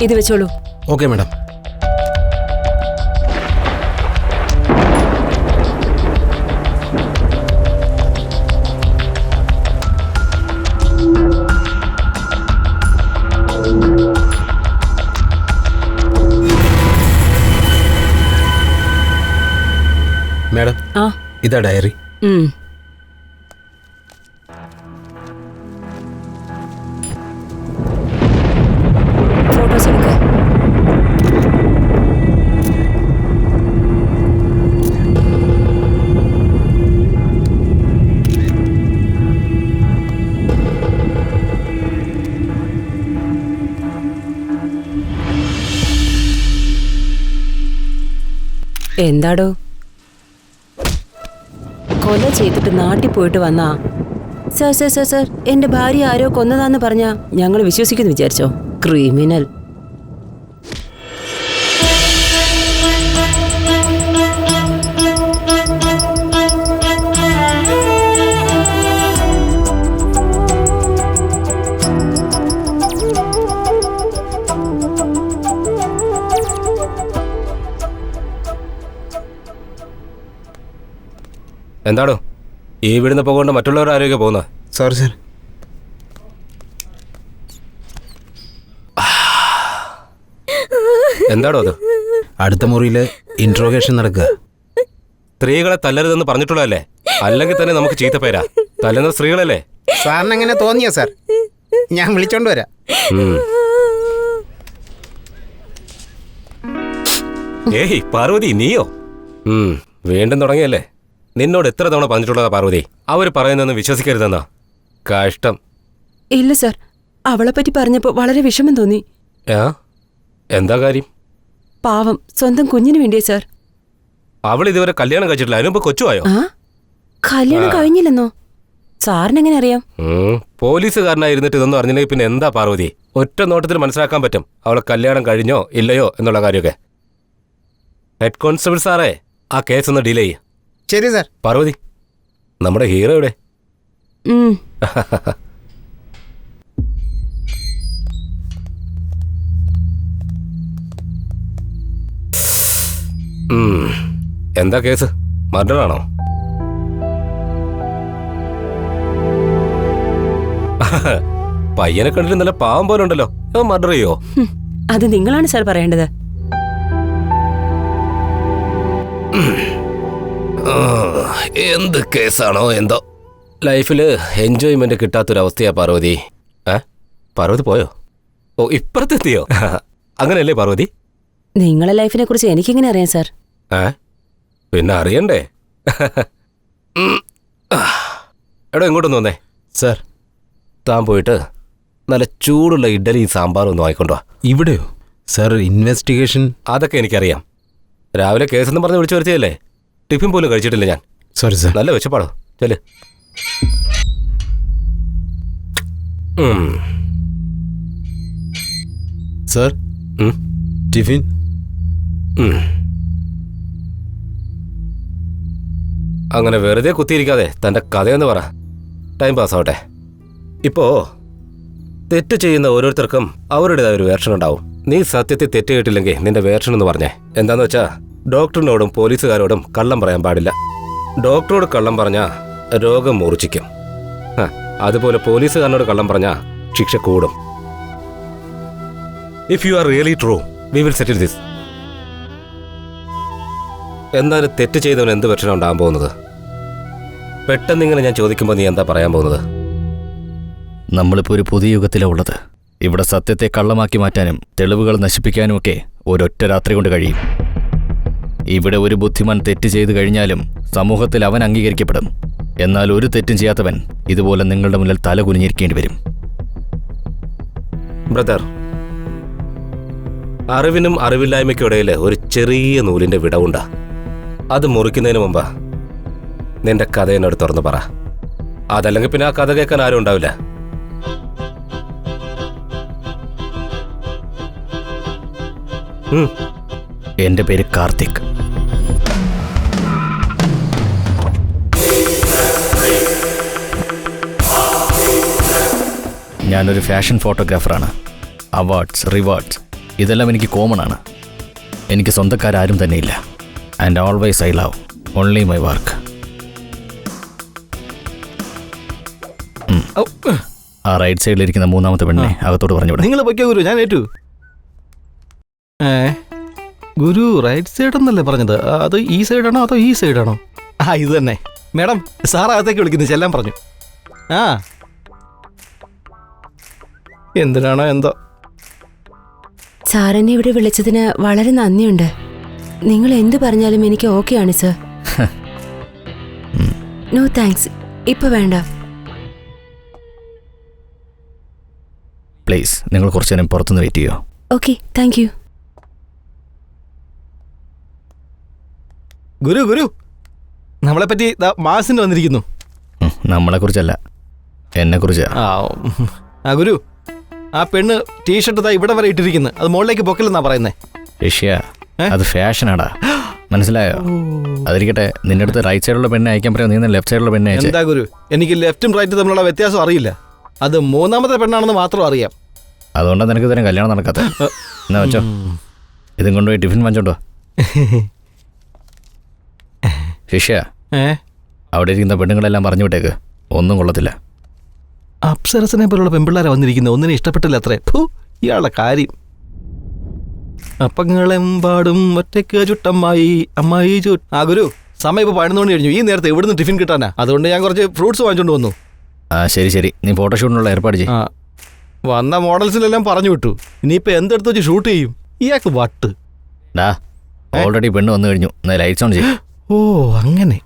ഇത് വെച്ചോളൂ. Okay madam. Madam, ഇതാ ഡയറി. ഫോട്ടോസ് എടുക്ക. എന്താടോ, കൊല ചെയ്തിട്ട് നാട്ടിൽ പോയിട്ട് വന്നാ? സർ സർ സർ സർ എന്റെ ഭാര്യ ആരോ കൊന്നതാന്ന് പറഞ്ഞാ ഞങ്ങൾ വിശ്വസിക്കുന്നു വിചാരിച്ചോ? ക്രിമിനൽ. എന്താണോ ഈ വീടിന്ന് പോകൊണ്ട് മറ്റുള്ളവരുടെ ആരോഗ്യം പോകുന്നത്? Sorry sir. എന്താണോ അത്? അടുത്ത മുറിയില് ഇൻട്രോഗേഷൻ നടക്കുക. സ്ത്രീകളെ തല്ലരുതെന്ന് പറഞ്ഞിട്ടുള്ളതല്ലേ? അല്ലെങ്കിൽ തന്നെ നമുക്ക് ചീത്തപ്പേരാ. തല്ലുന്ന സ്ത്രീകളല്ലേ? സാറിന് എങ്ങനെ തോന്നിയോ സാർ? ഞാൻ വിളിച്ചോണ്ട് വരാം. ഏയ് പാർവതി, നീയോ? വീണ്ടും തുടങ്ങിയല്ലേ? നിന്നോട് എത്ര തവണ പറഞ്ഞിട്ടുള്ളതാ പാർവതി, അവര് പറയുന്നൊന്നും വിശ്വസിക്കരുതെന്നാ. കഷ്ടം. ഇല്ല സർ, അവളെ പറ്റി പറഞ്ഞപ്പോ വളരെ വിഷമം തോന്നി. എന്താ കാര്യം? പാവം, സ്വന്തം കുഞ്ഞിന് വേണ്ടിയേ സർ. അവൾ ഇതുവരെ കല്യാണം കഴിച്ചിട്ടില്ല. അതിനുമ്പ് കൊച്ചുവായോ? കല്യാണം കഴിഞ്ഞില്ലെന്നോ? സാറിനെങ്ങനെ അറിയാം? പോലീസുകാരനായിരുന്നിട്ട് ഇതൊന്നും അറിഞ്ഞില്ലെങ്കിൽ പിന്നെ എന്താ പാർവതി? ഒറ്റ നോട്ടത്തിൽ മനസ്സിലാക്കാൻ പറ്റും അവളെ കല്യാണം കഴിഞ്ഞോ ഇല്ലയോ എന്നുള്ള കാര്യമൊക്കെ. ഹെഡ് കോൺസ്റ്റബിൾ സാറേ, ആ കേസ് ഒന്ന് ഡീൽ ചെയ്യ. ശരി സാർ. പാർവതി, നമ്മുടെ ഹീറോ എവിടെ? എന്താ കേസ്? മർഡർ ആണോ? പയ്യനെ കണ്ടിട്ട് നല്ല പാവം പോലെ ഉണ്ടല്ലോ. മർഡർ ചെയ്യോ? അത് നിങ്ങളാണ് സാർ പറയേണ്ടത്. എന്ത് കേസാണോ എന്തോ. ലൈഫില് എൻജോയ്മെന്റ് കിട്ടാത്തൊരവസ്ഥയാ പാർവതി. പാർവതി പോയോ? ഓ, ഇപ്പുറത്തെത്തിയോ? അങ്ങനെയല്ലേ പാർവതി? നിങ്ങളെ ലൈഫിനെ കുറിച്ച് എനിക്കെങ്ങനെ അറിയാം സാർ? പിന്നെ അറിയണ്ടേ? എടോ, ഇങ്ങോട്ടൊന്ന് വന്നേ. സാർ, താൻ പോയിട്ട് നല്ല ചൂടുള്ള ഇഡ്ഡലിയും സാമ്പാറും ഒന്നും വാങ്ങിക്കൊണ്ടോ. ഇവിടെയോ? Sir, investigation. അതൊക്കെ എനിക്കറിയാം. രാവിലെ കേസെന്ന് പറഞ്ഞ് വിളിച്ചു വരുത്തിയല്ലേ? ടിഫിൻ പോലും കഴിച്ചിട്ടില്ല ഞാൻ. Sorry sir. നല്ല വെച്ചപ്പാടോ. ചെല്. Sir, tiffin. അങ്ങനെ വെറുതെ കുത്തിയിരിക്കാതെ തൻ്റെ കഥയൊന്ന് പറ. ടൈം പാസ്സാവട്ടെ. ഇപ്പോ തെറ്റ് ചെയ്യുന്ന ഓരോരുത്തർക്കും അവരുടേതായ ഒരു വേർഷൻ ഉണ്ടാവും. നീ സത്യത്തിൽ തെറ്റ് കേട്ടില്ലെങ്കിൽ നിന്റെ വേർഷൻ എന്ന് പറഞ്ഞേ. എന്താന്ന് വെച്ചാ, ഡോക്ടറിനോടും പോലീസുകാരോടും കള്ളം പറയാൻ പാടില്ല. ഡോക്ടറോട് കള്ളം പറഞ്ഞാ രോഗം മൂർച്ഛിക്കും. അതുപോലെ പോലീസുകാരനോട് കള്ളം പറഞ്ഞാ ശിക്ഷ കൂടും. If you are really true, we will settle this. എന്നാലും തെറ്റ് ചെയ്തവൻ എന്ത് വെർഷനാണ് ഉണ്ടാകാൻ പോകുന്നത്? പെട്ടെന്നിങ്ങനെ ഞാൻ ചോദിക്കുമ്പോൾ നീ എന്താ പറയാൻ പോകുന്നത്? നമ്മളിപ്പോൾ ഒരു പുതിയ യുഗത്തിലാണ് ഉള്ളത്. ഇവിടെ സത്യത്തെ കള്ളമാക്കി മാറ്റാനും തെളിവുകൾ നശിപ്പിക്കാനുമൊക്കെ ഒരൊറ്റ രാത്രി കൊണ്ട് കഴിയും. ഇവിടെ ഒരു ബുദ്ധിമാൻ തെറ്റ് ചെയ്തു കഴിഞ്ഞാലും സമൂഹത്തിൽ അവൻ അംഗീകരിക്കപ്പെടും. എന്നാൽ ഒരു തെറ്റും ചെയ്യാത്തവൻ ഇതുപോലെ നിങ്ങളുടെ മുന്നിൽ തല കുനിഞ്ഞിരിക്കേണ്ടി വരും. ബ്രദർ, അറിവിനും അറിവില്ലായ്മയ്ക്കും ഇടയിൽ ഒരു ചെറിയ നൂലിന്റെ വിടവുണ്ടാ. അത് മുറിക്കുന്നതിന് മുമ്പാ നിന്റെ കഥ എന്നോട് തുറന്നു പറ. അതല്ലെങ്കിൽ പിന്നെ ആ കഥ കേൾക്കാൻ ആരും ഉണ്ടാവില്ല. എൻ്റെ പേര് കാർത്തിക്. ഞാനൊരു ഫാഷൻ ഫോട്ടോഗ്രാഫറാണ്. അവാർഡ്സ്, റിവാർഡ്സ് ഇതെല്ലാം എനിക്ക് കോമൺ ആണ്. എനിക്ക് സ്വന്തക്കാരും തന്നെയില്ല. And always I love only my work. ആ റൈറ്റ് സൈഡിലിരിക്കുന്ന മൂന്നാമത്തെ പെണ്ണെ അകത്തോട്ട് പറഞ്ഞുവിടെ. നിങ്ങൾ പൊയ്ക്കോ ഗുരു, ഞാൻ ഏറ്റു. ഗുരു റൈറ്റ് സൈഡ് എന്നല്ലേ പറഞ്ഞത്? അത് ഈ സൈഡാണോ അതോ ഈ സൈഡാണോ? ഇത് തന്നെ. മാഡം സാർ അകത്തേക്ക് വിളിക്കുന്നത്, ചെല്ലാൻ പറഞ്ഞു. എന്തിനാണോ എന്തോ. സാറിനെ ഇവിടെ വിളിച്ചതിന് വളരെ നന്ദിയുണ്ട്. നിങ്ങൾ എന്ത് പറഞ്ഞാലും എനിക്ക് ഓക്കെയാണ് സർ. നോ താങ്ക്സ്, ഇപ്പൊ വേണ്ട. പ്ലീസ് നിങ്ങൾ കുറച്ചു നേരം പുറത്തുനിന്ന് വെയിറ്റ് ചെയ്യോ? Okay, thank you. ഗുരു ഗുരു നമ്മളെ പറ്റി മാസിന് വന്നിരിക്കുന്നു. നമ്മളെ കുറിച്ചല്ല, എന്നെ കുറിച്ചാ. ഗുരു ആ പെണ്ണ് ടീഷർട്ട് ഇവിടെ വരെ ഇട്ടിരിക്കുന്നു. അത് മുകളിലേക്ക് പൊക്കലെന്നാ പറയുന്നേ. ഋഷ്യ, അത് ഫാഷനാടാ, മനസ്സിലായോ? അതിരിക്കട്ടെ, നിന്റെ അടുത്ത് റൈറ്റ് സൈഡിലുള്ള പെണ്ണെ അയക്കാൻ പറയാം, നീ ലെഫ്റ്റ് സൈഡിലുള്ള പെണ്ണെ അയച്ചേ. എന്താ ഗുരു, എനിക്ക് ലെഫ്റ്റും റൈറ്റും തമ്മിലുള്ള വ്യത്യാസം അറിയില്ല. അത് മൂന്നാമത്തെ പെണ്ണാണെന്ന് മാത്രം അറിയാം. അതുകൊണ്ടാണ് നിനക്ക് ഇതുവരെ കല്യാണം നടക്കാത്ത. എന്നാ വെച്ചോ, ഇതും കൊണ്ടുപോയി ടിഫിൻ വാങ്ങിച്ചോണ്ടോ. ശിഷ്യ, അവിടെ ഇരിക്കുന്ന പെണ്ണുങ്ങളെല്ലാം പറഞ്ഞു വിട്ടേക്ക്, ഒന്നും കൊള്ളത്തില്ല. അപ്സരസനെ പോലുള്ള പെൺപിള്ളേരെ വന്നിരിക്കുന്നത്, ഒന്നിനെ ഇഷ്ടപ്പെട്ടില്ല അത്രേ. ഇയാളുടെ കാര്യം. അപ്പങ്ങളെമ്പാടും ഒറ്റയ്ക്ക് ചുട്ടമ്മായി അമ്മായി ചുട്ട്. ഗുരു സമയം ഇപ്പോൾ 11 മണി കഴിഞ്ഞു. ഈ നേരത്തെ എവിടുന്ന് ടിഫിൻ കിട്ടാനാ? അതുകൊണ്ട് ഞാൻ കുറച്ച് ഫ്രൂട്ട്സ് വാങ്ങിച്ചോണ്ട് വന്നു. ശരി ശരി, നീ ഫോട്ടോഷൂട്ടിനുള്ള ഏർപ്പാട് ചെയ്യും. വന്ന മോഡൽസിലെല്ലാം പറഞ്ഞു വിട്ടു. ഇനിയിപ്പോൾ എന്തെടുത്ത് വെച്ച് ഷൂട്ട് ചെയ്യും? ഇയാൾക്ക് വട്ട്. ഓൾറെഡി പെണ്ണ് വന്നു കഴിഞ്ഞു, ലൈറ്റ്സ് ഓൺ ചെയ്യും. ഓ അങ്ങനെ.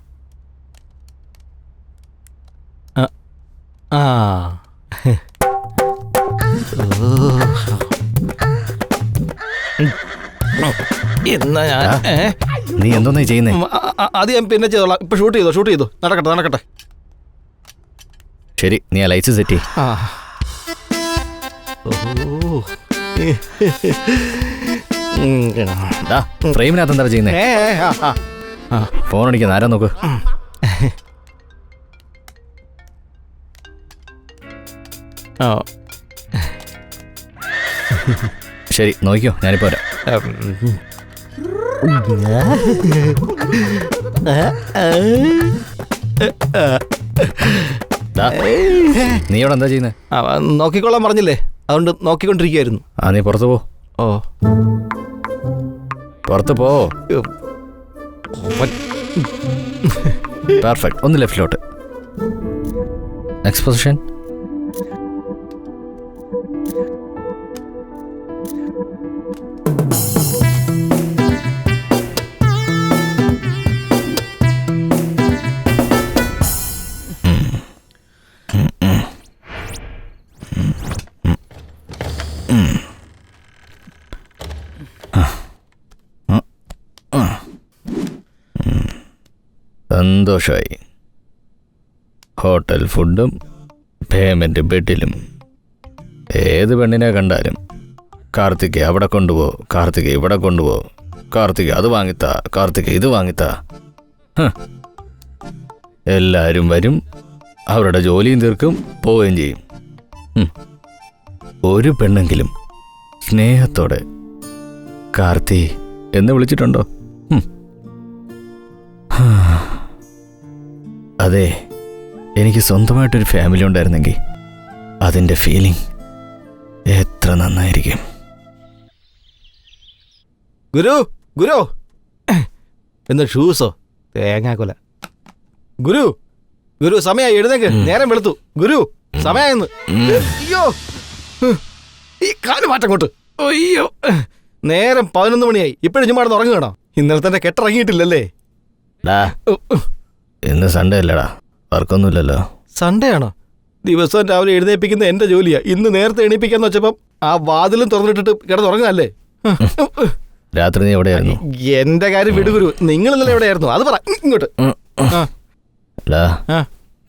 എന്നാ ഞാൻ നീ എന്തോന്നാ ചെയ്യുന്നേ? അത് ഞാൻ പിന്നെ ചെയ്തോളാം. ഇപ്പൊ ഷൂട്ട് ചെയ്തോ. നടക്കട്ടെ. ശരി, നീ ആ ലൈറ്റ്സ് സെറ്റ് ചെയ്യ്. ഫ്രെയിമിനകത്ത് എന്താ ചെയ്യുന്നേ? ഫോൺ അടിക്കുന്ന ആരാ നോക്ക്. ശരി, നോക്കിയോ, ഞാനിപ്പോ വരാം. നീ അവിടെ എന്താ ചെയ്യുന്നേ? നോക്കിക്കൊള്ളാൻ പറഞ്ഞില്ലേ, അതുകൊണ്ട് നോക്കിക്കൊണ്ടിരിക്കുകയായിരുന്നു. നീ പുറത്ത് പോ. പുറത്ത് പോ. പെർഫെക്റ്റ്. ഒന്ന് ലെഫ്റ്റിലോട്ട്. Next position. സന്തോഷമായി. ഹോട്ടൽ ഫുഡും പേയ്മെൻറ്റ് ബെഡിലും. ഏത് പെണ്ണിനെ കണ്ടാലും കാർത്തിക് അവിടെ കൊണ്ടുപോ, കാർത്തിക് ഇവിടെ കൊണ്ടുപോ, കാർത്തിക് അത് വാങ്ങിത്താ, കാർത്തിക് ഇത് വാങ്ങിത്താ. എല്ലാവരും വരും, അവരുടെ ജോലിയും തീർക്കും, പോവുകയും ചെയ്യും. ഒരു പെണ്ണെങ്കിലും സ്നേഹത്തോടെ കാർത്തി എന്ന് വിളിച്ചിട്ടുണ്ടോ? അതെ, എനിക്ക് സ്വന്തമായിട്ടൊരു ഫാമിലി ഉണ്ടായിരുന്നെങ്കിൽ അതിൻ്റെ ഫീലിംഗ് എത്ര നന്നായിരിക്കും. ഗുരു എന്ന് ഷൂസോ തേങ്ങാക്കൊല. ഗുരു സമയമായി, എഴുന്നേക്ക്. നേരം വെളുത്തു. ഗുരു സമയമായെന്ന്. അയ്യോ, ഈ കാല് മാറ്റം കൊണ്ട്. അയ്യോ, നേരം 11 മണിയായി. ഇപ്പോഴും ചുമ്മാ ഉറങ്ങുകയാണോ? ഇന്നലെ തന്നെ കെട്ടിറങ്ങിയിട്ടില്ലല്ലേ? ഇന്ന് സൺഡേ അല്ലടാ, വർക്കൊന്നുമില്ലല്ലോ. സൺഡേ ആണോ? ദിവസവും രാവിലെ എഴുന്നേൽപ്പിക്കുന്ന എന്റെ ജോലിയാ. ഇന്ന് നേരത്തെ എണീപ്പിക്കാന്ന് വെച്ചപ്പം ആ വാതിലും തുറന്നിട്ടിട്ട് കിടന്നുറങ്ങാല്ലേ? രാത്രി നീ എവിടെയായിരുന്നു? എന്റെ കാര്യം വിടുഗുരു, നിങ്ങൾ ഇന്നലെ എവിടെയായിരുന്നു? അത് പറ. ഇങ്ങോട്ട്.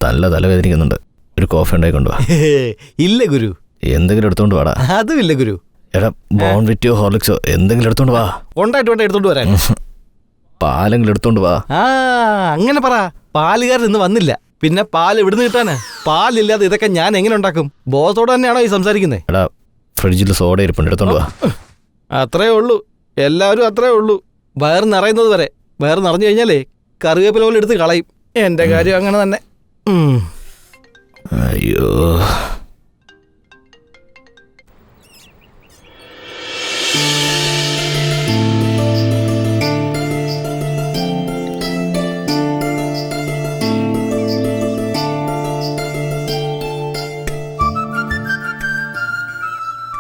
നല്ല തലവേദനിക്കുന്നുണ്ട്, ഒരു കോഫി ഉണ്ടായി കൊണ്ടുപോവാ. ഇല്ല ഗുരു. എന്തെങ്കിലും എടുത്തോണ്ട് വാടാ. അതും ഇല്ല ഗുരു. എടാ, ബോൺവിറ്റോ ഹോർലിക്സോ എന്തെങ്കിലും എടുത്തോണ്ട് വാ. ഉണ്ടായിട്ട് വേണ്ട എടുത്തോണ്ട് വരാൻ. പാലെങ്കിലും എടുത്തോണ്ട് വാ. അങ്ങനെ പറ. പാലുകാരൻ ഇന്ന് വന്നില്ല, പിന്നെ പാൽ എവിടുന്ന് കിട്ടാന്? പാലില്ലാതെ ഇതൊക്കെ ഞാൻ എങ്ങനെ ഉണ്ടാക്കും? ബോധത്തോടെ തന്നെയാണോ ഈ സംസാരിക്കുന്നത്? എടാ, ഫ്രിഡ്ജിൽ സോഡ ഇരിപ്പുണ്ട്, എടുത്തോണ്ട് വാ. അത്രേ ഉള്ളൂ, എല്ലാവരും അത്രേ ഉള്ളൂ. വയറ് നിറയുന്നത് വരെ. വയറ് നിറഞ്ഞു കഴിഞ്ഞാലേ കറിവേപ്പില പോലെ എടുത്ത് കളയും. എൻ്റെ കാര്യം അങ്ങനെ തന്നെ. അയ്യോ,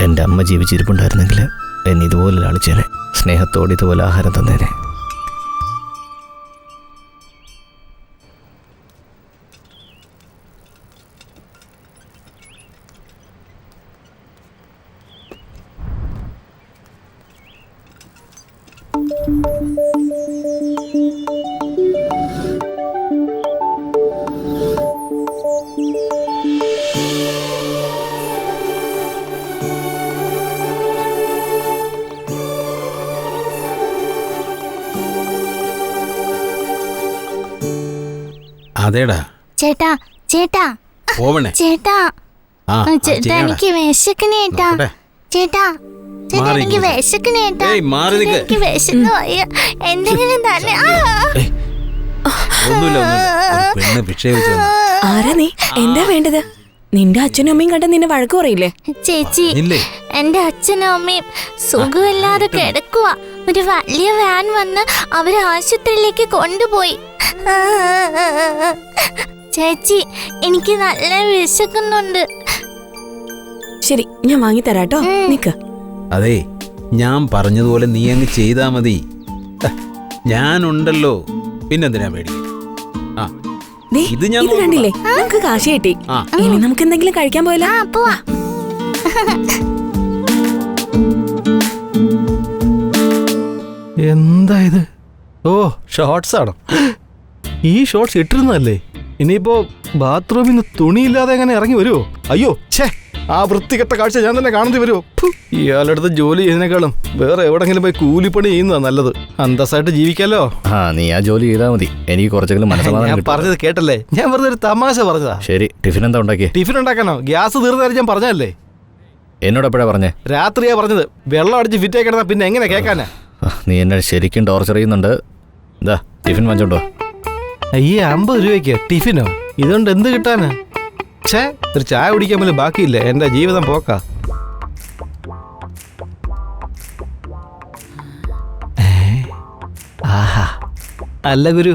എൻ്റെ അമ്മ ജീവിച്ചിരിപ്പുണ്ടായിരുന്നെങ്കിൽ എന്നെ ഇതുപോലെ ലാളിച്ചേനെ, സ്നേഹത്തോടെ ഇതുപോലെ ആഹാരം തന്നേനെ. അതേടാ ചേട്ടാ ചേട്ടാ പോവണേ. ചേട്ടാ ചേട്ടാ എനിക്ക് വിശക്കണേട്ടാ. ചേട്ടാ ചേട്ടാ എനിക്ക് വിശക്കണേട്ടാ. എനിക്ക് വിശന്നു പോയ എന്തെങ്കിലും തന്നെ. പെണ്ണ് ഭിക്ഷ വെച്ചു. ആരാ നീ? എന്താ വേണ്ടത്? നിന്റെ അച്ഛനും അമ്മയും കണ്ട നിന്നെ വഴക്ക് പറയില്ലേ? ചേച്ചി, എന്റെ അച്ഛനും അമ്മയും സുഖമില്ലാതെ കിടക്കുക. ഒരു വലിയ വാൻ വന്ന് അവരെ ആശുപത്രിയിലേക്ക് കൊണ്ടുപോയി. ചേച്ചി, എനിക്ക് നല്ല വിശക്കുന്നുണ്ട്. ശരി, ഞാൻ വാങ്ങി തരാട്ടോ. നിക്ക്. അതെ, ഞാൻ പറഞ്ഞതുപോലെ നീ അങ്ങ് ചെയ്താ മതി. ഞാനുണ്ടല്ലോ, പിന്നെന്തിനാ പേടി? ദേ, ഇത് കണ്ടില്ലേ? നമുക്ക് കാശ് കിട്ടി. ഇനി നമുക്ക് എന്തെങ്കിലും കഴിക്കാൻ പോയല്ലോ. പോവാ. എന്താ ഇത്? ഓ, ഷോർട്സ് ആണോ? ഈ ഷോർട്സ് ഇട്ടിരുന്നല്ലേ? ഇനിയിപ്പോ ബാത്റൂമിൽ നിന്ന് തുണിയില്ലാതെ എങ്ങനെ ഇറങ്ങി വരുമോ? അയ്യോ, ഛേ, ആ വൃത്തികെട്ട കാഴ്ച ഞാൻ തന്നെ കാണേണ്ടി വരുമോ? ഇയാളടുത്ത് ജോലി ചെയ്യുന്നതിനേക്കാളും വേറെ എവിടെങ്കിലും പോയി കൂലിപ്പണി ചെയ്യുന്നതാ നല്ലത്. അന്തസ്സായിട്ട് ജീവിക്കാലോ. നീ ആ ജോലി ചെയ്താൽ മതി, എനിക്ക് കുറച്ചെങ്കിലും മനസ്സമാധാനം ഞാൻ കിട്ടും. പറഞ്ഞത് കേട്ടല്ലേ? ഞാൻ വെറുതെ ഒരു തമാശ പറഞ്ഞതാ. ശരി, ടിഫിൻ എന്താ ഉണ്ടാക്കിയേ? ടിഫിൻ ഉണ്ടാക്കാനോ? ഗ്യാസ് തീർന്നാലും ഞാൻ പറഞ്ഞല്ലേ? എന്നോട് എപ്പോഴാ പറഞ്ഞേ? രാത്രിയാ പറഞ്ഞത്. വെള്ളം അടിച്ച് ഫിറ്റായി കിടന്നാ പിന്നെ എങ്ങനെ കേൾക്കാനാ? നീ എന്നെ ശരിക്കും ടോർച്ചർ ചെയ്യുന്നുണ്ട്. ഇതാ ടിഫിൻ വാങ്ങിച്ചോണ്ടോ. അയ്യേ, 50 രൂപയ്ക്ക് ടിഫിനോ? ഇതുകൊണ്ട് എന്ത് കിട്ടാനാ? ഛേ, ഒരു ചായ കുടിക്കാൻ പോലും ബാക്കിയില്ല. എൻ്റെ ജീവിതം പോക്കാ. ആഹാ, അല്ല ഗുരു,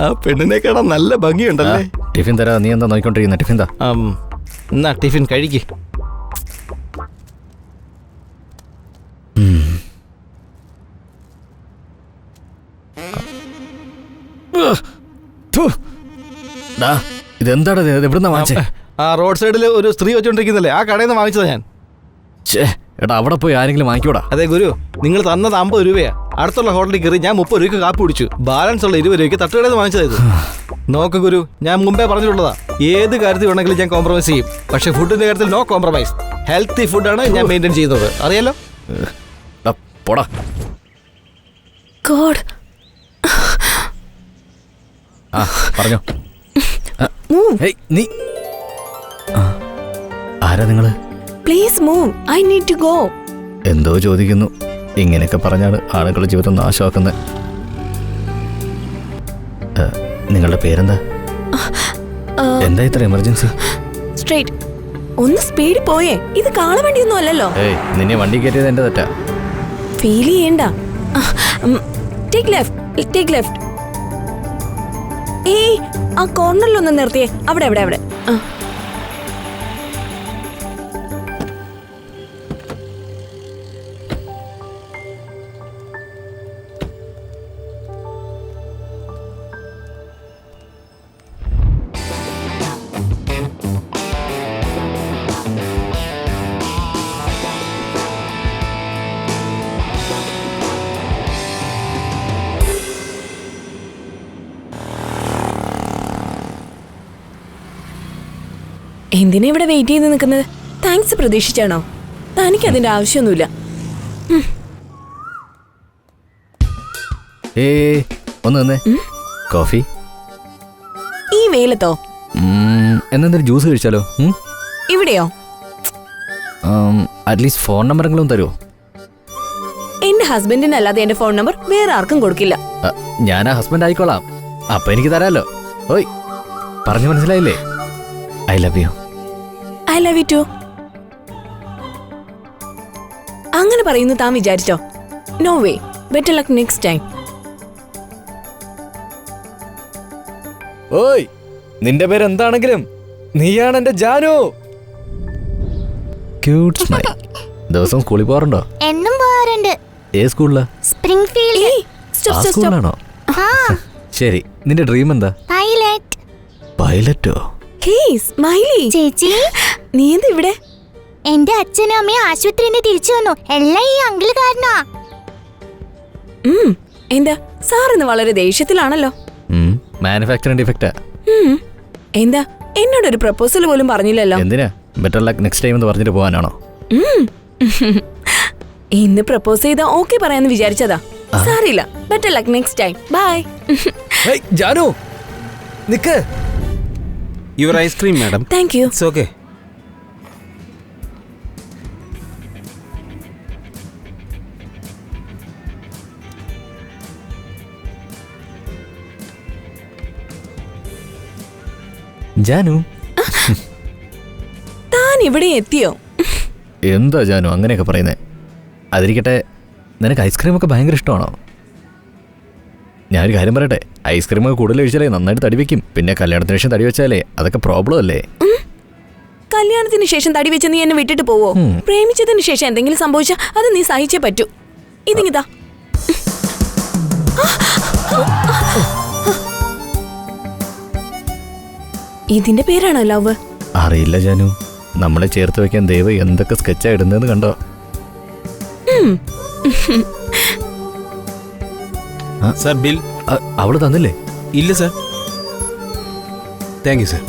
ആ പെണ്ണിനെ കാണാൻ നല്ല ഭംഗിയുണ്ടല്ലേ? ടിഫിൻ തരാ. നീ എന്താ നോക്കിക്കൊണ്ടിരിക്കുന്ന? ടിഫിൻ താ. എന്നാ ടിഫിൻ കഴിക്ക്. ഇതെന്താടാ? എവിടുന്നാ വാങ്ങിച്ചേ? ആ റോഡ് സൈഡിൽ ഒരു സ്ത്രീ വെച്ചോണ്ടിരിക്കുന്നല്ലേ, ആ കടയിൽ നിന്ന് വാങ്ങിച്ചതാ ഞാൻ. എടാ, അവിടെ പോയി ആരെങ്കിലും വാങ്ങിക്കൂടാ. അതെ ഗുരു, നിങ്ങൾ തന്നത് 50 രൂപയാ. അടുത്തുള്ള ഹോട്ടലിൽ കയറി ഞാൻ 30 രൂപയ്ക്ക് കാപ്പി കുടിച്ചു. ബാലൻസ് ഉള്ള 20 രൂപയ്ക്ക് തട്ടുകടയിൽ നിന്ന് വാങ്ങിച്ചതായത്. നോക്ക് ഗുരു, ഞാൻ മുമ്പേ പറഞ്ഞിട്ടുള്ളതാ, ഏത് കാര്യത്തിൽ വേണമെങ്കിലും ഞാൻ കോംപ്രമൈസ് ചെയ്യും. പക്ഷെ ഫുഡിന്റെ കാര്യത്തിൽ നോ കോംപ്രമൈസ്. ഹെൽത്തി ഫുഡാണ് ഞാൻ മെയിൻറ്റെയിൻ ചെയ്യുന്നത്, അറിയാലോ? പോടാ. ഗോഡ്. പറഞ്ഞോ. നീ ആരാ നിങ്ങള്? Please move, I need to go. എന്തോ ചോദിക്കുന്നു. ഇങ്ങനെയൊക്കെ പറഞ്ഞാണ് ആളുകളുടെ ജീവിതം നാശമാക്കുന്നത്. നിങ്ങളുടെ പേരെന്താ? എന്താ ഇത്ര എമർജൻസി? സ്ട്രേറ്റ്. ഒന്ന് സ്പീഡ് പോയേ. ഇത് കാണാൻ വേണ്ടിയൊന്നും അല്ലല്ലോ. നിന്നെ വണ്ടി കയറ്റിയത് എന്റെ തെറ്റാ. ഫീൽ ചെയ്യണ്ട. Take left, take left. ഏയ്, ആ കോർണറിലൊന്ന് നിർത്തിയേ. അവിടെ അവിടെ അവിടെ. എന്തിനാ ഇവിടെ വെയിറ്റ് ചെയ്ത് നിൽക്കുന്നത്? താങ്ക്സ് പ്രതീക്ഷിച്ചാണോ? തനിക്കതിന്റെ ആവശ്യമൊന്നുമില്ല. ഒന്ന് തന്നെ കോഫി. ഈ വെയിലത്തോ? എന്തെങ്കിലും ജ്യൂസ് കഴിച്ചാലോ? ഇവിടെയോ? അറ്റ്ലീസ്റ്റ് ഫോൺ നമ്പറെങ്കിലും തരുമോ? എന്റെ ഹസ്ബൻഡിനല്ലാതെ എന്റെ ഫോൺ നമ്പർ വേറെ ആർക്കും കൊടുക്കില്ല. ഞാൻ ആ ഹസ്ബൻഡ് ആയിക്കോളാം. അപ്പൊ എനിക്ക് തരാമല്ലോ. ഓയ്, പറഞ്ഞു മനസ്സിലായില്ലേ? I love you. I love you too. അങ്ങനെ പറയുന്നു താൻ വിചാരിച്ചോ? No way. Better luck next time. ഓയ്, നിന്റെ പേര് എന്താണെങ്കിലും നീയാണ് എന്റെ ജാനു. Cute smile. ദിവസം സ്കൂളിൽ പോകാറുണ്ടോ? എന്നും പോകാറുണ്ട്. ഏത് സ്കൂളിലാ? സ്പ്രിംഗ്ഫീൽഡ്. ആ സ്കൂളിലാണോ? ശരി, നിന്റെ ഡ്രീം എന്താ? പൈലറ്റ്. പൈലറ്റോ? ഹേയ് സ്മൈലി ചേച്ചി, നീ എന്താ ഇവിടെ? എന്റെ അച്ഛനും അമ്മയും ആശുപത്രിയിൽ നിന്ന് തിരിച്ചു വന്നു. എല്ലാം ഈ അങ്കിൾ കാരണമാ. എന്താ സാർ ഇന്ന് വളരെ ദേഷ്യത്തിലാണല്ലോ? മാനുഫാക്ചറിംഗ് ഡിഫക്റ്റാ. എന്താ എന്നോടൊരു പ്രപ്പോസൽ പോലും പറഞ്ഞില്ലല്ലോ? എന്തിനാ? ബെറ്റർ ലക്ക് നെക്സ്റ്റ് ടൈം എന്ന് പറഞ്ഞിട്ട് പോകാനാണോ? ഇന്ന് പ്രപ്പോസ് ചെയ്താ ഓക്കെ പറയാന്ന് വിചാരിച്ചതാ. സാരില്ല, better luck next time. Bye. Janu നിക്ക്. Your ice cream madam. Thank you. It's okay. Janu, താൻ ഇവിടെ എത്തിയോ? എന്താ ജാനു അങ്ങനെയൊക്കെ പറയുന്നേ? അതിരിക്കട്ടെ, നിനക്ക് ഐസ്ക്രീമൊക്കെ ഭയങ്കര ഇഷ്ടമാണോ? ഞാനൊരു കാര്യം പറയട്ടെ, ഐസ്ക്രീമൊക്കെ കൂടുതൽ കഴിച്ചാലേ നന്നായിട്ട് തടി വെക്കും. പിന്നെ കല്യാണത്തിന് ശേഷം തടി വെച്ചാലേ അതൊക്കെ പ്രോബ്ലം അല്ലേ? കല്യാണത്തിന് ശേഷം തടി വെച്ച് നീ എന്നെ വിട്ടിട്ട് പോവോ? പ്രേമിച്ചതിന് ശേഷം എന്തെങ്കിലും സംഭവിച്ചാൽ അത് നീ സഹിച്ചേ പറ്റൂ. ഇതിങ്ങിതാ. ഇതിന്റെ പേരാണോ ലവ്? അറിയില്ല ജാനു, നമ്മളെ ചേർത്ത് വെക്കാൻ ദൈവം എന്തൊക്കെ സ്കെച്ചാ ഇടുന്നതെന്ന് കണ്ടോ? Sir bill. അവള് തന്നില്ലേ? ഇല്ല sir. Thank you sir.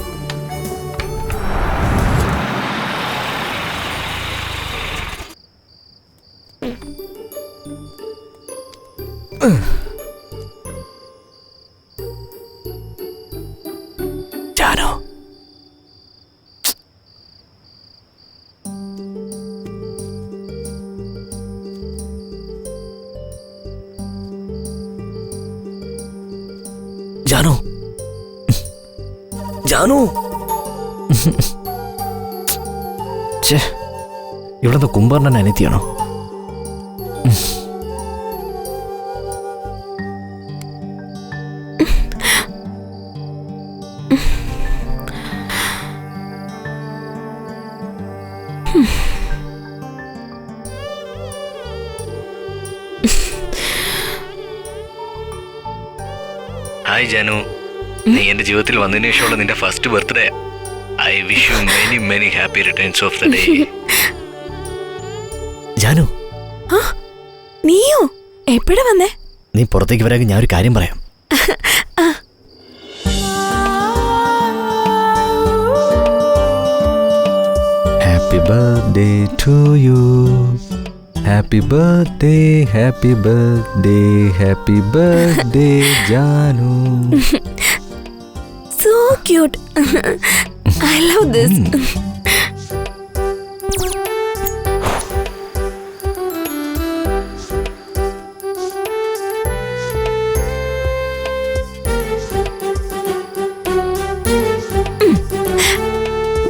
Janu, Janu, Janu. ഇവിടുത്തെ കുംഭർണൻ അനിയത്തിയാണോ? ഹായ് ജാനു, നീ എന്റെ ജീവിതത്തിൽ വന്നതിന് ശേഷമുള്ള നിന്റെ first birthday. I wish you many many happy returns of the day. Janu, നീയോ എപ്പോഴാ വന്നേ? നീ പുറത്തേക്ക് വരാമെങ്കിൽ ഞാൻ ഒരു കാര്യം പറയാം. Happy birthday to you. Happy birthday, happy birthday, happy birthday Janu. So cute. I love this.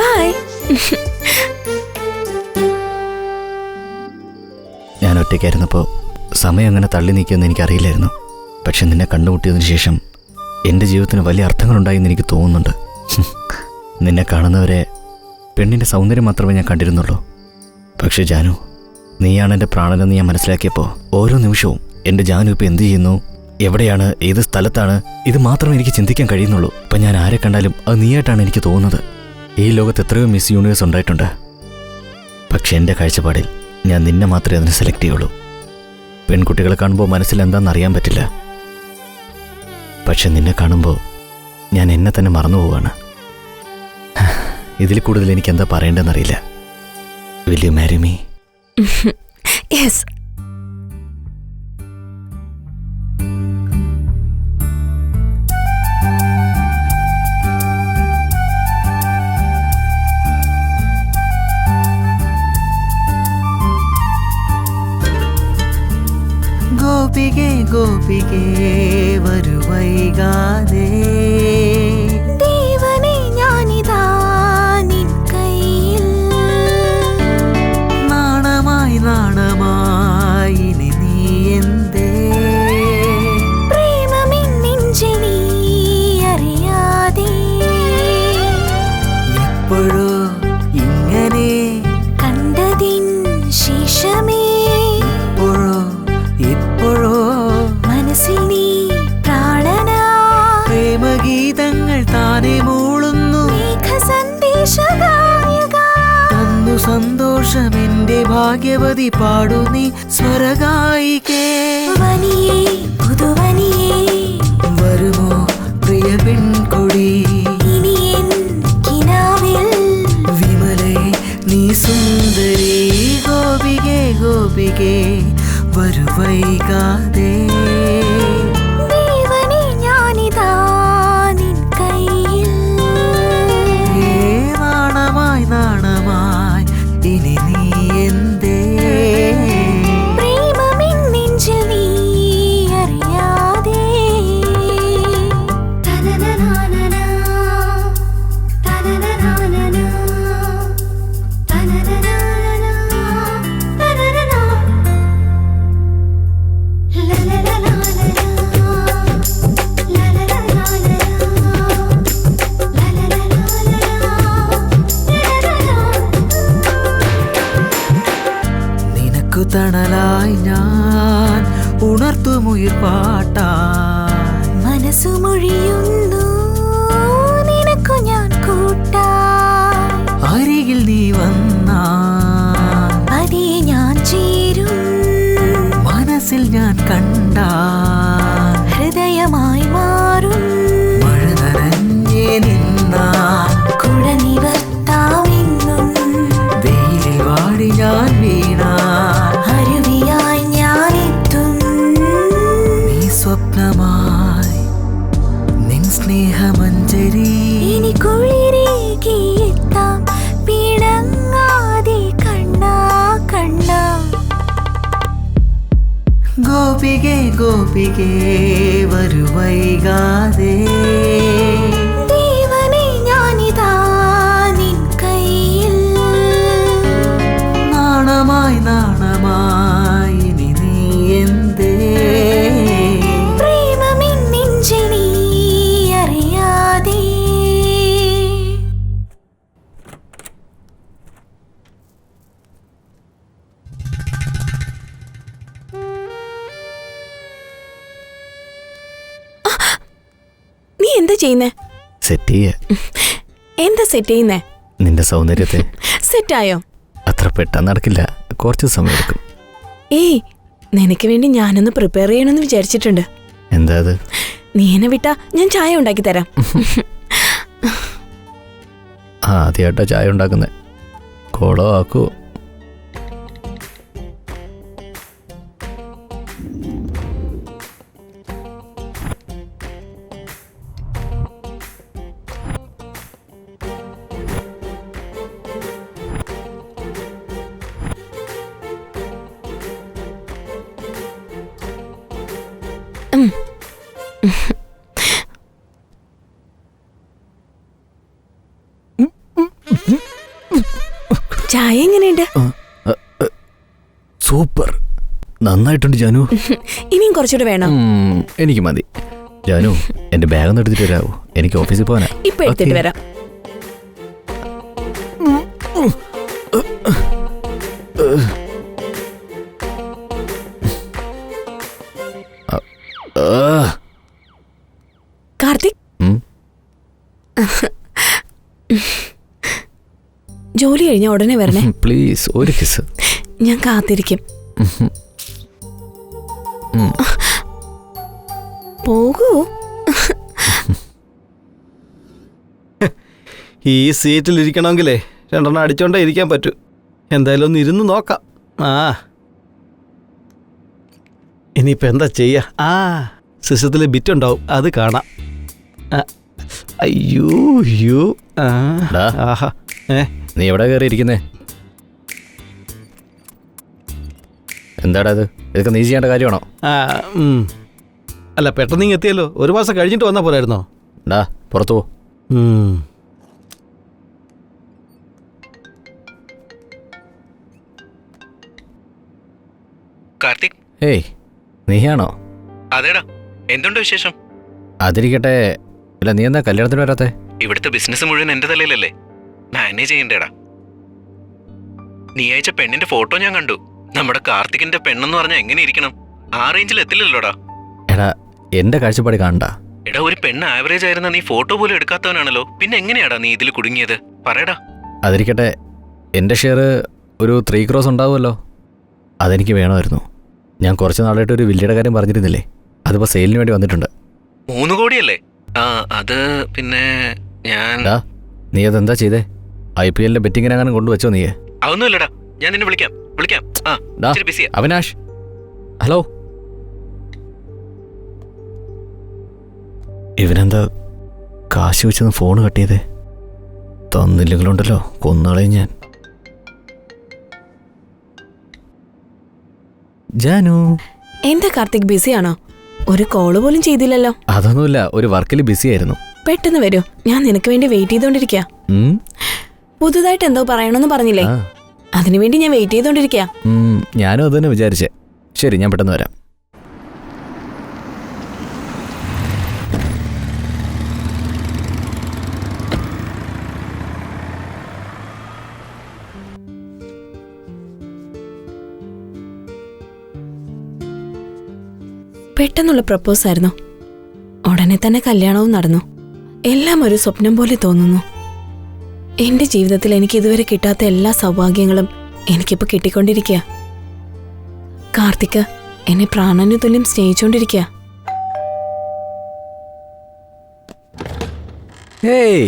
Bye. ഞാൻ ഒറ്റയ്ക്കായിരുന്നപ്പോൾ സമയം അങ്ങനെ തള്ളി നീക്കിയെന്ന് എനിക്കറിയില്ലായിരുന്നു. പക്ഷെ നിന്നെ കണ്ടുമുട്ടിയതിനു ശേഷം എൻ്റെ ജീവിതത്തിന് വലിയ അർത്ഥങ്ങളുണ്ടായെന്ന് എനിക്ക് തോന്നുന്നുണ്ട്. നിന്നെ കാണുന്നവരെ പെണ്ണിൻ്റെ സൗന്ദര്യം മാത്രമേ ഞാൻ കണ്ടിരുന്നുള്ളൂ. പക്ഷെ ജാനു, നീയാണ് എൻ്റെ പ്രാണനെന്ന് ഞാൻ മനസ്സിലാക്കിയപ്പോൾ ഓരോ നിമിഷവും എൻ്റെ ജാനു ഇപ്പോൾ എന്ത് ചെയ്യുന്നു, എവിടെയാണ്, ഏത് സ്ഥലത്താണ്, ഇത് മാത്രമേ എനിക്ക് ചിന്തിക്കാൻ കഴിയുന്നുള്ളൂ. ഇപ്പം ഞാൻ ആരെ കണ്ടാലും അത് നീയായിട്ടാണ് എനിക്ക് തോന്നുന്നത്. ഈ ലോകത്ത് എത്രയോ മിസ് യൂണിവേഴ്സ് ഉണ്ടായിട്ടുണ്ട്. പക്ഷെ എൻ്റെ കാഴ്ചപ്പാടിൽ ഞാൻ നിന്നെ മാത്രമേ അതിന് സെലക്ട് ചെയ്യുള്ളൂ. പെൺകുട്ടികളെ കാണുമ്പോൾ മനസ്സിൽ എന്താണെന്ന് അറിയാൻ പറ്റില്ല. പക്ഷെ നിന്നെ കാണുമ്പോൾ ഞാൻ എന്നെ തന്നെ മറന്നു പോവാണ്. ഇതിൽ കൂടുതൽ എനിക്ക് എന്താ പറയേണ്ടതെന്നറിയില്ല. Will you marry me? Yes. ഗോപികേ വരുവൈകാതെ ദേവനേ ഞാനിതാ നിൻ കയ്യിൽ. നാണമായി നാണമായി ഇനി നീ എന്തേ പ്രേമമിൻ നെഞ്ചിൽ നീ അറിയാതെ എപ്പോഴോ ഇങ്ങനെ കണ്ടതിൻ ശേഷമേ ഇപ്പോഴോ മനസ്സിൽ നീ പ്രാണനാ. പ്രേമഗീതങ്ങൾ താനെ മൂളുന്നു മേഘ സന്ദേശഗായക. തന്നു സന്തോഷം എന്റെ ഭാഗ്യവതി പാടു നീ സ്വരഗായികേ. വനിയേ പുതുവനിയേ വരുമോ പ്രിയ പെൺകൊടി ഇനി എൻ കിനാവിൽ. വിമലേ നീ സുന്ദരി ഗോപികേ ഗോപികേ വരുവൈകാതെ ദേവനേ ഞാനിതാ നിൻ കയ്യിൽ. നാണമായി നാണമായി ഇനി നീ എന്തേ പ്രേമമിൻ നെഞ്ചിൽ നീ അറിയാതെ. തനനനാനനാ, തനനനാനനാ, തനനനാനനാ, തനനനാ. ലലലലാലലാ, ലലലലാലലാ, ലലലലാലലാ. നിനക്കു തണലായി ഞാൻ ഉണർത്തുമുയിർ പാട്ടായി മനസ്സു മൊഴിയുന്നു നിനക്കു ഞാൻ കൂട്ടായി. അരികിൽ നീ വന്നാൽ പതിയെ ഞാൻ ചേരും മനസ്സിൽ ഞാൻ കണ്ടാൽ ഹൃദയമായി മാറും. മഴ നനഞ്ഞേ നിന്നാൽ കുട നിവർത്താമെന്നും വെയിലിൽ വാടി ഞാൻ വീണാൽ അരുവിയായി ഞാനെത്തും. നീ സ്വപ്നമായി നിൻ സ്നേഹമഞ്ജരി ഇനി കുളിരേകിയെത്താം പിണങ്ങാതെ കണ്ണാ കണ്ണാ. ഗോപികേ ഗോപികേ വരുവൈകാതെ ദേവനേ ഞാനിതാ നിൻ കയ്യിൽ. നാണമായി നാണമായി ഇനി നീ എന്തേ പ്രേമമിൻ നെഞ്ചിൽ നീ അറിയാതെ. നീ എന്താ ചെയ്യുന്നേ? സെറ്റ് ചെയ്യ എന്താ സെറ്റ് ചെയ്യുന്നേ? നിന്റെ സൗന്ദര്യത്തെ. സെറ്റായോ? അത്ര പെട്ടെന്ന് നടക്കില്ല, കുറച്ച് സമയം എടുക്കും. ഏയ്, നിനക്ക് വേണ്ടി ഞാനൊന്ന് പ്രിപ്പയർ ചെയ്യണമെന്ന് വിചാരിച്ചിട്ടുണ്ട്. എന്താ അത്? നീ എന്നെ വിട്ടാ ഞാൻ ചായ ഉണ്ടാക്കി തരാം. ആദ്യമായിട്ടാ ചായ ഉണ്ടാക്കുന്നത്. കോളോ ആക്കൂ. ചായ എങ്ങനെയുണ്ട്? സൂപ്പർ, നന്നായിട്ടുണ്ട് ജാനു. ഇനിയും കുറച്ചുകൂടെ വേണം? എനിക്ക് മതി. ജാനു, എന്റെ ബാഗ് ഒന്ന് എടുത്തിട്ട് വരാവോ? എനിക്ക് ഓഫീസിൽ പോകാനാ. ഇപ്പൊ എടുത്തിട്ട് വരാം. കാർത്തിക്, ജോലി കഴിഞ്ഞ ഉടനെ വരണേ പ്ലീസ്. ഒരു കിസ്. ഞാൻ കാത്തിരിക്കും. പോകൂ. ഈ സീറ്റിൽ ഇരിക്കണമെങ്കിലേ രണ്ടെണ്ണം അടിച്ചോണ്ടേ ഇരിക്കാൻ പറ്റൂ. എന്തായാലും ഒന്ന് ഇരുന്ന് നോക്കാം. ഇനിയിപ്പോൾ എന്താ ചെയ്യുക? സിസ്റ്റത്തിൽ ബിറ്റ് ഉണ്ടാവും, അത് കാണാം. അയ്യോ അയ്യോ. ആഹാ. നീ എവിടെ കയറി ഇരിക്കുന്നേ? എന്താടാ ഇത്? ഇതൊക്കെ നീ ചെയ്യേണ്ട കാര്യമാണോ? അല്ല പെട്ടെന്ന് ഇങ്ങ് എത്തിയല്ലോ, ഒരു മാസം കഴിഞ്ഞിട്ട് വന്നാ പോരായിരുന്നോ? ഡാ പുറത്തു പോ. കാർത്തിക്, ഏയ് നീയാണോ? അതേടാ, എന്തുണ്ട് വിശേഷം? അതിരിക്കട്ടെ. അല്ല നീ എന്താ കല്യാണത്തിന് വരാത്തെ? ഇവിടുത്തെ ബിസിനസ് മുഴുവൻ എന്റെ തലയിലല്ലേ, മാനേജ് ചെയ്യണ്ടേടാ. നീ അയച്ച പെണ്ണിന്റെ ഫോട്ടോ ഞാൻ കണ്ടു. നമ്മുടെ കാർത്തികിന്റെ പെണ്ണെന്ന് പറഞ്ഞാൽ എങ്ങനെ ഇരിക്കണം? ആ റേഞ്ചിൽ എത്തില്ലല്ലോടാ. എടാ എന്റെ കാഴ്ചപ്പാട് കാണണ്ട. എടാ, ഒരു പെണ്ണ് ആവറേജ് ആയിരുന്ന നീ ഫോട്ടോ പോലും എടുക്കാത്തവനാണല്ലോ, പിന്നെ എങ്ങനെയാടാ നീ ഇതിൽ കുടുങ്ങിയത്? പറയടാ. അതിരിക്കട്ടെ, എൻ്റെ ഷെയർ ഒരു 3 crores ഉണ്ടാവുമല്ലോ, അതെനിക്ക് വേണമായിരുന്നു. ഞാൻ കുറച്ച് നാളായിട്ട് ഒരു വില്ലയുടെ കാര്യം പറഞ്ഞിരുന്നില്ലേ, അതിപ്പോൾ സെയിലിന് വേണ്ടി വന്നിട്ടുണ്ട്. 3 കോടിയല്ലേ? ആ, അത് പിന്നെ ഞാൻ... നീ അതെന്താ ചെയ്തേ? IPL ബെറ്റിങ്ങിനെങ്ങാനും കൊണ്ടുവച്ചോ നീ? അതൊന്നുമില്ലടാ, ഞാൻ നിന്നെ വിളിക്കാം. ആ, ബിസിയാ. അവിനാഷ്, ഹലോ. ഇവനെന്താ കാശ് വെച്ചൊന്ന് ഫോൺ കട്ട് ചെയ്തേ? തന്നില്ലെങ്കിലുണ്ടല്ലോ കൊന്നാളെയും ഞാൻ. ജാനു, എന്താ കാർത്തിക്, ബിസിയാണോ? ഒരു കോള് പോലും ചെയ്തില്ലല്ലോ. അതൊന്നുമില്ല, ഒരു വർക്കിൽ ബിസി ആയിരുന്നു. പെട്ടെന്ന് വരൂ, ഞാൻ നിനക്ക് വേണ്ടി വെയിറ്റ് ചെയ്തോണ്ടിരിക്കുക. പുതുതായിട്ട് എന്തോ പറയണമെന്ന് പറഞ്ഞില്ലേ, അതിനുവേണ്ടി ഞാൻ വെയിറ്റ് ചെയ്തോണ്ടിരിക്കുക. ഞാനും അത് തന്നെ വിചാരിച്ചേ. ശരി, ഞാൻ പെട്ടെന്ന് വരാം. പെട്ടെന്നുള്ള പ്രപ്പോസ് ആയിരുന്നു. ഉടനെ തന്നെ കല്യാണവും നടന്നു. എല്ലാം ഒരു സ്വപ്നം പോലെ തോന്നുന്നു. എന്റെ ജീവിതത്തിൽ എനിക്ക് ഇതുവരെ കിട്ടാത്ത എല്ലാ സൗഭാഗ്യങ്ങളും എനിക്കിപ്പോ കിട്ടിക്കൊണ്ടിരിക്കുക. കാർത്തിക് എന്നെ പ്രാണന് തുല്യം സ്നേഹിച്ചോണ്ടിരിക്കുക. ഹേയ്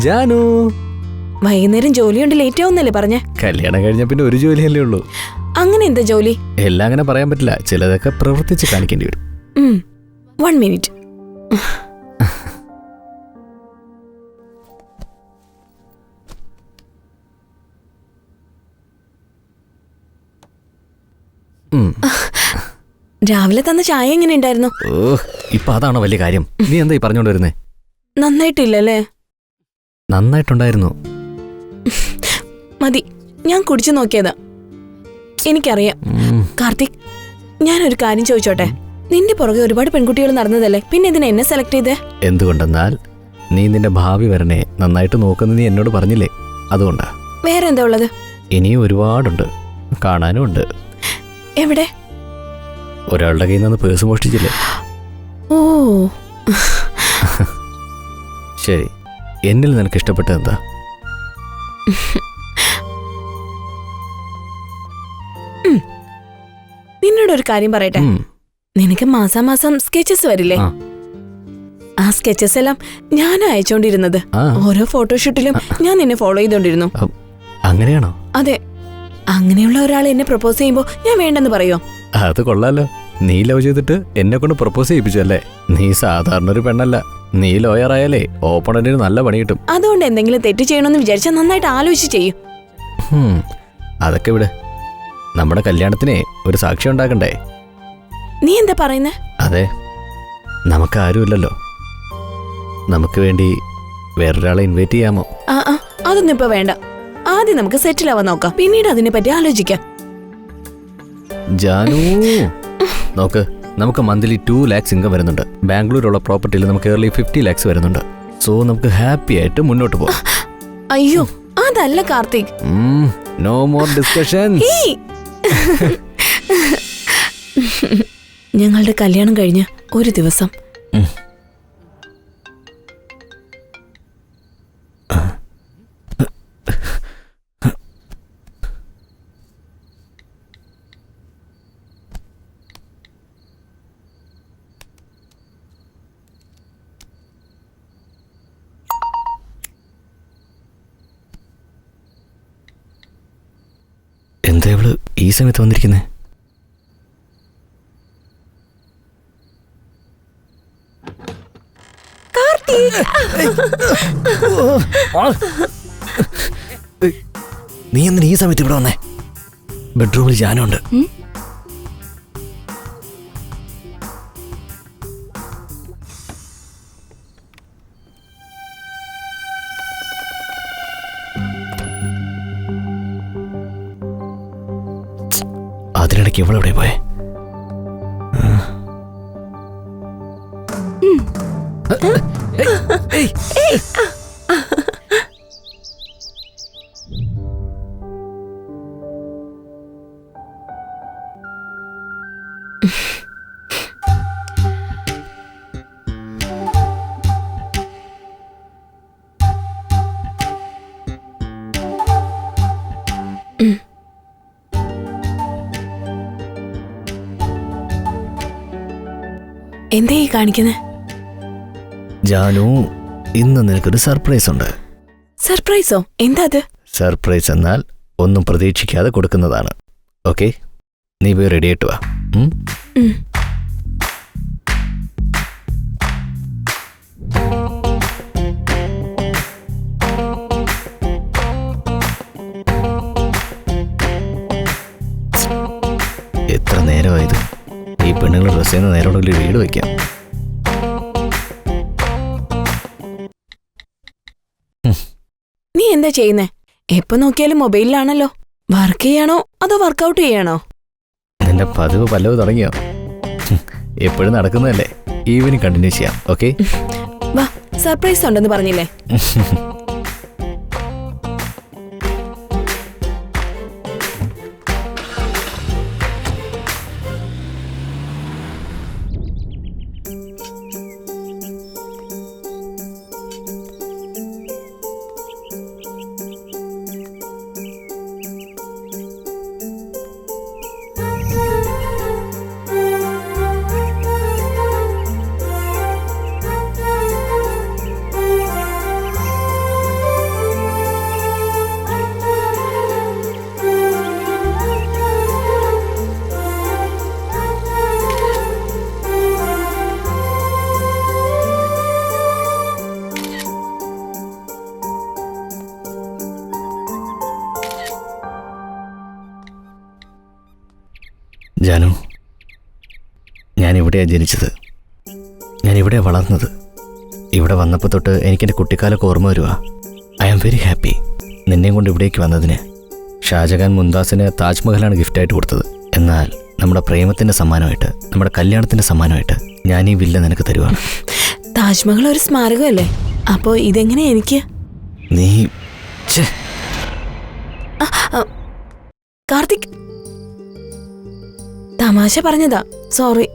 ജാനു, വൈകുന്നേരം ജോലിയുണ്ട്, ലേറ്റ് ആവുന്നല്ലേ പറഞ്ഞേ? കല്യാണം കഴിഞ്ഞ പിന്നെ ഒരു ജോലിയല്ലേ ഉള്ളൂ. അങ്ങനെ എന്താ ജോലി? എല്ലാം അങ്ങനെ പറയാൻ പറ്റില്ല, ചിലതൊക്കെ പ്രവർത്തിച്ച് കാണിക്കേണ്ടി വരും. 1 minute. രാവിലെ തന്ന ചായ എങ്ങനെ ഉണ്ടായിരുന്നു? ഇപ്പൊ അതാണോ വലിയ കാര്യം? നീ എന്താ ഈ പറഞ്ഞോണ്ട് വരുന്നേ? നന്നായിട്ടില്ലല്ലേ? നന്നായിട്ടുണ്ടായിരുന്നു. മതി, ഞാൻ കുടിച്ചു നോക്കിയതാ. എനിക്കറിയാം. കാർത്തിക്, ഞാനൊരു കാര്യം ചോദിച്ചോട്ടെ? നിന്റെ പുറകെ ഒരുപാട് പെൺകുട്ടികൾ നടന്നതല്ലേ, പിന്നെ ഇതിനെ എന്നെ സെലക്ട് ചെയ്തേ? എന്തുകൊണ്ടെന്നാൽ നീ നിന്റെ ഭാവി വരനെ നന്നായിട്ട് നോക്കുന്ന നീ എന്നോട് പറഞ്ഞില്ലേ, അതുകൊണ്ടാ. വേറെ എന്താ ഉള്ളത്? ഇനിയും ഒരുപാടുണ്ട്, കാണാനും ഉണ്ട്. എവിടെ? ഒരാളുടെ കയ്യിൽ നിന്ന് പേഴ്സ് മോഷ്ടിച്ചില്ലേ? ഓ ശരി, എന്നിൽ നിനക്ക് ഇഷ്ടപ്പെട്ടത് എന്താ? നിന്നോടൊരു കാര്യം പറയട്ടെ. നിനക്ക് മാസാമാസം സ്കെച്ചസ് വരില്ലേ? ആ സ്കെച്ചസ് എല്ലാം ഞാൻ അയച്ചോണ്ടിരുന്നത്. ഓരോ ഫോട്ടോഷൂട്ടിലും ഞാൻ നിന്നെ ഫോളോ ചെയ്തോണ്ടിരുന്നു. അങ്ങനെയാണോ? അതെ. അങ്ങനെയുള്ള ഒരാൾ എന്നെ പ്രപ്പോസ് ചെയ്യുമ്പോ ഞാൻ വേണ്ടെന്ന് പറയോ? അത് കൊള്ളാലോ. നീ ലവ് ചെയ്തിട്ട് എന്നെ കൊണ്ട് പ്രപ്പോസ് ചെയ്യിപ്പിച്ചു അല്ലേ? നീ സാധാരണ ഒരു പെണ്ണല്ല. നീ ലോയർ ആയാലേ ഓപ്പണന്റിന് നല്ല പണി കിട്ടും. അതുകൊണ്ട് എന്തെങ്കിലും തെറ്റ് ചെയ്യണമെന്ന് വിചാരിച്ചാൽ നന്നായിട്ട് ആലോചിച്ച് ചെയ്യും. അതൊക്കെ ഇവിടെ നമ്മുടെ കല്യാണത്തിനെ ഒരു സാക്ഷി ഉണ്ടാക്കണ്ടേ? നീ എന്താ പറയുന്നേ? അതെ, നമുക്ക് ആരുമില്ലല്ലോ. നമുക്ക് വേണ്ടി വേറൊരാളെ ഇൻവൈറ്റ് ചെയ്യാമോ? അതൊന്നും ഇപ്പൊ വേണ്ട. ആദ്യം നമുക്ക് സെറ്റിൽ ആവാൻ നോക്കാം, പിന്നീട് അതിനെ പറ്റി ആലോചിക്കാം. ജാനു, നോക്ക്, നമുക്ക് മന്ത്ലി 2 lakhs ഇൻകം വരുന്നുണ്ട്. ബാംഗ്ലൂരുള്ള പ്രോപ്പർട്ടിയിൽ നമുക്ക് ഇയർലി 50 lakhs വരുന്നുണ്ട്. സോ നമുക്ക് ഹാപ്പി ആയിട്ട് മുന്നോട്ട് പോകാം. അയ്യോ, അതല്ല കാർത്തിക്. No more discussion. ഞങ്ങളുടെ കല്യാണം കഴിഞ്ഞ് ഒരു ദിവസം എന്താ ഇവള് ഈ സമയത്ത് വന്നിരിക്കുന്നേ? നീ എന്തിനാ ഈ സമയത്ത് ഇവിടെ വന്നേ? ബെഡ്റൂമിൽ ജാനുണ്ട്. അതിനിടയ്ക്ക് ഇവളെവിടെ പോയെ? എന്താ ഈ കാണിക്കുന്നേ? ജാനു, ഇന്ന് നിനക്കൊരു സർപ്രൈസ് ഉണ്ട്. സർപ്രൈസോ? എന്താ അത്? സർപ്രൈസ് എന്നാൽ ഒന്നും പ്രതീക്ഷിക്കാതെ കൊടുക്കുന്നതാണ്. ഓക്കെ, നീ പോയി റെഡി ആയിട്ട് വാ. എത്ര നേരമായത്? ഈ പെണ്ണുങ്ങൾ ഡ്രസ് ചെയ്യുന്ന നേരോടെങ്കിലും വീട് വയ്ക്കാം. നീ എന്താ ചെയ്യുന്നേ? എപ്പോ നോക്കിയാലും മൊബൈലിലാണല്ലോ. വർക്ക് ചെയ്യാണോ അതോ വർക്കൗട്ട് ചെയ്യാണോ? നിന്റെ പതിവ് പല്ലവ് തുടങ്ങിയോ? എപ്പോഴും നടക്കുന്നതല്ലേ, ഈവനിങ് കണ്ടിന്യൂ ചെയ്യാം. ഓക്കെ, വാ, സർപ്രൈസ് ഉണ്ടെന്ന് പറഞ്ഞില്ലേ? ജാനു, ഞാനിവിടെയാണ് ജനിച്ചത്, ഞാനിവിടെയാണ് വളർന്നത്. ഇവിടെ വന്നപ്പോൾ തൊട്ട് എനിക്കെൻ്റെ കുട്ടിക്കാലൊക്കെ ഓർമ്മ വരുക. ഐ ആം വെരി ഹാപ്പി നിന്നെയും കൊണ്ട് ഇവിടേക്ക് വന്നതിന്. ഷാജഹാൻ മുംതാസിന് താജ്മഹലാണ് ഗിഫ്റ്റായിട്ട് കൊടുത്തത്. എന്നാൽ നമ്മുടെ പ്രേമത്തിൻ്റെ സമ്മാനമായിട്ട്, നമ്മുടെ കല്യാണത്തിൻ്റെ സമ്മാനമായിട്ട് ഞാൻ ഈ വില്ല നിനക്ക് തരുവാണ്. താജ്മഹൽ ഒരു സ്മാരകമല്ലേ? അപ്പോ ഇതെങ്ങനെ എനിക്ക്? നീ കാർത്തിക്, തമാശ പറഞ്ഞതാ, സോറി.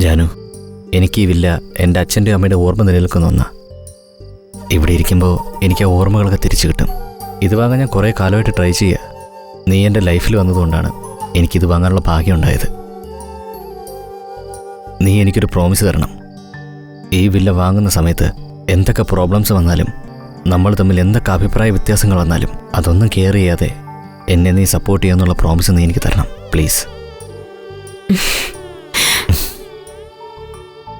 ജാനു, എനിക്ക് ഈ വില്ല എൻ്റെ അച്ഛൻ്റെ അമ്മയുടെ ഓർമ്മ നിലനിൽക്കുന്ന ഒന്നാ. ഇവിടെ ഇരിക്കുമ്പോൾ എനിക്ക് ആ ഓർമ്മകളൊക്കെ തിരിച്ചു കിട്ടും. ഇത് വാങ്ങാൻ ഞാൻ കുറേ കാലമായിട്ട് ട്രൈ ചെയ്യുക. നീ എൻ്റെ ലൈഫിൽ വന്നതുകൊണ്ടാണ് എനിക്കിത് വാങ്ങാനുള്ള ഭാഗ്യം ഉണ്ടായത്. നീ എനിക്കൊരു പ്രോമിസ് തരണം. ഈ വില്ല വാങ്ങുന്ന സമയത്ത് എന്തൊക്കെ പ്രോബ്ലംസ് വന്നാലും, നമ്മൾ തമ്മിൽ എന്തൊക്കെ അഭിപ്രായ വ്യത്യാസങ്ങൾ വന്നാലും അതൊന്നും കെയർ ചെയ്യാതെ എന്നെ നീ സപ്പോർട്ട് ചെയ്യാന്നുള്ള പ്രോമിസ് നീ എനിക്ക് തരണം, പ്ലീസ്.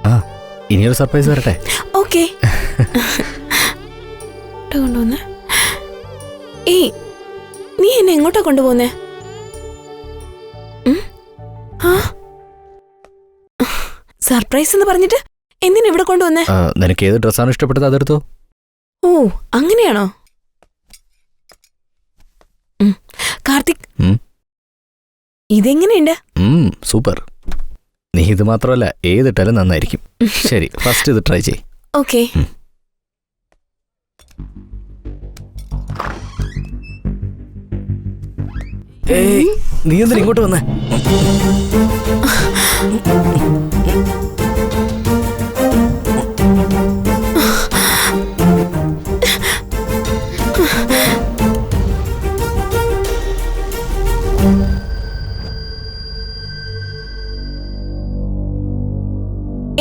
ആ, ഇനിയൊരു സർപ്രൈസ് വരട്ടെ. ഓക്കെ. ഏയ്, നീ എന്നെ എങ്ങോട്ടാ കൊണ്ടുപോകുന്നേ? സർപ്രൈസ് എന്ന് പറഞ്ഞിട്ട് എന്തിനാ ഇവിടെ കൊണ്ടുവന്നേ? നിനക്ക് ഏത് ഡ്രസ്സാണ് ഇഷ്ടപ്പെട്ടത് അതെടുത്തോ. ഓ, അങ്ങനെയാണോ? കാർത്തിക്, ഇതെങ്ങനെയുണ്ട്? സൂപ്പർ. നീ ഇത് മാത്രമല്ല ഏതിട്ടാലും നന്നായിരിക്കും. ശരി, ഫസ്റ്റ് ഇത് ട്രൈ ചെയ്. ഓക്കെ. നീ എന്തിനാ ഇങ്ങോട്ട് വന്നേ?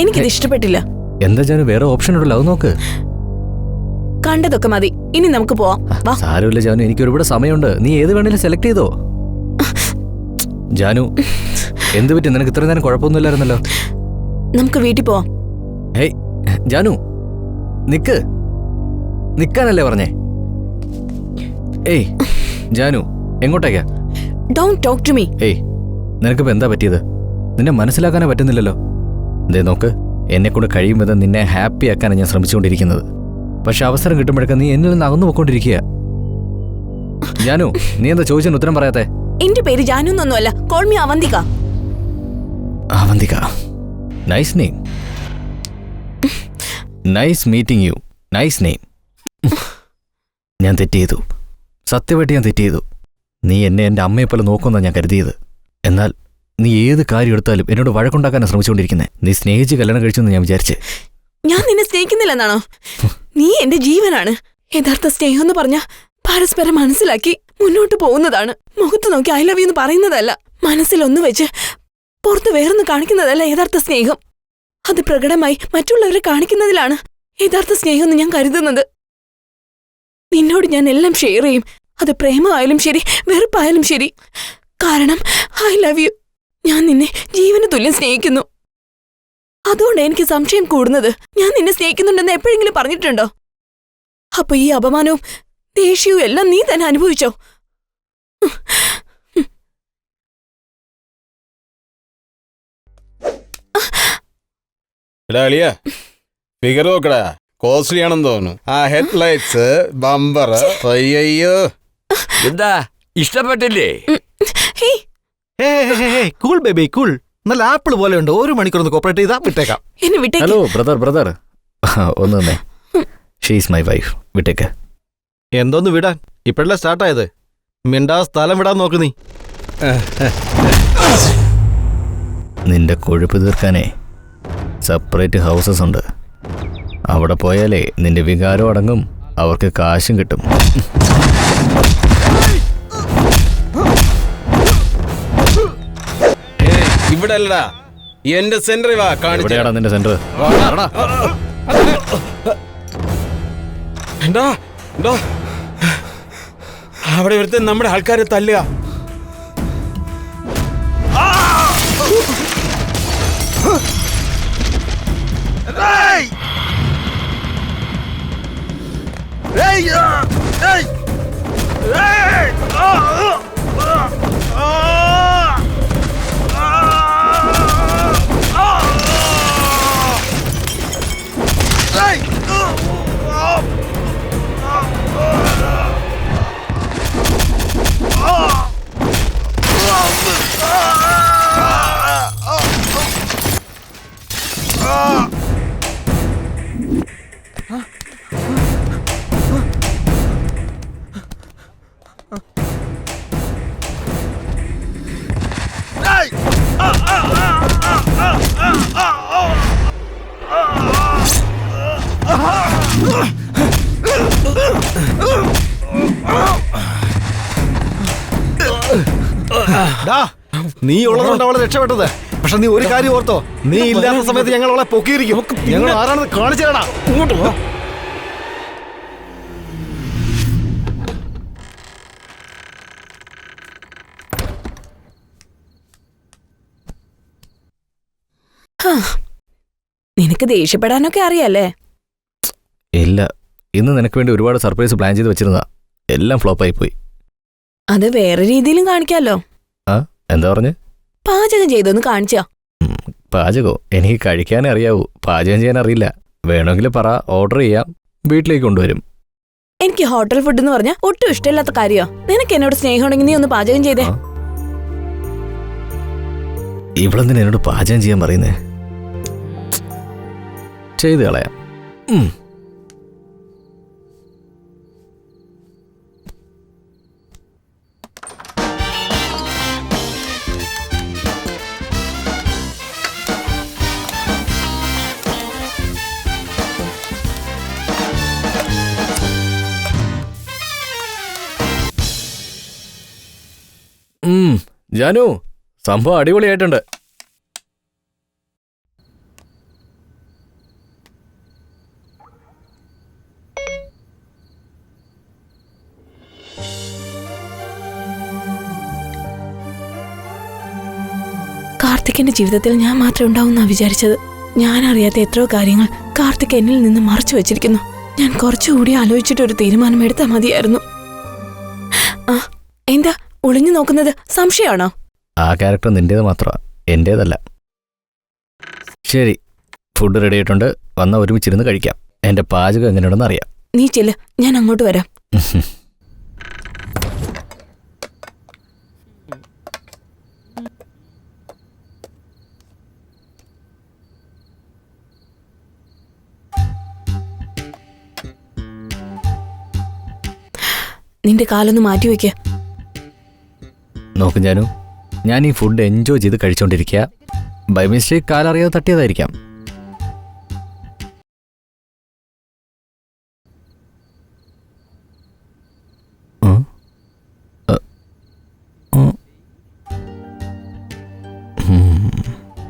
എനിക്കിത് ഇഷ്ടപ്പെട്ടില്ല. എന്താ ജാനു, വേറെ ഓപ്ഷൻ ഉണ്ടല്ലോ, അത് നോക്ക്. കണ്ടതൊക്കെ മതി, ഇനി നമുക്ക് പോവാം. സാരമില്ല ജാനു, എനിക്ക് ഒരുപാട് സമയമുണ്ട്. നീ ഏത് വേണേലും സെലക്ട് ചെയ്തോ. ജാനു, എന്ത് പറ്റി? നിനക്ക് ഇത്ര നേരം കുഴപ്പമൊന്നുമില്ലായിരുന്നല്ലോ. നമുക്ക് വീട്ടിൽ പോവാം. ഹേയ് ജാനു, നിക്കാനല്ലേ പറഞ്ഞേ? ഏയ് ജാനു, എങ്ങോട്ടേക്കാ? Don't talk to me. ഏയ്, നിനക്കിപ്പോ എന്താ പറ്റിയത്? നിന്നെ മനസ്സിലാക്കാനേ പറ്റുന്നില്ലല്ലോ. ദേ നോക്ക്, എന്നെക്കൊണ്ട് കഴിയും വിധം നിന്നെ ഹാപ്പി ആക്കാനാണ് ഞാൻ ശ്രമിച്ചുകൊണ്ടിരിക്കുന്നത്. പക്ഷെ അവസരം കിട്ടുമ്പോഴൊക്കെ നീ എന്നിൽ നിന്ന് അകന്നു പോയിക്കൊണ്ടിരിക്കുക. ജാനു, നീ എന്താ ചോദിച്ചതിന് ഉത്തരം പറയാത്തെ? എന്റെ പേര് ജാനു എന്നൊന്നുമല്ല, call me Avantika. Avantika, nice name. Nice meeting you. Nice name. ഞാൻ തെറ്റ് ചെയ്തു, സത്യമായിട്ട് ഞാൻ തെറ്റ് ചെയ്തു. നീ എന്നെ എൻ്റെ അമ്മയെപ്പോലെ നോക്കുമെന്നാണ് ഞാൻ കരുതിയത്. എന്നാൽ നീ ഏത് കാര്യം എടുത്താലും എന്നോട് വഴക്കുണ്ടാക്കാനാണ് ശ്രമിച്ചുകൊണ്ടിരിക്കുന്നത്. നീ സ്നേഹിച്ച് കല്യാണം കഴിച്ചെന്ന് ഞാൻ വിചാരിച്ചേ. ഞാൻ നിന്നെ സ്നേഹിക്കുന്നില്ലെന്നാണോ? നീ എന്റെ ജീവനാണ്. യഥാർത്ഥ സ്നേഹം എന്ന് പറഞ്ഞ പരസ്പരം മനസ്സിലാക്കി മുന്നോട്ട് പോകുന്നതാണ്. മുഖത്ത് നോക്കി ഐ ലവ് യു എന്ന് പറയുന്നതല്ല. മനസ്സിലൊന്നു വെച്ച് പുറത്ത് വേറൊന്ന് കാണിക്കുന്നതല്ല യഥാർത്ഥ സ്നേഹം. അത് പ്രകടമായി മറ്റുള്ളവരെ കാണിക്കുന്നതിലാണ് യഥാർത്ഥ സ്നേഹം എന്ന് ഞാൻ കരുതുന്നത്. നിന്നോട് ഞാൻ എല്ലാം ഷെയർ ചെയ്യും. അത് പ്രേമമായാലും ശരി, വെറുപ്പായാലും ശരി. കാരണം ഐ ലവ് യു. ഞാൻ നിന്നെ ജീവന് തുല്യം സ്നേഹിക്കുന്നു. അതുകൊണ്ട് എനിക്ക് സംശയം കൂടുന്നത്, ഞാൻ നിന്നെ സ്നേഹിക്കുന്നുണ്ടെന്ന് എപ്പോഴെങ്കിലും പറഞ്ഞിട്ടുണ്ടോ? അപ്പൊ ഈ അപമാനവും ദേഷ്യവും എല്ലാം നീ തന്നെ അനുഭവിച്ചോ? ഫിഗർ നോക്കടാ, കോസ്റ്റ്ലി ആണെന്ന് തോന്നുന്നു. ആ ഹെഡ് ലൈറ്റ്സ്, ബമ്പർ, അയ്യോ. എന്താ ഇഷ്ടപ്പെട്ടില്ലേ? Cool baby cool. നല്ല ആപ്പിൾ പോലെ ഉണ്ട്. 1 മണിക്കൂർ ഒന്ന് കോപ്പറേറ്റ് ചെയ്താ വിട്ടേക്കാം. ഹലോ ബ്രദർ ഒന്ന് തന്നെ. She's my wife. വിട്ടേക്ക്. എന്തോന്ന് വിടാൻ? ഇപ്പഴല്ലേ സ്റ്റാർട്ടായത്. മിണ്ടാ സ്ഥലം വിടാൻ നോക്ക് നീ. നിന്റെ കൊഴുപ്പ് തീർക്കാനേ സെപ്പറേറ്റ് ഹൗസസ് ഉണ്ട്. അവിടെ പോയാലേ നിന്റെ വികാരം അടങ്ങും, അവർക്ക് കാശും കിട്ടും. ഇവിടെ അല്ലടാ, എന്റെ സെന്ററിൽ വാ. എവിടെയാടാ നിന്റെ സെന്റർ? അവിടെ ഒരുത്തൻ നമ്മുടെ ആൾക്കാരെ തല്ലുക. നീ ഉള്ളതുകൊണ്ട് അവളെ രക്ഷപ്പെട്ടത്. പക്ഷെ നീ ഒരു കാര്യം ഓർത്തോ, നീ ഇല്ലാത്ത സമയത്ത് ഞങ്ങൾ അവളെ പൊക്കിയിരിക്കും. ഞങ്ങൾ ആരാണെന്ന് കാണിച്ചു തരാടാ. ഇങ്ങോട്ട് പോ. നിനക്ക് ദേഷ്യപ്പെടാനൊക്കെ അറിയാലേ? ഇല്ല, ഇന്ന് നിനക്ക് വേണ്ടി ഒരുപാട് സർപ്രൈസ് പ്ലാൻ ചെയ്ത് വെച്ചിരുന്നതാ. എല്ലാം ഫ്ലോപ്പായി പോയി. അത് വേറെ രീതിയിലും കാണിക്കാലോ. എന്താ പറഞ്ഞ്? പാചകം ചെയ്തൊന്ന് കാണിച്ചാ. പാചകോ? എനിക്ക് കഴിക്കാനേ അറിയാവൂ, പാചകം ചെയ്യാൻ അറിയില്ല. വേണമെങ്കിൽ പറ, ഓർഡർ ചെയ്യാം, വീട്ടിലേക്ക് കൊണ്ടുവരും. എനിക്ക് ഹോട്ടൽ ഫുഡ് എന്ന് പറഞ്ഞാൽ ഒട്ടും ഇഷ്ടമില്ലാത്ത കാര്യമാ. നിനക്ക് എന്നോട് സ്നേഹം ഉണ്ടെങ്കിൽ നീ ഒന്ന് പാചകം ചെയ്തേ. ഇവളെന്തിനാ എന്നോട് പാചകം ചെയ്യാൻ പറയുന്നേ? ചെയ്ത് കളയാം. ജാനു, സംഭവം അടിപൊളിയായിട്ടുണ്ട്. കാർത്തിക്കിന്റെ ജീവിതത്തിൽ ഞാൻ മാത്രമേ ഉണ്ടാവുന്നാ വിചാരിച്ചത്. ഞാൻ അറിയാത്ത എത്രയോ കാര്യങ്ങൾ കാർത്തിക് എന്നിൽ നിന്ന് മറച്ചു വെച്ചിരിക്കുന്നു. ഞാൻ കുറച്ചുകൂടി ആലോചിച്ചിട്ട് ഒരു തീരുമാനം എടുത്താൽ മതിയായിരുന്നു. എന്താ ഒളിഞ്ഞു നോക്കുന്നത്? സംശയമാണോ? ആ ക്യാരക്ടർ നിന്റേത് മാത്രമാണ്, എന്റേതല്ല. ശരി, ഫുഡ് റെഡി ആയിട്ടുണ്ട്. വന്നാൽ ഒരുമിച്ചിരുന്ന് കഴിക്കാം. എന്റെ പാചകം എങ്ങനെയുണ്ടെന്ന് അറിയാം. നീ ചെല്ല്, ഞാൻ അങ്ങോട്ട് വരാം. നിന്റെ കാലൊന്ന് മാറ്റി വെക്ക. നോക്കും ജാനു, ഞാൻ ഈ ഫുഡ് എൻജോയ് ചെയ്ത് കഴിച്ചോണ്ടിരിക്കുക. By mistake കാലറിയാതെ തട്ടിയതായിരിക്കാം.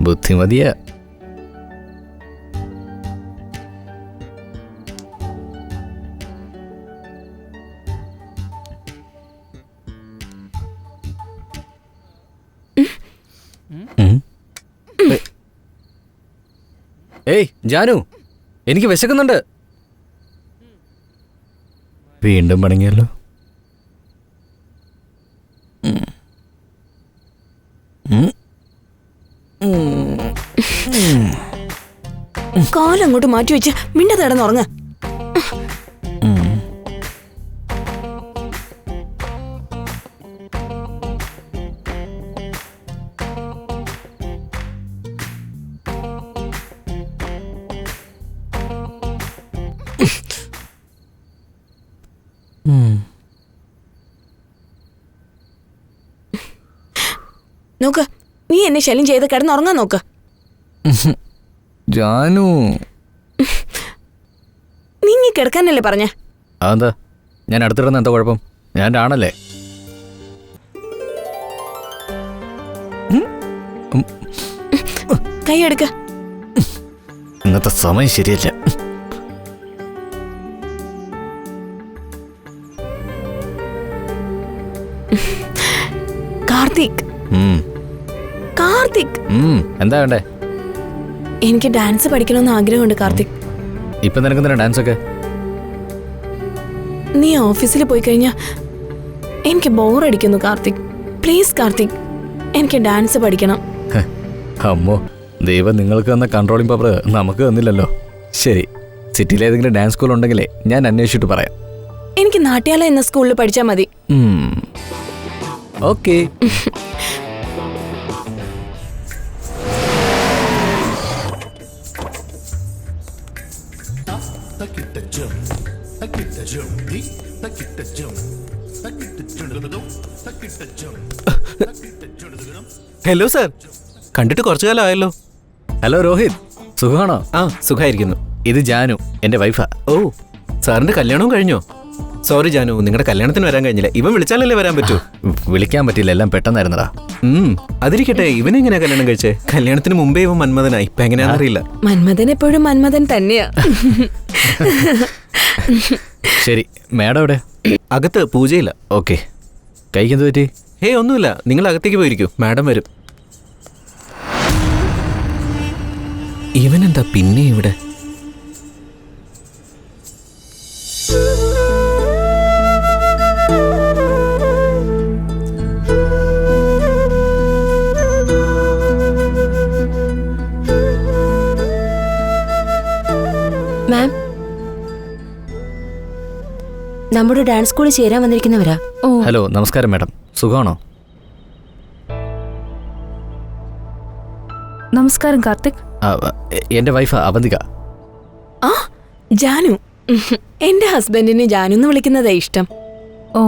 ബുദ്ധിമതിയ. ഏയ് ജാനു, എനിക്ക് വിശക്കുന്നുണ്ട്. വീണ്ടും പണങ്ങിയല്ലോ. കാലങ്ങോട്ട് മാറ്റി വെച്ച് മിണ്ടാതെ കിടന്നുറങ്ങ. നോക്ക്, നീ എന്നെ ശല്യം ചെയ്ത് കിടന്നുറങ്ങാൻ നോക്ക്. ജാനു, നീങ്ങി കിടക്കാനല്ലേ പറഞ്ഞ? അതെന്താ, ഞാൻ അടുത്തിടുന്ന എന്താ കുഴപ്പം? ഞാൻ ആണല്ലേ. കൈ എടുക്ക. ഇന്നത്തെ സമയം ശരിയല്ല. കാർത്തിക്, കാർത്തിക്, എന്താ വേണ്ടേ? എനിക്ക് ഡാൻസ് പഠിക്കണമെന്ന് ആഗ്രഹമുണ്ട് കാർത്തിക്. ഇപ്പൊ നിനക്ക് ഡാൻസ് ഒക്കെ? നീ ഓഫീസിൽ പോയി കഴിഞ്ഞാ എനിക്ക് ബോറടിക്കുന്നു കാർത്തിക്. പ്ലീസ് കാർത്തിക്, എനിക്ക് ഡാൻസ് പഠിക്കണം. അമ്മോ, ദൈവം നിങ്ങൾക്ക് തന്ന കൺട്രോളിംഗ് പവർ നമുക്ക് തന്നില്ലല്ലോ. ശരി, സിറ്റിയിൽ ഏതെങ്കിലും ഡാൻസ് സ്കൂൾ ഉണ്ടെങ്കിലേ ഞാൻ അന്വേഷിച്ചിട്ട് പറയാം. എനിക്ക് നാട്യാല എന്ന സ്കൂളിൽ പഠിച്ചാൽ മതി. ഓക്കെ. ഹലോ സാർ, കണ്ടിട്ട് കുറച്ചു കാലം ആയല്ലോ. ഹലോ രോഹിത്, സുഖമാണോ? ആ, സുഖമായിരിക്കുന്നു. ഇത് ജാനു, എന്റെ വൈഫാ. ഓ, സാറിന്റെ കല്യാണവും കഴിഞ്ഞോ? സോറി ജാനു, നിങ്ങളുടെ കല്യാണത്തിന് വരാൻ കഴിഞ്ഞില്ല. ഇവൻ വിളിച്ചാലല്ലേ വരാൻ പറ്റൂ? വിളിക്കാൻ പറ്റില്ല, എല്ലാം പെട്ടെന്നായിരുന്നടാ. അതിരിക്കട്ടെ, ഇവനെങ്ങനെയാ കല്യാണം കഴിച്ചേ? കല്യാണത്തിന് മുമ്പേ ഇവൻ മന്മഥനായി, ഇപ്പൊ എങ്ങനെയാണെന്നറിയില്ല. മന്മഥൻ എപ്പോഴും മന്മഥൻ തന്നെയാ. ശരി, മാഡം എവിടെ? അകത്ത് പൂജയില്ല. ഓക്കെ. കൈക്കെന്ത് പറ്റി? ഹേ, ഒന്നുമില്ല, നിങ്ങൾ അകത്തേക്ക് പോയിരിക്കൂ, മാഡം വരും. ഇവനെന്താ പിന്നെ ഇവിടെ? മാം, നമ്മുടെ ഡാൻസ് സ്കൂളിൽ ചേരാൻ വന്നിരിക്കുന്നവരാ. ഹലോ, നമസ്കാരം മാഡം, സുഖമാണോ? നമസ്കാരം കാർത്തിക്. എന്റെ വൈഫ് അവന്തിക. ആ, ജാനു. എന്റെ ഹസ്ബൻഡിന് ജാനു എന്ന് വിളിക്കുന്നതാ ഇഷ്ടം. ഓ,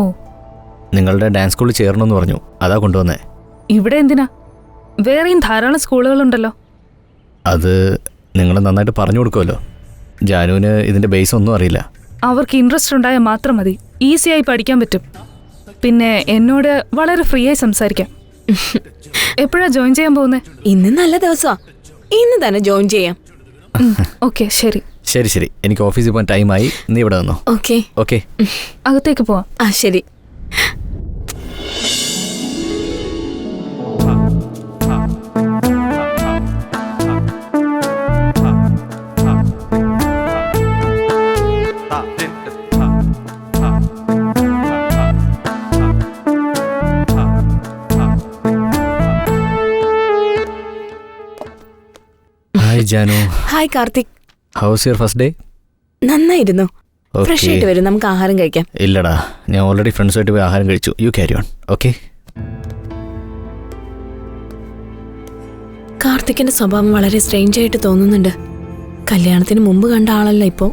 നിങ്ങളുടെ ഡാൻസ് സ്കൂളിൽ ചേരണമെന്ന് പറഞ്ഞു, അതാ കൊണ്ടുവന്നേ. ഇവിടെ എന്തിനാ? വേറെയും ധാരാളം സ്കൂളുകളുണ്ടല്ലോ. അത് നിങ്ങൾ നന്നായിട്ട് പറഞ്ഞു കൊടുക്കുമല്ലോ. ജാനുവിന് ഇതിന്റെ ബേസ് ഒന്നും അറിയില്ല. അവർക്ക് ഇൻട്രസ്റ്റ് ഉണ്ടായാൽ മാത്രം മതി, ഈസിയായി പഠിക്കാൻ പറ്റും. പിന്നെ എന്നോട് വളരെ ഫ്രീ ആയി സംസാരിക്കാം. എപ്പോഴാ ജോയിൻ ചെയ്യാൻ പോകുന്നേ? ഇന്ന് നല്ല ദിവസമാ, ഇന്ന് തന്നെ ജോയിൻ ചെയ്യാം. ഓക്കെ, ശരി. ശരി ശരി, എനിക്ക് ഓഫീസിൽ പോകാൻ ടൈമായി, നീ ഇവിടെ വന്നോ. ഓക്കെ ഓക്കെ, അകത്തേക്ക് പോവാം. ആ ശരി. Hi Janu. Hi Karthik. House your first day? നന്നായിരുന്നു. ഫ്രഷ് ആയിട്ട് വരും, നമുക്ക് ആഹാരം കഴിക്കാം. ഇല്ലടാ, ഞാൻ ഓൾറെഡി ഫ്രണ്ട്സുമായിട്ട് പോയി ആഹാരം കഴിച്ചു. You carry on. ഓക്കെ. കാർത്തിക്കിന്റെ സ്വഭാവം വളരെ സ്ട്രേഞ്ച് ആയിട്ട് തോന്നുന്നുണ്ട്. കല്യാണത്തിന് മുമ്പ് കണ്ട ആളല്ല ഇപ്പോ.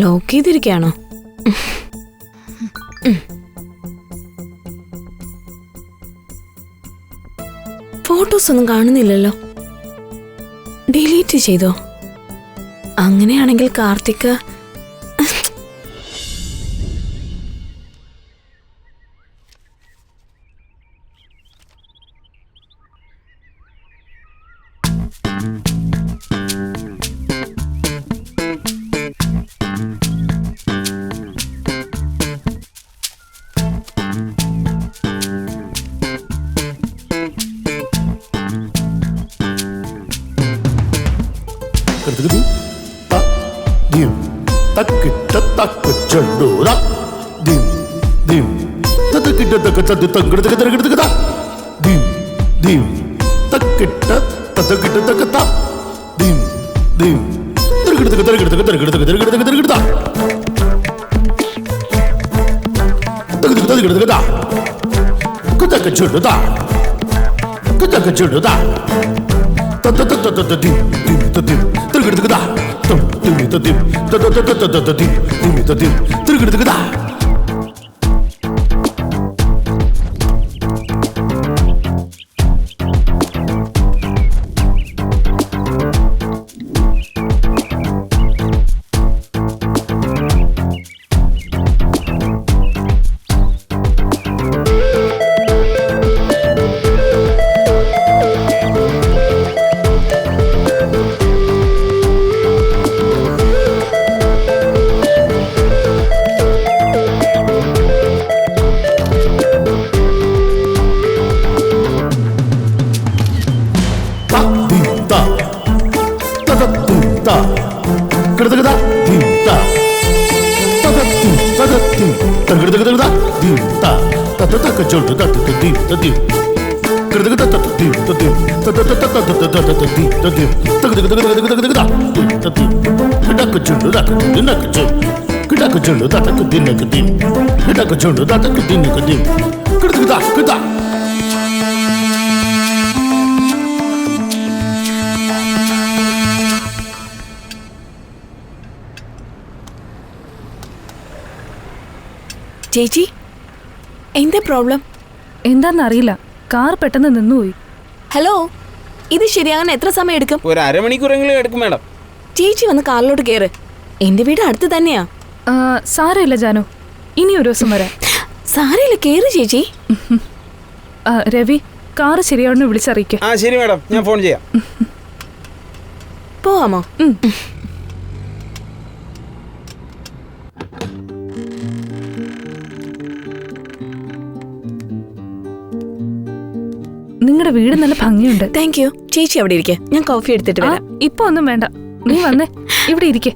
ലോക്ക് ചെയ്തിരിക്കുകയാണോ? ഫോട്ടോസ് ഒന്നും കാണുന്നില്ലല്ലോ. ഡിലീറ്റ് ചെയ്തോ? അങ്ങനെയാണെങ്കിൽ കാർത്തിക് ചേച്ചി, എന്താ പ്രോബ്ലം? എന്താന്നറിയില്ല, കാർ പെട്ടെന്ന് നിന്നുപോയി. ഹലോ, ഇത് ശരിയാകാൻ എത്ര സമയം എടുക്കും? ഒരു അരമണിക്കൂറെങ്കിലും എടുക്കും മാഡം. ചേച്ചി വന്ന് കാറിലോട്ട് കയറ്. എന്റെ വീട് അടുത്ത് തന്നെയാ. സാരമില്ല ജാനു, ഇനി ഒരു ദിവസം വരാം. സാരമില്ല, കേറ് ചേച്ചി. രവി, കാറ് ശരിയാവണമെന്ന് വിളിച്ചറിയിക്ക. ആ ശരി മാഡം, ഞാൻ ഫോൺ ചെയ്യാം. പോവാമോ? നിങ്ങളുടെ വീട് നല്ല ഭംഗിയുണ്ട്. Thank you. ചേച്ചി അവിടെ ഇരിക്കെ, ഞാൻ കോഫി എടുത്തിട്ട് വരാം. ഇപ്പൊ ഒന്നും വേണ്ട, നീ വന്നേ, ഇവിടെ ഇരിക്കെ.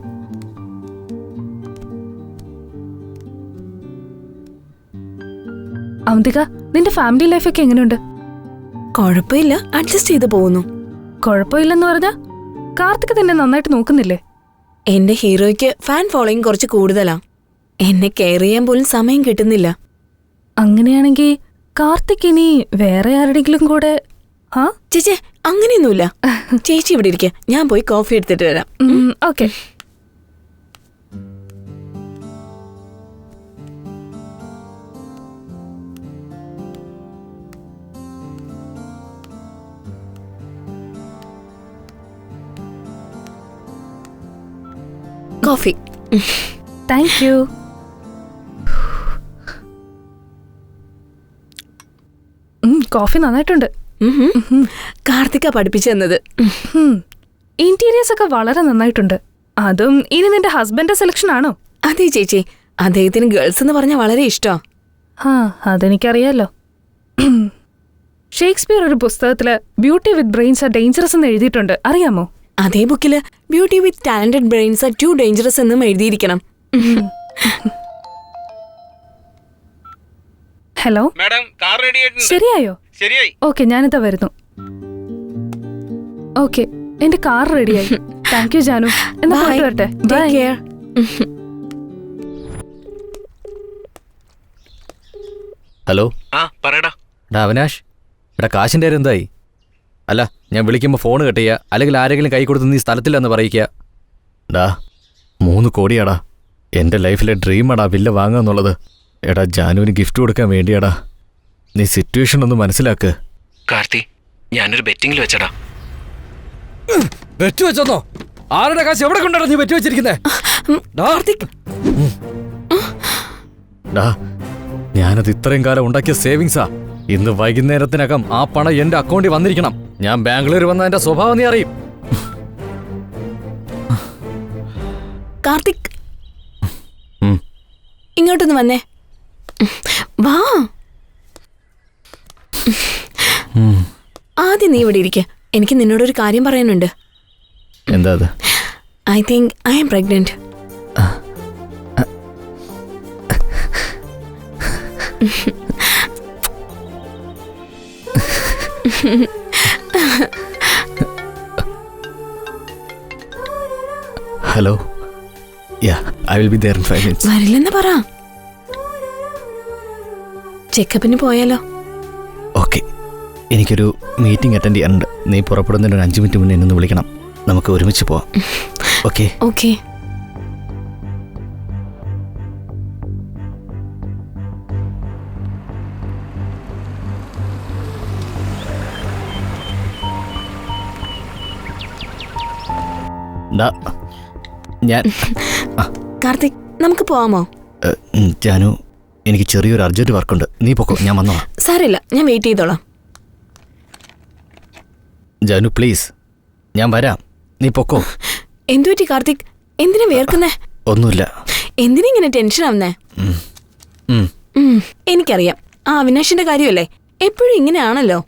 അവന്തിക, നിന്റെ ഫാമിലി ലൈഫൊക്കെ എങ്ങനെയുണ്ട്? കുഴപ്പമില്ല, അഡ്ജസ്റ്റ് ചെയ്ത് പോകുന്നു. കുഴപ്പമില്ലെന്ന് പറഞ്ഞാ കാർത്തിക് തന്നെ നന്നായിട്ട് നോക്കുന്നില്ലേ? എന്റെ ഹീറോയ്ക്ക് ഫാൻ ഫോളോയിങ് കുറച്ച് കൂടുതലാ. എന്നെ കെയർ ചെയ്യാൻ പോലും സമയം കിട്ടുന്നില്ല. അങ്ങനെയാണെങ്കിൽ കാർത്തിക് ഇനി വേറെ ആരുടെങ്കിലും കൂടെ? ചേച്ചി, അങ്ങനെയൊന്നുമില്ല. ചേച്ചി ഇവിടെ ഇരിക്കെ, ഞാൻ പോയി കോഫി എടുത്തിട്ട് വരാം. Okay. Coffee. Thank you. Coffee നന്നായിട്ടുണ്ട്. കാർത്തിക പഠിപ്പിച്ചു തന്നത്. ഇന്റീരിയേഴ്സ് ഒക്കെ വളരെ നന്നായിട്ടുണ്ട്. അതും ഇനി നിന്റെ ഹസ്ബൻഡ് സെലക്ഷൻ ആണോ? അതെ ചേച്ചി, അദ്ദേഹത്തിന് ഗേൾസ് എന്ന് പറഞ്ഞാൽ വളരെ ഇഷ്ടമാ. അതെനിക്കറിയാലോ. ഷേക്സ്പിയർ ഒരു പുസ്തകത്തില് beauty with brains are dangerous എന്ന് എഴുതിയിട്ടുണ്ട്, അറിയാമോ? അതേ ബുക്കില് beauty with talented brains are too dangerous എന്നും എഴുതിയിരിക്കണം. ഹലോ മാഡം, കാർ റെഡി ആയിട്ടുണ്ട്. ശരിയായോ? ശരിയായി. ഓക്കെ, ഞാനിതാ വരുന്നു. ഓക്കെ, എന്റെ കാർ റെഡിയായി. Thank you Janu. എന്നാ പോയിട്ട് വരട്ടെ. ബൈ. ഹലോ. പറയടാ. അവിനാഷ്, എടാ കാശിൻ്റെ കാര്യം എന്തായി? അല്ല, ഞാൻ വിളിക്കുമ്പോൾ ഫോൺ കട്ട് ചെയ്യുക, അല്ലെങ്കിൽ ആരെങ്കിലും കൈ കൊടുത്ത് നീ സ്ഥലത്തില്ലെന്ന് പറയിക്കുക. 3 കോടിയാടാ. എൻ്റെ ലൈഫിലെ ഡ്രീമാടാ വില്ല വാങ്ങുക എന്നുള്ളത്. എടാ ജാനുവിന് ഗിഫ്റ്റ് കൊടുക്കാൻ വേണ്ടിയാടാ. നീ സിറ്റുവേഷൻ ഒന്ന് മനസ്സിലാക്ക്. കാർത്തി, ഞാനൊരു ബെറ്റിംഗിൽ വെച്ചടാ. ബെറ്റ് വെച്ചോന്നോ? ആരുടെ കാശ് എവിടെ കൊണ്ടാണ് നീ ബെറ്റ് വെച്ചിരിക്കുന്നേ? ഡാ, ഞാനത് ഇത്രയും കാലം ഉണ്ടാക്കിയ സേവിങ്സാ. ഇന്ന് വൈകുന്നേരത്തിനകം ആ പണം എന്റെ അക്കൗണ്ടിൽ വന്നിരിക്കണം. ഞാൻ ബാംഗ്ലൂർ വന്ന എന്റെ സ്വഭാവം നീ അറിയും. കാർത്തിക്, ഇങ്ങോട്ടൊന്ന് വന്നേ. വാ. ആദ്യം നീ ഇവിടെ ഇരിക്ക. എനിക്ക് നിന്നോടൊരു കാര്യം പറയാനുണ്ട്. എന്താ അത്? I think I am pregnant. Hello. Yeah, I will be there in 5 minutes. വരില്ലെന്ന് പറ. ചെക്കപ്പിന് പോയാലോ? ഓക്കെ, എനിക്കൊരു മീറ്റിംഗ് അറ്റൻഡ് ചെയ്യാനുണ്ട്. നീ പുറപ്പെടുന്നതിന് ഒരു 5 മിനിറ്റ് മുന്നേ എന്നെ വിളിക്കണം. നമുക്ക് ഒരുമിച്ച് പോവാം. ഓക്കെ? ഓക്കെ. ഞാൻ കാർത്തിക്, നമുക്ക് പോവാമോ? ജാനു, എനിക്ക് ചെറിയൊരു അർജന്റ് വർക്കുണ്ട്. നീ പൊക്കോ, ഞാൻ വന്നോളാം. സാരമില്ല, ഞാൻ വെയിറ്റ് ചെയ്തോളാം. ജാനു പ്ലീസ്, ഞാൻ വരാം. നീ പൊക്കോ. എന്തുപറ്റി കാർത്തിക്? എന്തിനാ വേർക്കുന്നേ? ഒന്നുമില്ല. എന്തിനാ ഇങ്ങനെ ടെൻഷൻ ആവുന്നേ? എനിക്കറിയാം, ആ അവിനാഷിന്റെ കാര്യമല്ലേ, എപ്പോഴും ഇങ്ങനെയാണല്ലോ.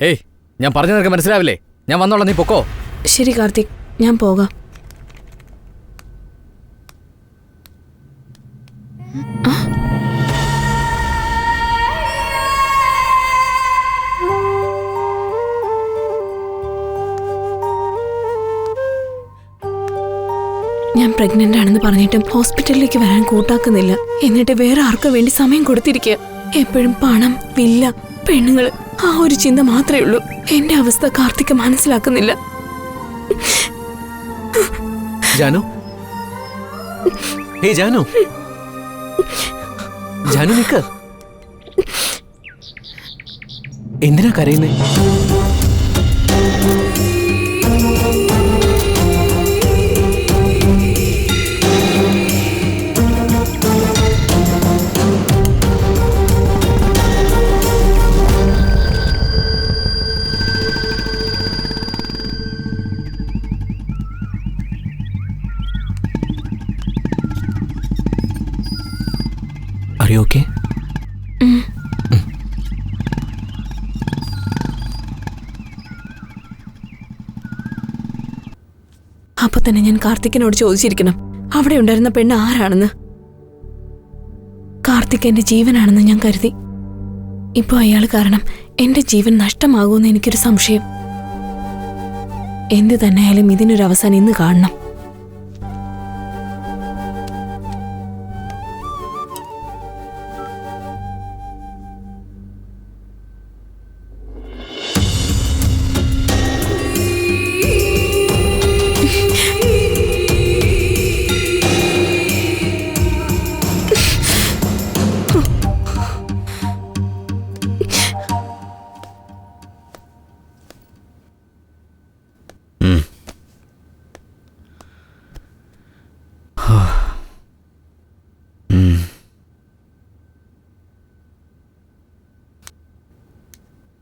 ഏയ്, ഞാൻ പറഞ്ഞു നിനക്ക് മനസ്സിലാവില്ലേ? ഞാൻ വന്നോളാം, നീ പൊക്കോ. ശരി കാർത്തിക്, ഞാൻ പോകാം. ഞാൻ പ്രഗ്നന്റ് ആണെന്ന് പറഞ്ഞിട്ടും ഹോസ്പിറ്റലിലേക്ക് വരാൻ കൂട്ടാക്കുന്നില്ല. എന്നിട്ട് വേറെ ആർക്കു വേണ്ടി സമയം കൊടുത്തിരിക്കുക. എപ്പോഴും പണം, വില്ല, പെണ്ണുങ്ങള്, ആ ഒരു ചിന്ത മാത്രമേ ഉള്ളൂ. എന്റെ അവസ്ഥ കാർത്തിക് മനസ്സിലാക്കുന്നില്ല. ജാനു, ഹേ ജാനു, ജാനു നിക്ക്. എന്തിനാ കരയുന്നേ? Are you okay? അപ്പൊ തന്നെ ഞാൻ കാർത്തിക്കിനോട് ചോദിച്ചിരിക്കണം അവിടെ ഉണ്ടായിരുന്ന പെണ്ണ് ആരാണെന്ന്. കാർത്തിക് എന്റെ ജീവനാണെന്ന് ഞാൻ കരുതി. ഇപ്പൊ അയാൾ കാരണം എന്റെ ജീവൻ നഷ്ടമാകുമെന്ന് എനിക്കൊരു സംശയം. എന്ത് തന്നെയായാലും ഇതിനൊരു അവസാനം ഇന്ന് കാണണം.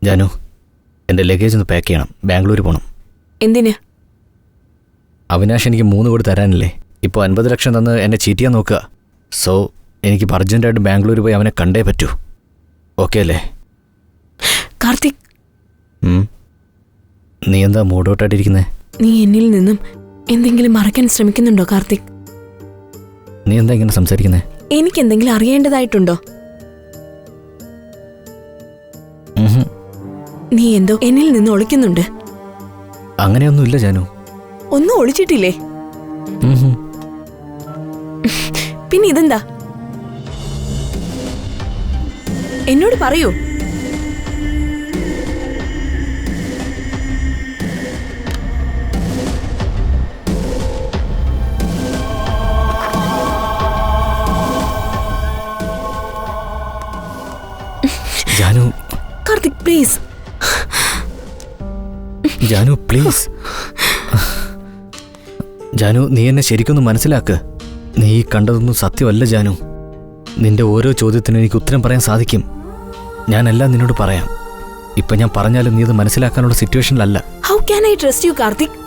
ജാനു, എൻ്റെ ലഗേജ് ഒന്ന് പാക്ക് ചെയ്യണം. ബാംഗ്ലൂർ പോകണം. എന്തിന്? അവിനാഷ് എനിക്ക് 3 കോടി തരാനില്ലേ? ഇപ്പോൾ 50 ലക്ഷം തന്ന് എന്നെ ചീറ്റ് ചെയ്യാൻ നോക്കുക. സോ എനിക്ക് അർജൻറ്റായിട്ട് ബാംഗ്ലൂർ പോയി അവനെ കണ്ടേ പറ്റൂ. ഓക്കെ അല്ലേ? കാർത്തിക്, നീ എന്താ മൂഡൗട്ടായിട്ടിരിക്കുന്നേ? നീ എന്നിൽ നിന്നും എന്തെങ്കിലും മറയ്ക്കാൻ ശ്രമിക്കുന്നുണ്ടോ കാർത്തിക്? നീ എന്താ ഇങ്ങനെ സംസാരിക്കുന്നേ? എനിക്ക് എന്തെങ്കിലും അറിയേണ്ടതായിട്ടുണ്ടോ? നീ എന്തോ എന്നിൽ നിന്ന് ഒളിക്കുന്നുണ്ട്. അങ്ങനെയൊന്നുമില്ല ജാനു. ഒന്നും ഒളിച്ചിട്ടില്ലേ? പിന്നെ ഇതെന്താ? എന്നോട് പറയൂ. ജാനു കാർത്തിക് പ്ലീസ്. ജാനു പ്ലീസ്. ജാനു നീ എന്നെ ശരിക്കൊന്ന് മനസ്സിലാക്ക്. നീ ഈ കണ്ടതൊന്നും സത്യമല്ല ജാനു. നിന്റെ ഓരോ ചോദ്യത്തിനും എനിക്ക് ഉത്തരം പറയാൻ സാധിക്കും. ഞാനെല്ലാം നിന്നോട് പറയാം. ഇപ്പം ഞാൻ പറഞ്ഞാലും നീ അത് മനസ്സിലാക്കാനുള്ള സിറ്റുവേഷനിലല്ല. How can I trust you Karthik?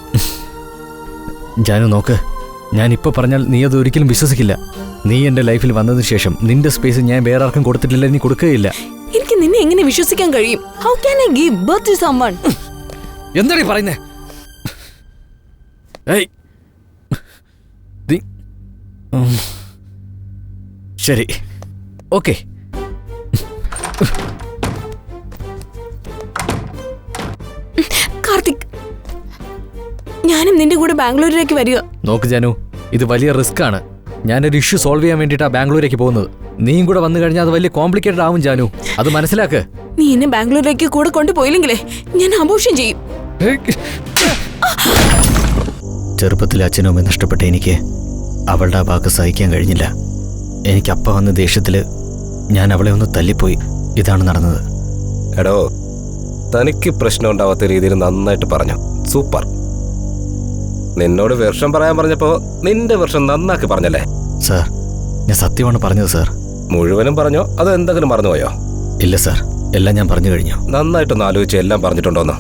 Janu നോക്ക്, ഞാൻ ഇപ്പോൾ പറഞ്ഞാൽ നീ അത് ഒരിക്കലും വിശ്വസിക്കില്ല. നീ എൻ്റെ ലൈഫിൽ വന്നതിന് ശേഷം നിന്റെ സ്പേസ് ഞാൻ വേറെ ആർക്കും കൊടുത്തിട്ടില്ല, നീ കൊടുക്കുകയില്ല. എനിക്ക് നിന്നെ എങ്ങനെ വിശ്വസിക്കാൻ കഴിയും? How can I give birth to someone? എന്താണ് പറയുന്നേ? ഏയ് ശരി, ഓക്കെ. കാർത്തിക്, ഞാനും നിന്റെ കൂടെ ബാംഗ്ലൂരിലേക്ക് വരിക. നോക്ക് ജാനു, ഇത് വലിയ റിസ്ക് ആണ്. ഞാനൊരു ഇഷ്യൂ സോൾവ് ചെയ്യാൻ വേണ്ടിയിട്ടാണ് ബാംഗ്ലൂരേക്ക് പോകുന്നത്. നീയും കൂടെ വന്നു കഴിഞ്ഞാൽ അത് വലിയ കോംപ്ലിക്കേറ്റഡ് ആവും ജാനു, അത് മനസ്സിലാക്ക്. നീ എന്നെ ബാംഗ്ലൂരിലേക്ക് കൂടെ കൊണ്ടുപോയില്ലെങ്കിലേ ഞാൻ ആഘോഷം ചെയ്യും. ചെറുപ്പത്തിൽ അച്ഛനും അമ്മയും നഷ്ടപ്പെട്ട എനിക്ക് അവളുടെ ആ വാക്ക് സഹിക്കാൻ കഴിഞ്ഞില്ല. എനിക്ക് അപ്പ വന്ന ദേഷ്യത്തിൽ ഞാൻ അവളെ ഒന്ന് തല്ലിപ്പോയി. ഇതാണ് നടന്നത്. എടോ, തനിക്ക് പ്രശ്നം ഉണ്ടാവാത്ത രീതിയിൽ നന്നായിട്ട് പറഞ്ഞു. സൂപ്പർ. നിന്നോട് വെർഷം പറയാൻ പറഞ്ഞപ്പോ നിന്റെ വെർഷം നന്നാക്കി പറഞ്ഞല്ലേ? സാർ, ഞാൻ സത്യമാണ് പറഞ്ഞത് സാർ. മുഴുവനും പറഞ്ഞോ അതോ എന്തെങ്കിലും മറന്നുപോയോ? ഇല്ല സാർ, എല്ലാം ഞാൻ പറഞ്ഞു കഴിഞ്ഞു. നന്നായിട്ടൊന്ന് ആലോചിച്ച് എല്ലാം പറഞ്ഞിട്ടുണ്ടോന്ന്?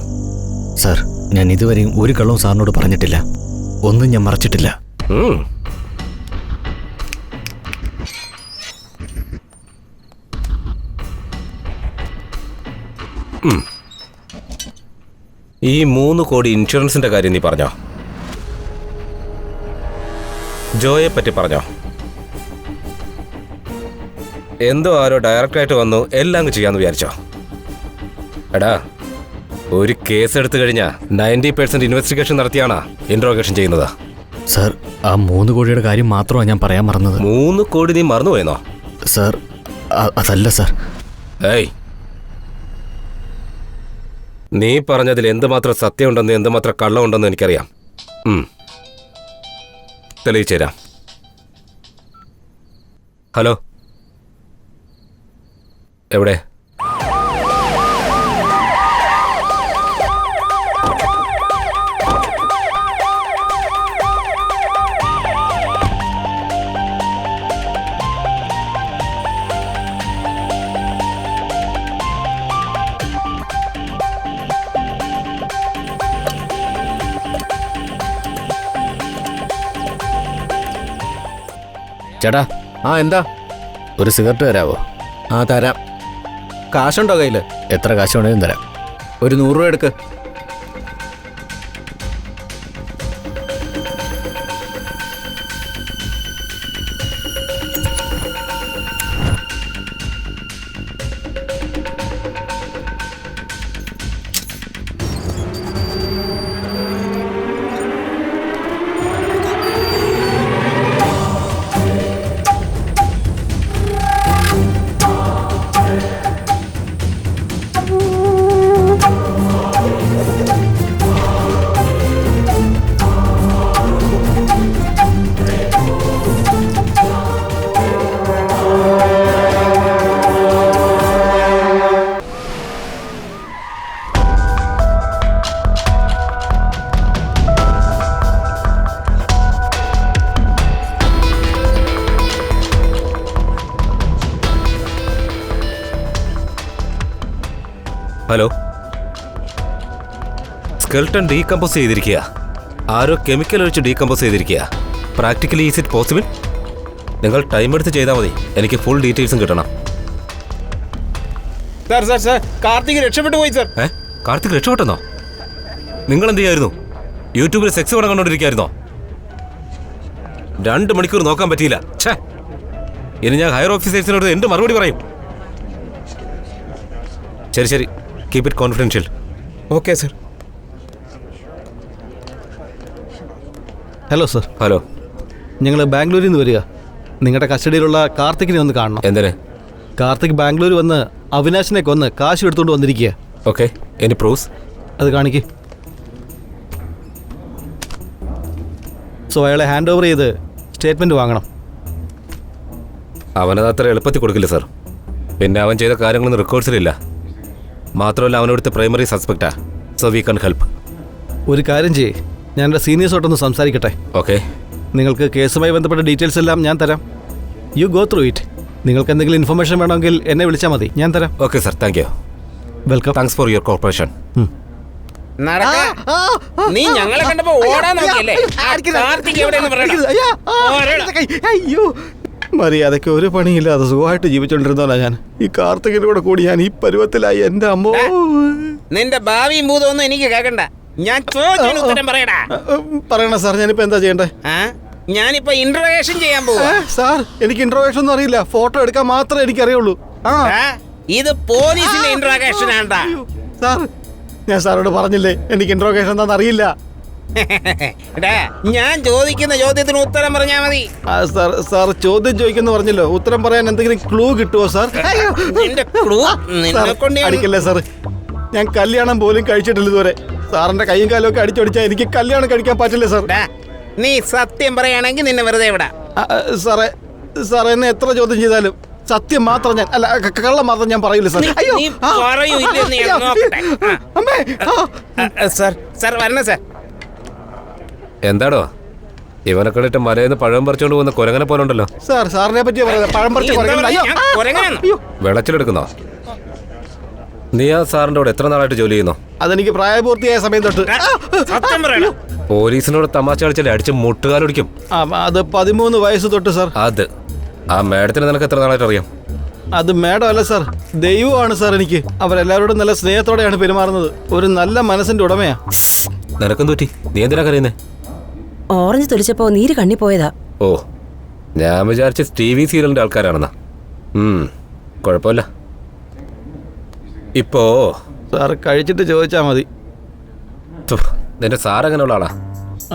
സാർ, ഞാൻ ഇതുവരെയും ഒരു കള്ളവും സാറിനോട് പറഞ്ഞിട്ടില്ല. ഒന്നും ഞാൻ മറച്ചിട്ടില്ല. ഈ 3 കോടി ഇൻഷുറൻസിന്റെ കാര്യം നീ പറഞ്ഞോ? ജോയെ പറ്റി പറഞ്ഞോ? എന്തോ ആരോ ഡയറക്റ്റായിട്ട് വന്നു എല്ലാം ചെയ്യാന്ന് വിചാരിച്ചോ? എടാ, ഒരു കേസ് എടുത്തു കഴിഞ്ഞാൽ 90% ഇൻവെസ്റ്റിഗേഷൻ നടത്തിയാണ് ഇൻട്രോഗേഷൻ ചെയ്യുന്നത്. സാർ, ആ 3 കോടിയുടെ കാര്യം മാത്രമാണ് ഞാൻ പറയാൻ മറന്നത്. 3 കോടി നീ മറന്നുപോയെന്നോ? സാർ, അതല്ല സാർ. ഏയ്, നീ പറഞ്ഞതിൽ എന്തുമാത്രം സത്യമുണ്ടെന്ന് എന്തുമാത്രം കള്ളമുണ്ടെന്ന് എനിക്കറിയാം. തെളിയിച്ചു തരാം. ഹലോ, എവിടെ? ചേട്ടാ, എന്താ? ഒരു സിഗരറ്റ് തരാവോ? തരാം. കാശുണ്ടോ കയ്യിൽ? എത്ര കാശ് വേണേലും തരാം. ഒരു 100 രൂപ എടുക്ക്. ഹലോ, സ്കെൽട്ടൺ ഡീകമ്പോസ് ചെയ്തിരിക്കുക. ആരോ കെമിക്കൽ ഒഴിച്ച് ഡീകമ്പോസ് ചെയ്തിരിക്കുക. Practically is it possible? നിങ്ങൾ ടൈം എടുത്ത് ചെയ്താൽ മതി. എനിക്ക് ഫുൾ ഡീറ്റെയിൽസും കിട്ടണം. സാർ, കാർത്തിക് രക്ഷപ്പെട്ടു പോയി സാർ. കാർത്തിക് രക്ഷപ്പെട്ടെന്നോ? നിങ്ങൾ എന്ത് ചെയ്യായിരുന്നു? യൂട്യൂബിൽ സെക്സ് പടം കണ്ടോണ്ടിരിക്കായിരുന്നോ? 2 മണിക്കൂർ നോക്കാൻ പറ്റിയില്ല. ഇനി ഞാൻ ഹയർ ഓഫീസേഴ്സിനോട് എന്ത് മറുപടി പറയും? ശരി, keep it confidential. Okay sir. Hello sir. Hello, ഞങ്ങൾ ബാംഗ്ലൂരിൽ നിന്ന് വരിക. നിങ്ങളുടെ കസ്റ്റഡിയിലുള്ള കാർത്തിക്കിനെ ഒന്ന് കാണണം. എന്തിന്? കാർത്തിക് ബാംഗ്ലൂർ വന്ന് അവിനാശിനെ കൊന്ന് കാശ് എടുത്തുകൊണ്ട് വന്നിരിക്കുക. Okay, any proofs? അത് കാണിക്ക്. സോ അയാളെ ഹാൻഡ് ഓവർ ചെയ്ത് സ്റ്റേറ്റ്മെൻറ്റ് വാങ്ങണം. അവനത് അത്ര എളുപ്പത്തിൽ കൊടുക്കില്ല സാർ. പിന്നെ അവൻ ചെയ്ത കാര്യങ്ങളൊന്നും റെക്കോർഡ്സിലില്ല. മാത്രമല്ല അവനോടുത്ത് പ്രൈമറി സസ്പെക്റ്റാ. So we can help. ഒരു കാര്യം ചെയ്യേ, ഞാൻ എൻ്റെ സീനിയേഴ്സോട്ടൊന്ന് സംസാരിക്കട്ടെ. ഓക്കെ. നിങ്ങൾക്ക് കേസുമായി ബന്ധപ്പെട്ട ഡീറ്റെയിൽസ് എല്ലാം ഞാൻ തരാം. You go through it. നിങ്ങൾക്ക് എന്തെങ്കിലും ഇൻഫർമേഷൻ വേണമെങ്കിൽ എന്നെ വിളിച്ചാൽ മതി, ഞാൻ തരാം. Okay sir, thank you. Welcome. Thanks for your corporation. നീ ഞങ്ങളെ കണ്ടപ്പോ ഓടാൻ നോക്കിയല്ലേ? കാർത്തിക് എവിടെയെന്ന് പറയടാ. അയ്യോ, മര്യാദയ്ക്ക് ഒരു പണിയില്ലാതെ സുഖമായിട്ട് ജീവിച്ചോണ്ടിരുന്നോളാ ഞാൻ. ഈ കാർത്തികിന്റെ കൂടെ കൂടി ഞാൻ ഈ പരുവത്തിലായി. എന്റെ അമ്മോ. നിന്റെ ഭാവിയും ഭൂതമൊന്നും എനിക്ക് കേൾക്കണ്ട. ഞാൻ ചോദിച്ചതിന് ഉത്തരം പറയടാ. പറയണ സാർ, ഞാനിപ്പോ എന്താ ചെയ്യണ്ടേ? ഞാനിപ്പോ ഇന്റർവേഷൻ ചെയ്യാൻ പോവാ. സാർ, എനിക്ക് ഇന്റർവേഷൻ ഒന്നും അറിയില്ല. ഫോട്ടോ എടുക്കാൻ മാത്രമേ എനിക്ക് അറിയുള്ളൂ. ഇത് പോലീസിന്റെ ഇന്റർവേഷൻ ആണ്ടാ. സാർ, ഞാൻ സാറോട് പറഞ്ഞില്ലേ എനിക്ക് ഇന്റർവേഷൻ എന്താണെന്ന് അറിയില്ല. ഞാൻ ചോദിക്കുന്ന ചോദ്യത്തിന് ഉത്തരം പറഞ്ഞാ മതി. സാർ ചോദ്യം ചോദിക്കുന്ന പറഞ്ഞല്ലോ, ഉത്തരം പറയാൻ എന്തെങ്കിലും ക്ലൂ കിട്ടുമോ സാർ? അടിക്കല്ലേ സാർ, ഞാൻ കല്യാണം പോലും കഴിച്ചിട്ടില്ല ഇതുവരെ. സാറിന്റെ കൈയും കാലും ഒക്കെ അടിച്ചൊടിച്ചാൽ എനിക്ക് കല്യാണം കഴിക്കാൻ പറ്റില്ല സാർ. നീ സത്യം പറയുകയാണെങ്കിൽ നിന്നെ വെറുതെ വിടാ. സാറേ, സാർ എന്നെ എത്ര ചോദ്യം ചെയ്താലും സത്യം മാത്രം ഞാൻ, അല്ല കള്ളം മാത്രം ഞാൻ പറയില്ല സാർ. സാർ വരണേ സാർ. എന്താടോ ഇവനെ കണ്ടിട്ട് മലയെന്ന് പഴം പറിച്ചോണ്ട് പോകുന്ന കുരങ്ങനെ പോലെ ഉണ്ടല്ലോ. സാർ, സാറിനെ പറ്റിയാ പറയുന്നത്. പഴം പറിച്ച് വിളച്ചിലെടുക്കുന്നോ? നീ ആ സാറിന്റെ കൂടെ എത്ര നാളായിട്ട് ജോലി ചെയ്യുന്നു? അതെനിക്ക് പ്രായപൂർത്തിയായ സമയം തൊട്ട്. പോലീസിനോട് തമാശ കളിച്ചാൽ അടിച്ച് മുട്ടുകാലൊടിക്കും. അത് 13 വയസ്സ് തൊട്ട് സാർ. അത് ആ മേഡത്തിന് നിനക്ക് എത്ര നാളായിട്ട് അറിയാം? അത് മേഡം അല്ല സാർ, ദൈവമാണ് സാർ. എനിക്ക് അവരെല്ലാവരോടും നല്ല സ്നേഹത്തോടെയാണ് പെരുമാറുന്നത്. ഒരു നല്ല മനസ്സിന്റെ ഉടമയാ. നിനക്കും തൂറ്റി, നീ എന്തിനാ കരയുന്നേ? ഓറഞ്ച് തൊലിച്ചപ്പോ നീര് കണ്ണി പോയതാ. ഓ, ഞാൻ വിചാരിച്ച ടിവി സീരിയലിന്റെ ആൾക്കാരാണെന്നാ. കുഴപ്പമില്ല. ഇപ്പോ സാർ കഴിച്ചിട്ട് ചോദിച്ചാ മതി. നിന്റെ സാർ എങ്ങനെയുള്ള ആളാ?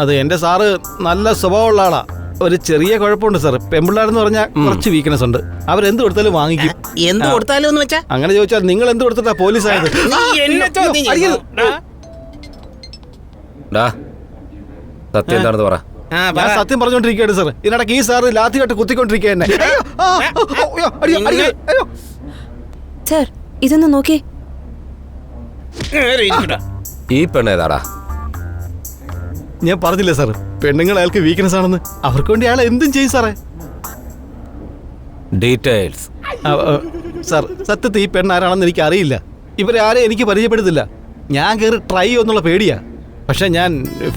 അത് എന്റെ സാറ് നല്ല സ്വഭാവമുള്ള ആളാ. ഒരു ചെറിയ കുഴപ്പമുണ്ട് സാർ. പെമ്പിള്ളാരെന്ന് പറഞ്ഞാൽ കുറച്ച് വീക്ക്നെസ് ഉണ്ട്. അവരെന്ത് കൊടുത്താലും വാങ്ങിക്കും. എന്ത് കൊടുത്താലും എന്ന് വെച്ചാ? അങ്ങനെ ചോദിച്ചാൽ നിങ്ങൾ എന്ത് കൊടുത്തിട്ടാ പോലീസ് ആയത്? സത്യം എന്താണെന്ന് പറ. ഞാൻ സത്യം പറഞ്ഞോണ്ടിരിക്കുകയാണ് സാർ. ഇതിനിടയ്ക്ക് ഈ സാറ് ലാത്തി കെട്ട് കുത്തിക്കൊണ്ടിരിക്കുക എന്നെ. സാർ, ഇതൊന്ന് നോക്കി. ഈ പെണ്ണേതാടാ? ഞാൻ പറഞ്ഞില്ലേ സാർ, പെണ്ണുങ്ങൾ അയാൾക്ക് വീക്ക്നെസ് ആണെന്ന്. അവർക്ക് വേണ്ടി അയാൾ എന്തും ചെയ്യും സാറേ. ഡീറ്റെയിൽസ് സാർ, സത്യത്തിൽ ഈ പെണ്ണ് ആരാണെന്ന് എനിക്ക് അറിയില്ല. ഇവരെ ആരെയും എനിക്ക് പരിചയപ്പെടുത്തില്ല. ഞാൻ കയറി ട്രൈ ചെയ്യുമെന്നുള്ള പേടിയാ. പക്ഷെ ഞാൻ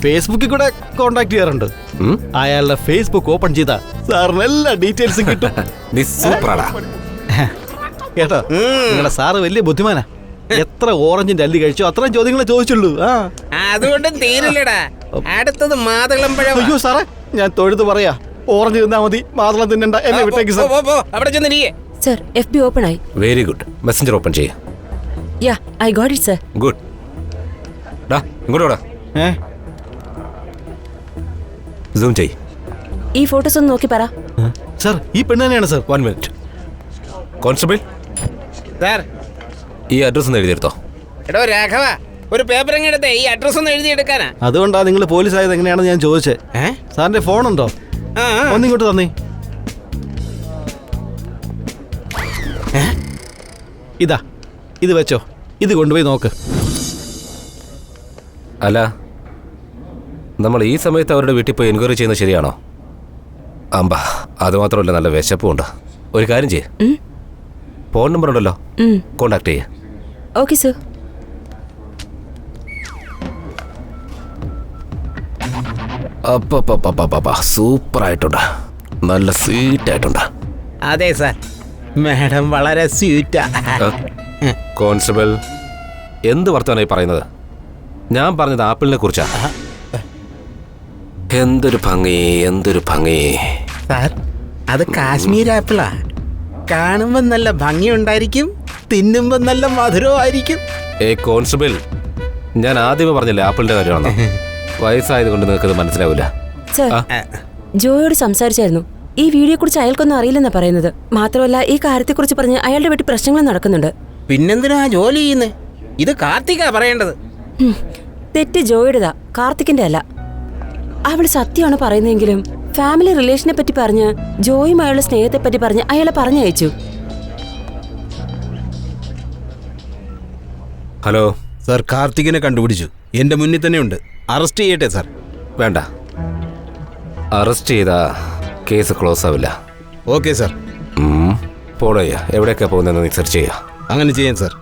ഫേസ്ബുക്കിൽ കൂടെ കോണ്ടാക്ട് ചെയ്യാറുണ്ട്. അയാളുടെ ഫേസ്ബുക്ക് ഓപ്പൺ ചെയ്താ സാറിന് എല്ലാ ഡീറ്റെയിൽസും കിട്ടും. കേട്ടോ, നിങ്ങളുടെ സാറ് വലിയ ബുദ്ധിമാനാ. എത്ര ഓറഞ്ചിന്റെ അല്ലി കഴിച്ചോ അത്രയും ചോദ്യങ്ങളെ ചോദിച്ചുള്ളൂ. അതുകൊണ്ട് തീരില്ലടാ. അടുത്തത് മാതളം പഴം. അയ്യോ സാറേ, ഞാൻ തൊഴുത് പറയാ, ഓറഞ്ച് തിന്നാ മതി, മാതളം തിന്നണ്ട. എന്നെ വിട്ടേക്ക് സാർ. അവിടെ ചെന്നിരിക്കേ. സർ, FB ഓപ്പൺ ആയി. Very good. മെസ്സഞ്ചർ ഓപ്പൺ ചെയ്യ. Yeah, I got it sir. Good. ഡാ ഇങ്ങോട്ട് സൂം ചെയ്. ഈ ഫോട്ടോസ് ഒന്ന് നോക്കി പറ. സാർ, ഈ പെണ്ണ് തന്നെയാണ് സാർ. 1 മിനിറ്റ്. കോൺസ്റ്റബിൾ സാർ, ഈ അഡ്രസ് ഒന്ന് എഴുതിയെടുത്തോ. എടോ രാഘവ, ഒരു പേപ്പർ എടുത്തേ, ഈ അഡ്രസ് ഒന്ന് എഴുതിയെടുക്കാനാ. അതുകൊണ്ടാ നിങ്ങൾ പോലീസ് ആയത് എങ്ങനെയാണെന്ന് ഞാൻ ചോദിച്ചേ. സാറിന്റെ ഫോണുണ്ടോ? ഒന്നിങ്ങോട്ട് തന്നേ. ഇതാ, ഇത് വെച്ചോ. ഇത് കൊണ്ടുപോയി നോക്ക്. അല്ല, നമ്മൾ ഈ സമയത്ത് അവരുടെ വീട്ടിൽ പോയി എൻക്വയറി ചെയ്യുന്നത് ശരിയാണോ? അമ്പ, അത് മാത്രമല്ല, നല്ല വിശപ്പുണ്ട്. ഒരു കാര്യം ചെയ്യ്, ഫോൺ നമ്പർ ഉണ്ടല്ലോ, കോണ്ടാക്ട് ചെയ്യ. Okay sir. സൂപ്പർ ആയിട്ടുണ്ട്, നല്ല സ്വീറ്റ് ആയിട്ടുണ്ട്. അതെ സാർ, മാഡം വളരെ സ്വീറ്റാ. കോൺസ്റ്റബിൾ, എന്ത് വർത്തമാനായി പറയുന്നത്? ഞാൻ പറഞ്ഞത് ആപ്പിളിനെ കുറിച്ചാ. എന്തൊരു ഭംഗി, എന്തൊരു ഭംഗി. സാർ, അത് കാശ്മീർ ആപ്പിളാ. കാണുമ്പോ നല്ല ഭംഗിയുണ്ടായിരിക്കും, തിന്നുമ്പോ നല്ല മധുരമായിരിക്കും. കോൺസ്റ്റബിൾ, ഞാൻ ആദ്യമേ പറഞ്ഞില്ലേ ആപ്പിളിന്റെ കാര്യമാണോ? വയസ്സായത് കൊണ്ട് നിങ്ങൾക്ക് മനസ്സിലാവില്ല. സർ, ജോയോട് സംസാരിച്ചായിരുന്നു. ഈ വീഡിയോയെ കുറിച്ച് അയാൾക്കൊന്നും അറിയില്ലെന്നാ പറയുന്നത്. മാത്രമല്ല, ഈ കാര്യത്തെക്കുറിച്ച് പറഞ്ഞ് അയാളുടെ വീട്ടിൽ പ്രശ്നങ്ങൾ നടക്കുന്നുണ്ട്. പിന്നെന്തിനാ ജോലി ചെയ്യുന്നത്? ഇത് കാർത്തികാ പറയേണ്ടത്. തെറ്റ് ജോയുടേതാ, കാർത്തിക്കിന്റെ അല്ല. അവള് സത്യമാണ് പറയുന്നതെങ്കിലും ഫാമിലി റിലേഷനെ പറ്റി പറഞ്ഞ് ജോയും അയാളുടെ സ്നേഹത്തെ പറ്റി പറഞ്ഞ് അയാളെ പറഞ്ഞയച്ചു. ഹലോ സാർ, കാർത്തികിനെ കണ്ടുപിടിച്ചു. എന്റെ മുന്നിൽ തന്നെ ഉണ്ട്. അറസ്റ്റ് ചെയ്യട്ടെ സാർ? വേണ്ട, അറസ്റ്റ് ചെയ്താ കേസ് ക്ലോസ് ആവില്ല. Okay sir. പോളയ്യ, എവിടെയൊക്കെ പോകുന്നതെന്ന് നീ സെർച്ച് ചെയ്യുക. അങ്ങനെ ചെയ്യാം സാർ.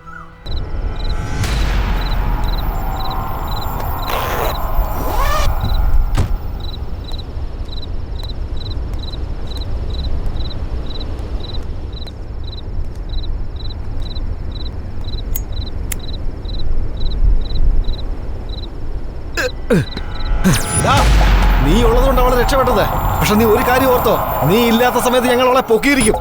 നീ ഉള്ളതുകൊണ്ട് അവളെ രക്ഷപ്പെട്ടത്. പക്ഷെ നീ ഒരു കാര്യം ഓർത്തോ, നീ ഇല്ലാത്ത സമയത്ത് ഞങ്ങൾ അവളെ പൊക്കിയിരിക്കും.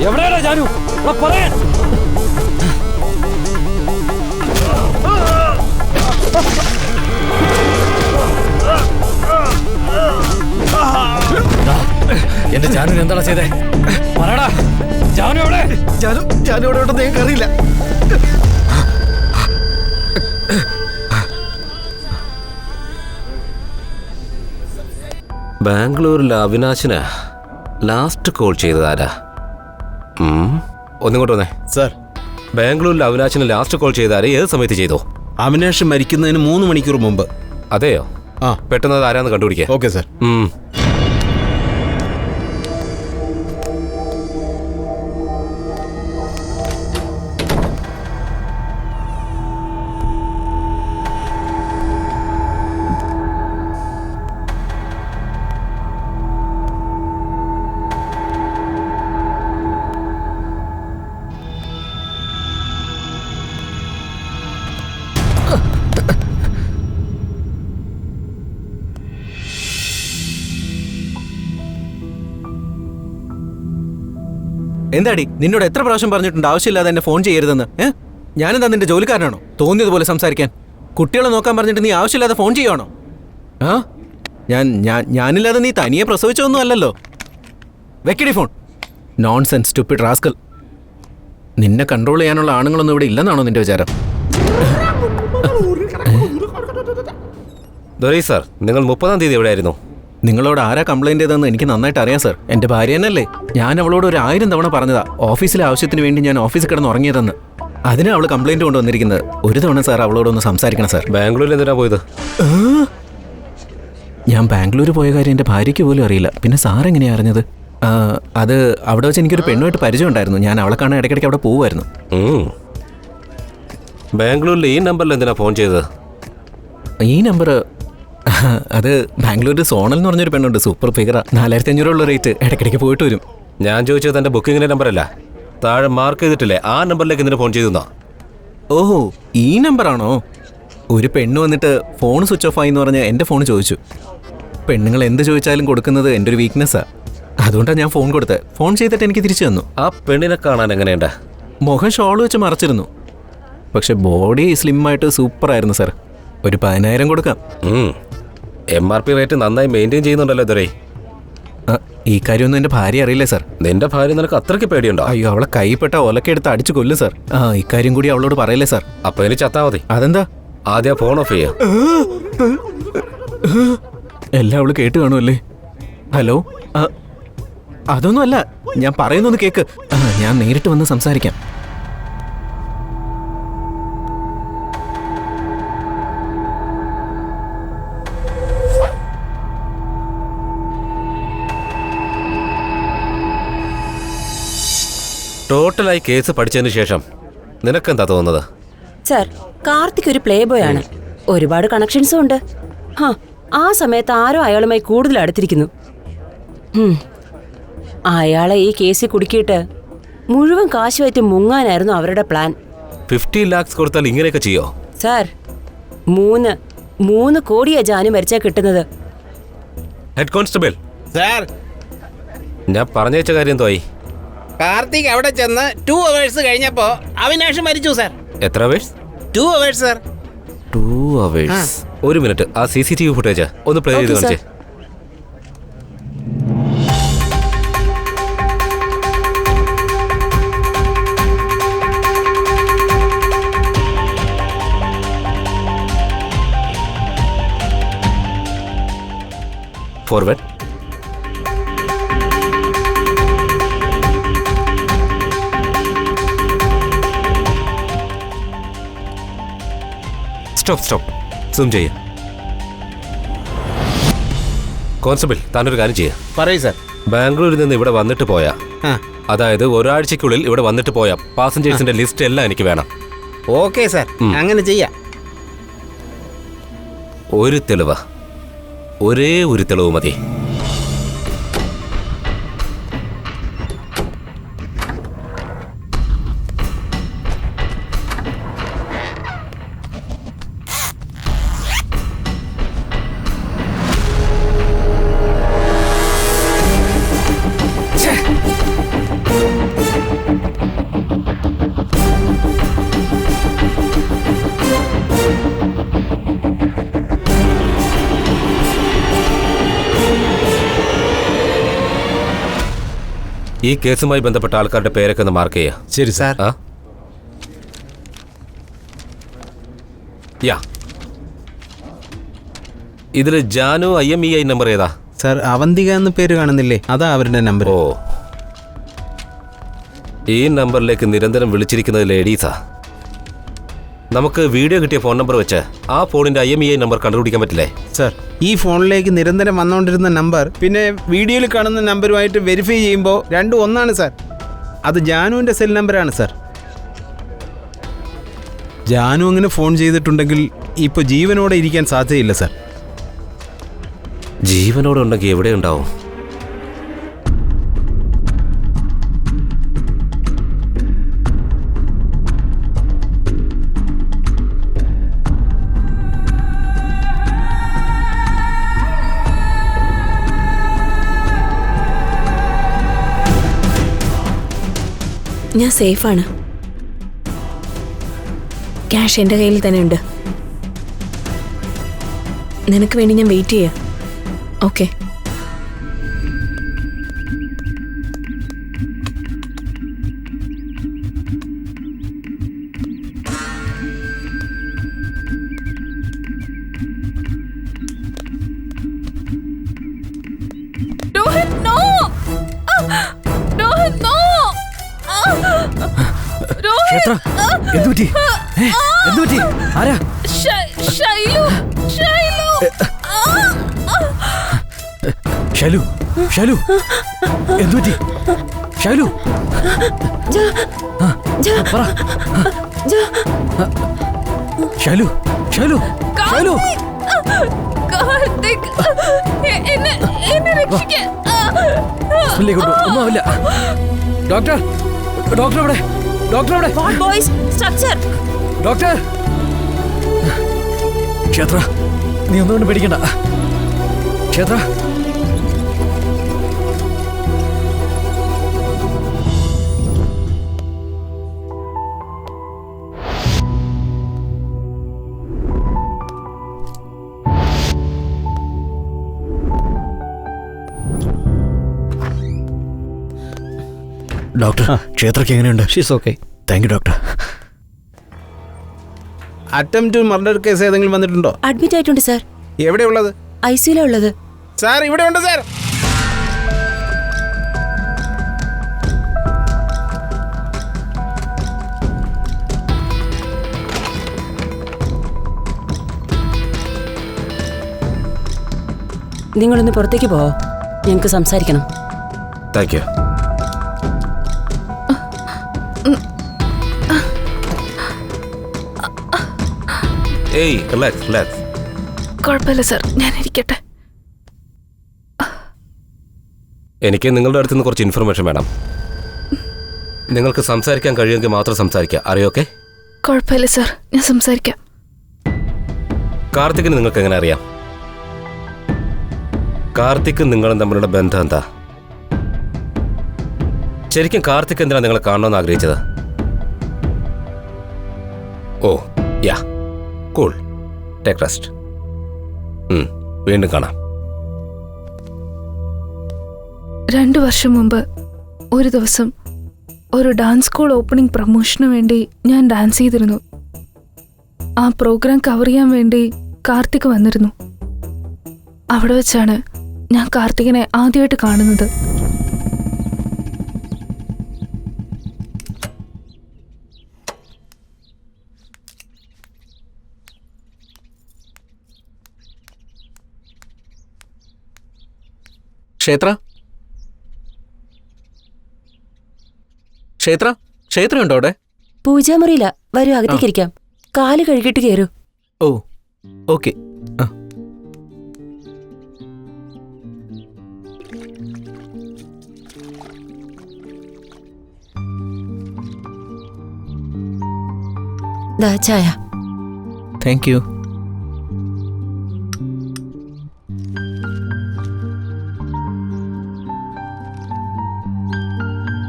എവിടെയാ ജാനു? പറയാൻ എന്റെ ജാനുവിന് എന്താണ് ചെയ്തേ? പറയടാ, ജാനു എവിടെ? ജാനു എവിടെ ഉണ്ടെന്ന് ഞങ്ങൾക്ക് അറിയില്ല. ബാംഗ്ലൂരിൽ അവിനാശിന് ലാസ്റ്റ് കോൾ ചെയ്തതാരാ? ഒന്നിങ്ങോട്ട് വന്നേ സാർ. ബാംഗ്ലൂരിൽ അവിനാശിന് ലാസ്റ്റ് കോൾ ചെയ്താരെ ഏത് സമയത്ത് ചെയ്തോ? അവിനാഷ് മരിക്കുന്നതിന് 3 മണിക്കൂർ മുമ്പ്. അതെയോ? ആ, പെട്ടെന്ന് അത് ആരാന്ന് കണ്ടുപിടിക്കുക. Okay sir. എന്താടി, നിന്നോട് എത്ര പ്രാവശ്യം പറഞ്ഞിട്ടുണ്ട് ആവശ്യമില്ലാതെ എന്നെ ഫോൺ ചെയ്യരുതെന്ന്? ഞാനെന്താ നിന്റെ ജോലിക്കാരനാണോ? തോന്നിയതുപോലെ സംസാരിക്കാൻ. കുട്ടികളെ നോക്കാൻ പറഞ്ഞിട്ട് നീ ആവശ്യമില്ലാതെ ഫോൺ ചെയ്യുവാണോ? ഞാനില്ലാതെ നീ തനിയെ പ്രസവിച്ചൊന്നും അല്ലല്ലോ. വെക്കടി ഫോൺ. Nonsense stupid rascal. നിന്നെ കൺട്രോൾ ചെയ്യാനുള്ള ആണുങ്ങളൊന്നും ഇവിടെ ഇല്ലെന്നാണോ നിന്റെ വിചാരം? ദൊരൈ സാർ, നിങ്ങൾ 30-ാം തീയതി എവിടെയായിരുന്നു? നിങ്ങളോട് ആരാ കംപ്ലൈന്റ് ചെയ്തതെന്ന് എനിക്ക് നന്നായിട്ട് അറിയാം സാർ. എൻ്റെ ഭാര്യ തന്നെയല്ലേ. ഞാൻ അവളോട് 1000 തവണ പറഞ്ഞതാ ഓഫീസിലെ ആവശ്യത്തിന് വേണ്ടി ഞാൻ ഓഫീസിൽ കിടന്ന് ഉറങ്ങിയതെന്ന്. അതിനാ അവൾ കംപ്ലൈന്റ് കൊണ്ടുവന്നിരിക്കുന്നത്. ഒരു തവണ സാർ അവളോടൊന്ന് സംസാരിക്കണം സാർ. ബാംഗ്ലൂരിൽ എന്തിനാ പോയത്? ഞാൻ ബാംഗ്ലൂർ പോയ കാര്യം എൻ്റെ ഭാര്യയ്ക്ക് പോലും അറിയില്ല. പിന്നെ സാർ എങ്ങനെയാ അറിഞ്ഞത്? അത് അവിടെ വെച്ച് എനിക്കൊരു പെണ്ണുമായിട്ട് പരിചയം ഉണ്ടായിരുന്നു. ഞാൻ അവളെ കാണാൻ ഇടയ്ക്കിടയ്ക്ക് അവിടെ പോവുമായിരുന്നു. ബാംഗ്ലൂരിൽ ഈ നമ്പറിൽ എന്തിനാ ഫോൺ ചെയ്തത്? ഈ നമ്പർ അത് ബാംഗ്ലൂരിൽ സോണൽ എന്ന് പറഞ്ഞൊരു പെണ്ണുണ്ട്, സൂപ്പർ ഫിഗറാ. 4500 റേറ്റ്. ഇടയ്ക്കിടയ്ക്ക് പോയിട്ട് വരും. ഞാൻ ചോദിച്ചത് തന്റെ ബുക്കിങ്ങിന്റെ നമ്പറല്ല, താഴെ മാർക്ക് ചെയ്തിട്ടില്ലേ ആ നമ്പറിലേക്ക് എന്തിനാ ഫോൺ ചെയ്തെന്നാ? ഓഹോ, ഈ നമ്പറാണോ? ഒരു പെണ്ണ് വന്നിട്ട് ഫോൺ സ്വിച്ച് ഓഫ് ആയി എന്ന് പറഞ്ഞ് എൻ്റെ ഫോൺ ചോദിച്ചു. പെണ്ണുങ്ങൾ എന്ത് ചോദിച്ചാലും കൊടുക്കുന്നത് എൻ്റെ ഒരു വീക്ക്നെസ്സാണ്. അതുകൊണ്ടാണ് ഞാൻ ഫോൺ കൊടുത്തത്. ഫോൺ ചെയ്തിട്ട് എനിക്ക് തിരിച്ചു തന്നു. ആ പെണ്ണിനെ കാണാൻ എങ്ങനെയുണ്ട്? മുഖം ഷോൾ വെച്ച് മറച്ചിരുന്നു. പക്ഷെ ബോഡി സ്ലിമ്മായിട്ട് സൂപ്പറായിരുന്നു സാർ. ഒരു 10,000 കൊടുക്കാം. MRP റേറ്റ് നന്നായി മെയിൻറ്റെയിൻ ചെയ്യുന്നുണ്ടല്ലോ ദുരൈ. ഈ കാര്യമൊന്നും എൻ്റെ ഭാര്യ അറിയില്ലേ സാർ. നിന്റെ ഭാര്യ നിനക്ക് അത്രയ്ക്ക് പേടിയുണ്ടോ? അയ്യോ, അവളെ കൈപ്പെട്ട ഒലക്കെടുത്ത് അടിച്ചു കൊല്ലും സാർ. ഇക്കാര്യം കൂടി അവളോട് പറയല്ലേ സാർ. അപ്പൊ എനിക്ക് ചത്താ മതി. അതെന്താ? ആദ്യം ഫോൺ ഓഫ് ചെയ്യാം. എല്ലാം അവള് കേട്ട് കാണുമല്ലേ? ഹലോ, അതൊന്നുമല്ല, ഞാൻ പറയുന്നൊന്ന് കേക്ക്. ഞാൻ നേരിട്ട് വന്ന് സംസാരിക്കാം. ടോട്ടലായി കേസ് പഠിച്ചതിന് ശേഷം നിനക്കെന്താ തോന്നുന്നത്? സർ, കാർത്തിക് ഒരു പ്ലേ ബോയ് ആണ്. ഒരുപാട് കണക്ഷൻസും ഉണ്ട്. ആ സമയത്ത് ആരോ അയാളുമായി കൂടുതൽ അടുത്തിരിക്കുന്നു. അയാളെ ഈ കേസിൽ കുടുക്കിയിട്ട് മുഴുവൻ കാശുമായിട്ട് മുങ്ങാനായിരുന്നു അവരുടെ പ്ലാൻ. 50 lakhs കൊടുത്താൽ ഇങ്ങനെയൊക്കെ ചെയ്യോ? സാർ, 3 കോടിയാ ജാനു മരിച്ചാൽ കിട്ടുന്നത്. ഹെഡ് കോൺസ്റ്റബിൾ സാർ, ഞാൻ പറഞ്ഞയച്ച കാര്യം എന്തോ ആയി? കാർത്തിക് അവിടെ ചെന്ന് 2 hours കഴിഞ്ഞപ്പോ അവിനാഷ് മരിച്ചു സാർ. എത്ര അവേഴ്സ്? 2 hours sir. 2 hours. ഒരു മിനിറ്റ്, ആ CCTV ഫുട്ടേജ് ഒന്ന് പ്ലേ ചെയ്ത് കാണിച്ചേ. ഫോർവേഡ്. സ്റ്റോപ്പ്. സൂം ചെയ്യ. കോൺസ്റ്റബിൾ, താനൊരു കാര്യം ചെയ്യുക. പറയൂ സാർ. ബാംഗ്ലൂരിൽ നിന്ന് ഇവിടെ വന്നിട്ട് പോയ, അതായത് ഒരാഴ്ചക്കുള്ളിൽ ഇവിടെ വന്നിട്ട് പോയ പാസഞ്ചേഴ്സിന്റെ ലിസ്റ്റ് എല്ലാം എനിക്ക് വേണം. ഓക്കെ സാർ, അങ്ങനെ ചെയ്യാം. ഒരു തെളിവ്, ഒരേ ഒരു തെളിവ് മതി. ഈ കേസുമായി ബന്ധപ്പെട്ട ആൾക്കാരുടെ പേരൊക്കെ ഒന്ന് മാർക്ക് ചെയ്യുക. ശരി സാർ. ഇതിൽ ജാനു IMEI നമ്പർ ഏതാ സാർ? അവന്തിക എന്ന പേര് കാണുന്നില്ലേ, അതാ അവരുടെ നമ്പർ. ഓ, ഈ നമ്പറിലേക്ക് നിരന്തരം വിളിച്ചിരിക്കുന്നത് ലേഡീസാ. നമുക്ക് വീഡിയോ കിട്ടിയ ഫോൺ നമ്പർ വെച്ച് ആ ഫോണിന്റെ IMEI നമ്പർ കണ്ടുപിടിക്കാൻ പറ്റില്ലേ? സാർ, ഈ ഫോണിലേക്ക് നിരന്തരം വന്നുകൊണ്ടിരുന്ന നമ്പർ പിന്നെ വീഡിയോയിൽ കാണുന്ന നമ്പറുമായിട്ട് വെരിഫൈ ചെയ്യുമ്പോൾ രണ്ടും ഒന്നാണ് സാർ. അത് ജാനുവിൻ്റെ സെൽ നമ്പറാണ് സാർ. ജാനു അങ്ങനെ ഫോൺ ചെയ്തിട്ടുണ്ടെങ്കിൽ ഇപ്പോൾ ജീവനോടെ ഇരിക്കാൻ സാധ്യതയില്ല സാർ. ജീവനോടെ ഉണ്ടെങ്കിൽ എവിടെ ഉണ്ടാവും? ഞാൻ സേഫാണ്. ക്യാഷ് എൻ്റെ കയ്യിൽ തന്നെ ഉണ്ട്. നിനക്ക് വേണ്ടി ഞാൻ വെയിറ്റ് ചെയ്യാം. ഓക്കെ. എന്തുപറ്റി? ആരാ? ഷൈലു, എന്തുപറ്റി? ഷൈലു, പറ. ഷൈലു. ഒന്നുമില്ല. ഡോക്ടർ എവിടെ? ഡോക്ടർ ക്ഷേത്ര, നീ ഒന്നുകൊണ്ട് പേടിക്കണ്ട. ക്ഷേത്ര, ഡോക്ടർ, ക്ഷേത്രക്ക് എങ്ങനെയുണ്ട്? She's okay. Thank you doctor. Attempt murder case ഏതെങ്കിലും വന്നിട്ടുണ്ടോ? അഡ്മിറ്റ് ആയിട്ടുണ്ട് സാർ. എവിടെയുള്ളത്? ICU ഉള്ളത് സാർ. ഇവിടെ ഉണ്ട് സാർ. നിങ്ങളൊന്ന് പുറത്തേക്ക് പോവോ? ഞങ്ങൾക്ക് സംസാരിക്കണം. Thank you. ഏയ്, റിലാക്സ്. കുഴപ്പമില്ല സാർ, ഞാൻ ഇരിക്കട്ടെ. എനിക്ക് നിങ്ങളുടെ അടുത്ത് നിന്ന് കുറച്ച് ഇൻഫർമേഷൻ വേണം. നിങ്ങൾക്ക് സംസാരിക്കാൻ കഴിയുമെങ്കിൽ മാത്രം സംസാരിക്കുക. അറിയോക്കെ? കുഴപ്പമില്ല സാർ, ഞാൻ സംസാരിക്കാം. കാർത്തിക്കിന് നിങ്ങൾക്ക് എങ്ങനെ അറിയാം? കാർത്തിക് നിങ്ങളും തമ്മിലുള്ള ബന്ധം എന്താ? ശരിക്കും കാർത്തിക് എന്തിനാ നിങ്ങളെ കാണണമെന്ന് ആഗ്രഹിച്ചത്? ഓ യാ, കൂൾ, ടേക്ക് റെസ്റ്റ്. വീണ്ടും കാണാം. 2 വർഷം മുമ്പ് ഒരു ദിവസം ഒരു ഡാൻസ് സ്കൂൾ ഓപ്പണിംഗ് പ്രൊമോഷന് വേണ്ടി ഞാൻ ഡാൻസ് ചെയ്തിരുന്നു. ആ പ്രോഗ്രാം കവർ ചെയ്യാൻ വേണ്ടി കാർത്തിക് വന്നിരുന്നു. അവിടെ വെച്ചാണ് ഞാൻ കാർത്തികിനെ ആദ്യമായിട്ട് കാണുന്നത്. ക്ഷേത്ര ക്ഷേത്ര ക്ഷേത്ര ഉണ്ടോ അവിടെ? പൂജാമുറിയില്ല, വരൂ അകത്തേക്കിരിക്കാം. കാല് കഴുകിട്ട് കയറൂ. ഓ ഓക്കെ. ദാ ചായ. Thank you.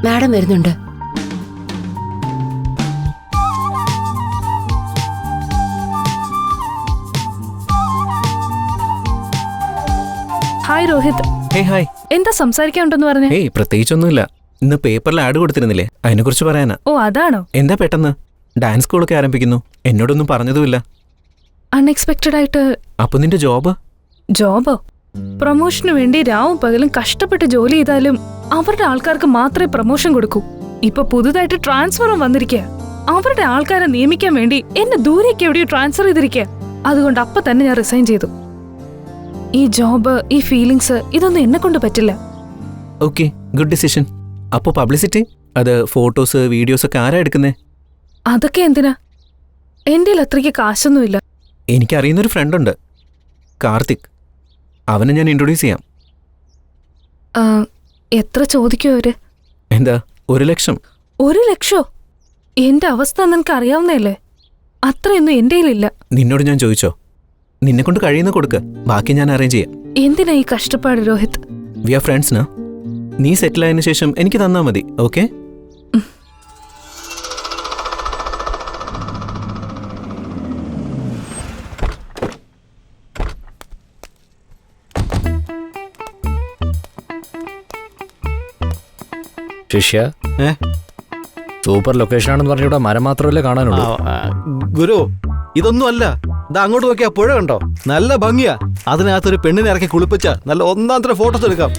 മാഡം വരുന്നുണ്ട്. ഹായ് രോഹിത്. ഹായ്. എന്താ സംസാരിക്കാനുണ്ടെന്ന് പറഞ്ഞേ? ഏയ് പ്രത്യേകിച്ചൊന്നുമില്ല. ഇന്ന് പേപ്പറിൽ ആഡ് കൊടുത്തിരുന്നില്ലേ, അതിനെക്കുറിച്ച് പറയാനാ. ഓ അതാണോ? എന്താ പെട്ടെന്ന്? ഡാൻസ് സ്കൂളൊക്കെ ആരംഭിക്കുന്നു, എന്നോടൊന്നും പറഞ്ഞതുമില്ല. അൺഎക്സ്പെക്റ്റഡ് ആയിട്ട്. അപ്പൊ നിന്റെ ജോബ്? ജോബോ? പ്രൊമോഷന് വേണ്ടി രാവും പകലും കഷ്ടപ്പെട്ട് ജോലി ചെയ്താലും അവരുടെ ആൾക്കാർക്ക് മാത്രമേ പ്രൊമോഷൻ കൊടുക്കൂ. ഇപ്പൊ പുതുതായിട്ട് ട്രാൻസ്ഫറും വന്നിരിക്കുക. അവരുടെ ആൾക്കാരെ നിയമിക്കാൻ വേണ്ടി എന്നെ ദൂരേക്ക് എവിടെയോ ട്രാൻസ്ഫർ ചെയ്തിരിക്കുക. അതുകൊണ്ട് അപ്പൊ തന്നെ ഞാൻ റിസൈൻ ചെയ്തു. ഈ ജോബ്, ഈ ഫീലിങ്സ്, ഇതൊന്നും എന്നെ കൊണ്ട് പറ്റില്ല. Okay, good decision. അപ്പൊ പബ്ലിസിറ്റി, അത് ഫോട്ടോസ് വീഡിയോസ് ഒക്കെ ആരാ എടുക്കുന്നേ? അതൊക്കെ എന്തിനാ? എന്റെ അത്രയ്ക്ക് കാശൊന്നുമില്ല. എനിക്കറിയുന്നൊരു ഫ്രണ്ടുണ്ട്, കാർത്തിക്. അവനെ ഞാൻ ഇൻട്രൊഡ്യൂസ് ചെയ്യാം. എത്ര ചോദിക്കോ അവര്? എന്താ, 1 ലക്ഷം? 1 ലക്ഷോ? എന്റെ അവസ്ഥ നിനക്ക് അറിയാവുന്നല്ലേ. അത്രയൊന്നും എന്റെ കയ്യിലില്ല. നിന്നോട് ഞാൻ ചോദിച്ചോ? നിന്നെ കൊണ്ട് കഴിയുന്ന കൊടുക്ക്, ബാക്കി ഞാൻ അറേഞ്ച് ചെയ്യാം. എന്തിനാ ഈ കഷ്ടപ്പാട് രോഹിത്? V are friends. നീ സെറ്റിൽ ആയതിനു ശേഷം എനിക്ക് തന്നാ മതി. ഓക്കെ? ശിഷ്യ, സൂപ്പർ ലൊക്കേഷൻ ആണെന്ന് പറഞ്ഞിവിടെ മരം മാത്രമല്ലേ കാണാനുള്ളൂ. ഗുരു, ഇതൊന്നും അല്ല. ഇത് അങ്ങോട്ട് നോക്കിയാ പുഴ കണ്ടോ? നല്ല ഭംഗിയാ. അതിനകത്തൊരു പെണ്ണിനെ ഇറക്കി കുളിപ്പിച്ച നല്ല ഒന്നാം തരം ഫോട്ടോസ് എടുക്കാം.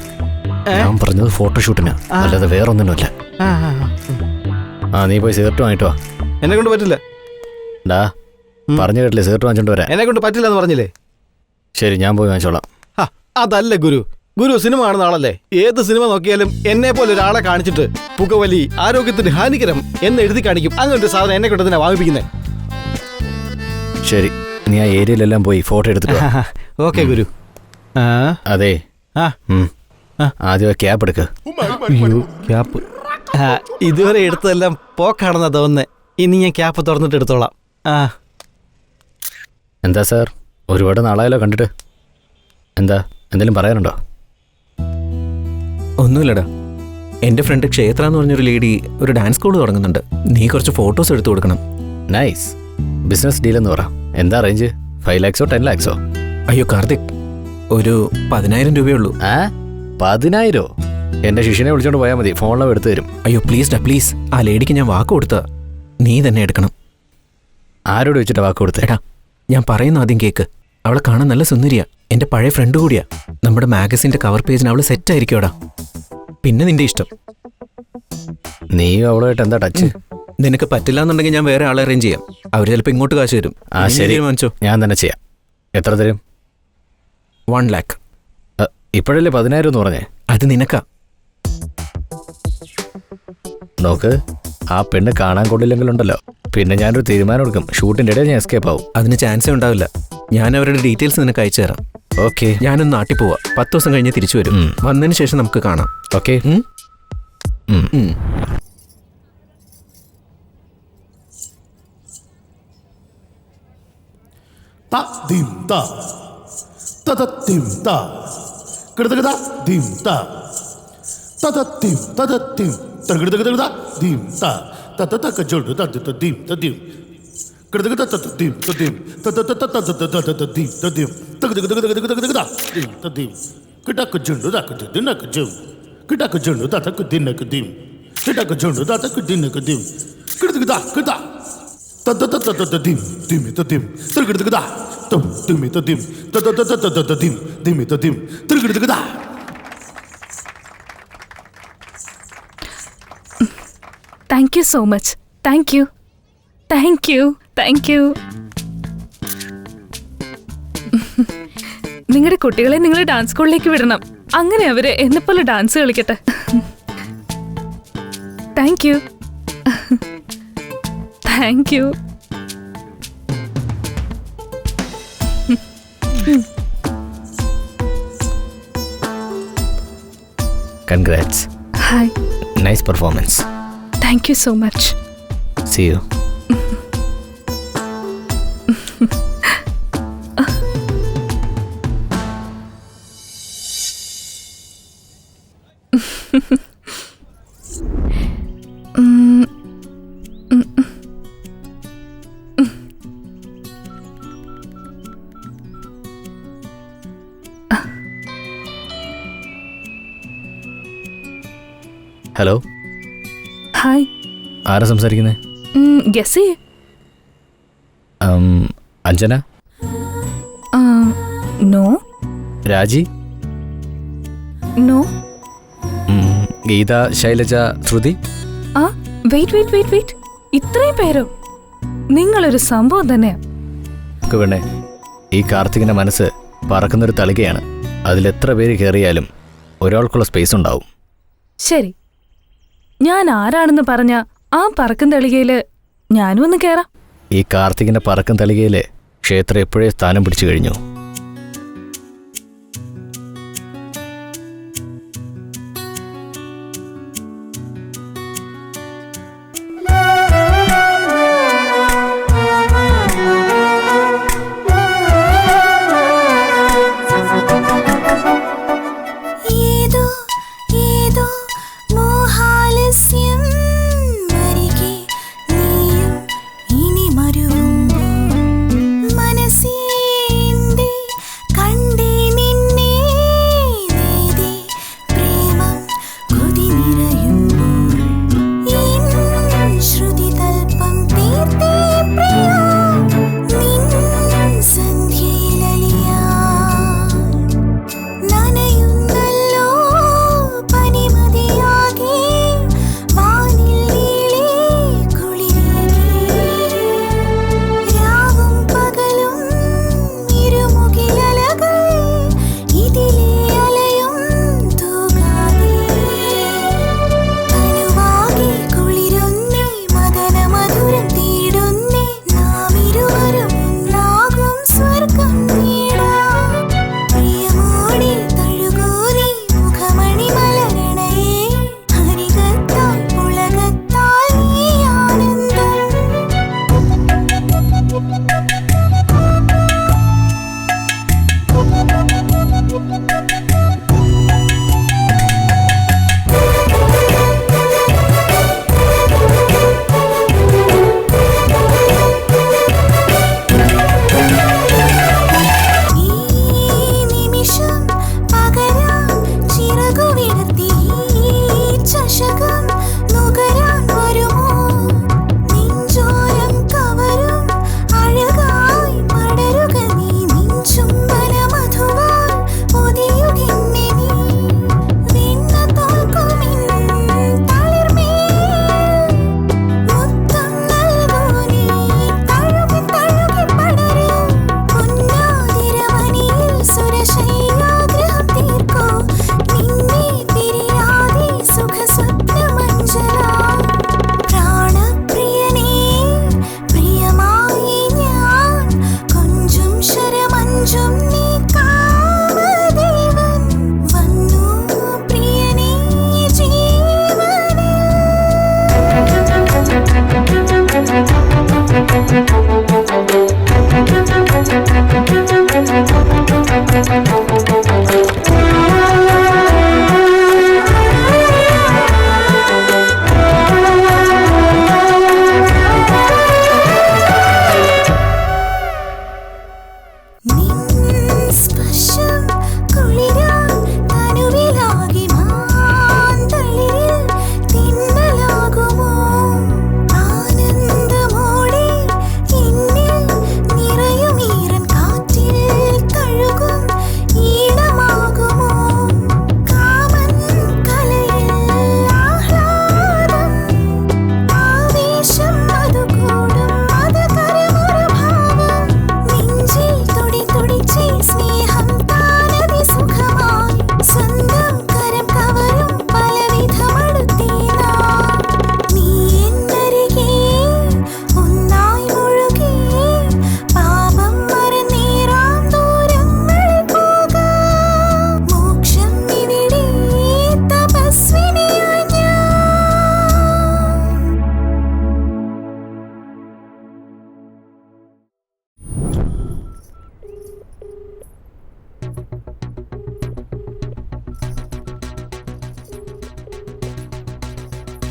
ഞാൻ പറഞ്ഞത് ഫോട്ടോഷൂട്ടിന്, അല്ലാതെ വേറൊന്നിനുമല്ല. നീ പോയി സിഗരറ്റ് വാങ്ങിട്ടോ. എന്നെ കൊണ്ട് പറ്റില്ല. ഡാ, പറഞ്ഞു കേട്ടില്ലേ, സിഗരറ്റ് വാങ്ങിച്ചോണ്ട് വരാം. എന്നെ കൊണ്ട് പറ്റില്ല എന്ന് പറഞ്ഞില്ലേ? ശരി, ഞാൻ പോയി വാങ്ങിച്ചോളാം. അതല്ല ഗുരു. ഗുരു സിനിമ കാണുന്ന ആളല്ലേ. ഏത് സിനിമ നോക്കിയാലും എന്നെ പോലെ ഒരാളെ കാണിച്ചിട്ട് പുകവലി ആരോഗ്യത്തിന് ഹാനികരം എന്ന് എഴുതി കാണിക്കും. അങ്ങനൊരു സാധനം എന്നെ കൊണ്ട് തന്നെ വാങ്ങിപ്പിക്കുന്നേ. ശരി, നീ ആ ഏരിയയിലെല്ലാം പോയി ഫോട്ടോ എടുത്തിട്ട്. ഓക്കെ ഗുരു. അതെ, ആദ്യം ക്യാപ്പ് എടുക്ക്. ക്യാപ്പ് ഇതുവരെ എടുത്തതെല്ലാം പോക്കാണെന്നാ തോന്നുന്നേ. ഇനി ഞാൻ ക്യാപ്പ് തുറന്നിട്ട് എടുത്തോളാം. എന്താ സാർ, ഒരുപാട് നാളായല്ലോ കണ്ടിട്ട്. എന്താ, എന്തെങ്കിലും പറയാനുണ്ടോ? ഒന്നുമില്ലടാ, എൻ്റെ ഫ്രണ്ട് ക്ഷേത്ര എന്ന് പറഞ്ഞൊരു ലേഡി ഒരു ഡാൻസ് സ്കൂൾ തുടങ്ങുന്നുണ്ട്. നീ കുറച്ച് ഫോട്ടോസ് എടുത്തു കൊടുക്കണം. നൈസ് ബിസിനസ് ഡീൽ എന്ന് പറ. എന്താ റേഞ്ച്? 5 lakhs 10 lakhs? അയ്യോ കാർത്തിക്, ഒരു 10,000 രൂപയുള്ളൂ. 10,000? എൻ്റെ ശിഷ്യനെ വിളിച്ചോണ്ട് പോയാൽ മതി, ഫോണിലും എടുത്തു തരും. അയ്യോ പ്ലീസ് ഡാ, പ്ലീസ്. ആ ലേഡിക്ക് ഞാൻ വാക്ക് കൊടുത്ത, നീ തന്നെ എടുക്കണം. ആരോട് വെച്ചിട്ട് വാക്ക് കൊടുത്തേടാ? ഞാൻ പറയുന്ന ആദ്യം കേക്ക്. അവളെ കാണാൻ നല്ല സുന്ദരിയാ, എൻ്റെ പഴയ ഫ്രണ്ട് കൂടിയാ. നമ്മുടെ മാഗസിൻ്റെ കവർ പേജിന് അവള് സെറ്റ് ആയിരിക്കുമോടാ. പിന്നെ നിന്റെ ഇഷ്ടം. നീ അവളുമായിട്ട് എന്താ ടച്ച്? നിനക്ക് പറ്റില്ല എന്നുണ്ടെങ്കിൽ ഞാൻ വേറെ ആളെ അറേഞ്ച് ചെയ്യാം. അവർ ചിലപ്പോൾ ഇങ്ങോട്ട് കാശ് തരും. ശരി, തീരുമാനിച്ചോ? ഞാൻ തന്നെ ചെയ്യാം. എത്ര തരും? 1 lakh. ഇപ്പോഴല്ലേ 10,000 എന്ന് പറഞ്ഞേ? അത് നിനക്കാ. നോക്ക്, ആ പെണ്ണ് കാണാൻ കൊള്ളില്ലെങ്കിലുണ്ടല്ലോ, പിന്നെ ഞാനൊരു തീരുമാനം എടുക്കും. ഷൂട്ടിൻ്റെ ഇടയിൽ ഞാൻ എസ്കേപ്പ് ആവും. അതിന് ചാൻസേ ഉണ്ടാവില്ല. ഞാൻ അവരുടെ ഡീറ്റെയിൽസ് നിനക്ക് അയച്ചു തരാം. ഓക്കെ, ഞാനൊന്ന് നാട്ടിൽ പോവാം. 10 ദിവസം കഴിഞ്ഞ് തിരിച്ചു വരും. വന്നതിന് ശേഷം നമുക്ക് കാണാം. ഓക്കെ? തകടകടകട ദിം ത തതതക ജോഡു തത ദിം തദിം കടകട തത ദിം തദിം തതതതതതതതത ദിം തദിം തകടകടകടകടകട ദിം തദിം കടക ജോഡു തക ദിനക ജം കടക ജോഡു തതക ദിനക ദിം കടക ജോഡു തതക ദിനക ദിം കടകട കട തതതതതത ദിം ദിം തദിം തകടകട തം ദിം തദിം തതതതതതത ദിം ദിം തദിം തകടകട. Thank you so much. Thank you thank you thank you. നിങ്ങളുടെ കുട്ടികളെ നിങ്ങൾ ഡാൻസ് സ്കൂളിലേക്ക് വിടണം. അങ്ങനെ അവര് എന്നെപ്പോലെ ഡാൻസ് കളിക്കട്ടെ. Thank you thank you. Congrats. Hi. Nice performance. Thank you so much. See you. Hello. Hi. ആരാ സംസാരിക്കുന്നത്? ഗസ് ചെയ്യേ. അഞ്ജന? നോ. രാജി? നോ. ഗീത, ശൈലജ, ശ്രുതി? ആ വെയിറ്റ് വെയിറ്റ് വെയിറ്റ് വെയിറ്റ്, ഇത്രയും പേരോ? നിങ്ങളൊരു സംഭവം തന്നെയാ. വേണേ, ഈ കാർത്തികിന്റെ മനസ്സ് പറക്കുന്നൊരു തളികയാണ്. അതിലെത്ര പേര് കയറിയാലും ഒരാൾക്കുള്ള സ്പേസ് ഉണ്ടാവും. ശരി, ഞാൻ ആരാണെന്ന് പറഞ്ഞ ആ പറക്കും തളികയില് ഞാനും ഒന്ന് കേറാം. ഈ കാർത്തികിന്റെ പറക്കും തളികയില് ക്ഷേത്രം എപ്പോഴേ സ്ഥാനം പിടിച്ചു കഴിഞ്ഞു. മനസ്സേ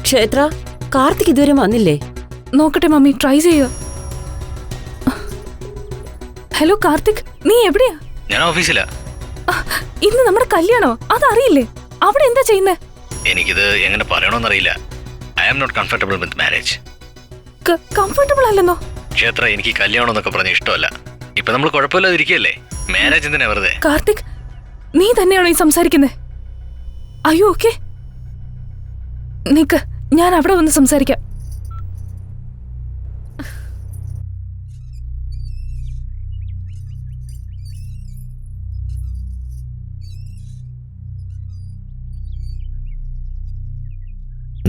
ക്ഷേത്ര, കാർത്തിക് ഇതുവരെ വന്നില്ലേ? നോക്കട്ടെ മമ്മി, ട്രൈ ചെയ്യുക. ഹലോ കാർത്തിക്, നീ എവിടെയാ? ഞാൻ ഓഫീസിലാ. ഇന്ന് നമ്മുടെ കല്യാണോ? അതറിയില്ലേ? അവിടെ എന്താ ചെയ്യുന്നേ? എനിക്കിത് എങ്ങനെ പറയണമെന്നറിയില്ല. I am not comfortable with marriage. Comfortable അല്ലെന്നോ? ക്ഷേത്ര, എനിക്ക് കല്യാണം എന്നൊക്കെ പറഞ്ഞ ഇഷ്ടമല്ല. ഇപ്പൊ നമ്മൾ കുഴപ്പമില്ലാതെ ഇരിക്കുകയല്ലേ, മാരേജ് എന്തിനാ വെറുതെ? കാർത്തിക്, നീ തന്നെയാണോ ഈ സംസാരിക്കുന്നേ? അയ്യോ ഓക്കെ, നിക്ക്, ഞാൻ അവിടെ വന്ന് സംസാരിക്കാം.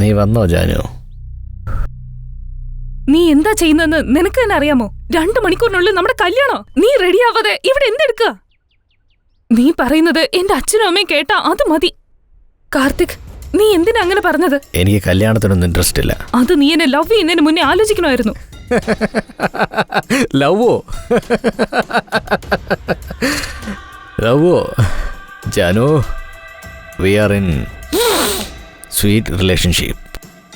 നീ വന്നോ ജാനു? നീ എന്താ ചെയ്യുന്നതെന്ന് നിനക്ക് തന്നെ അറിയാമോ? 2 മണിക്കൂറിനുള്ളിൽ നമ്മുടെ കല്യാണോ? നീ റെഡിയാവാതെ ഇവിടെ എന്തെടുക്കുക? നീ പറയുന്നത് എന്റെ അച്ഛനും അമ്മയും കേട്ടാ അത് മതി. കാർത്തിക്, നീ എന്തിനാ അങ്ങനെ പറഞ്ഞത്? എനിക്ക് കല്യാണത്തിനൊന്നും ഇൻട്രസ്റ്റ് ഇല്ല. അത് നീ എന്നെ ലവ് ചെയ്യുന്നതിന് മുന്നേ ആലോചിക്കണമായിരുന്നു. ലവോ? ലവോ? Janu, we are in sweet relationship.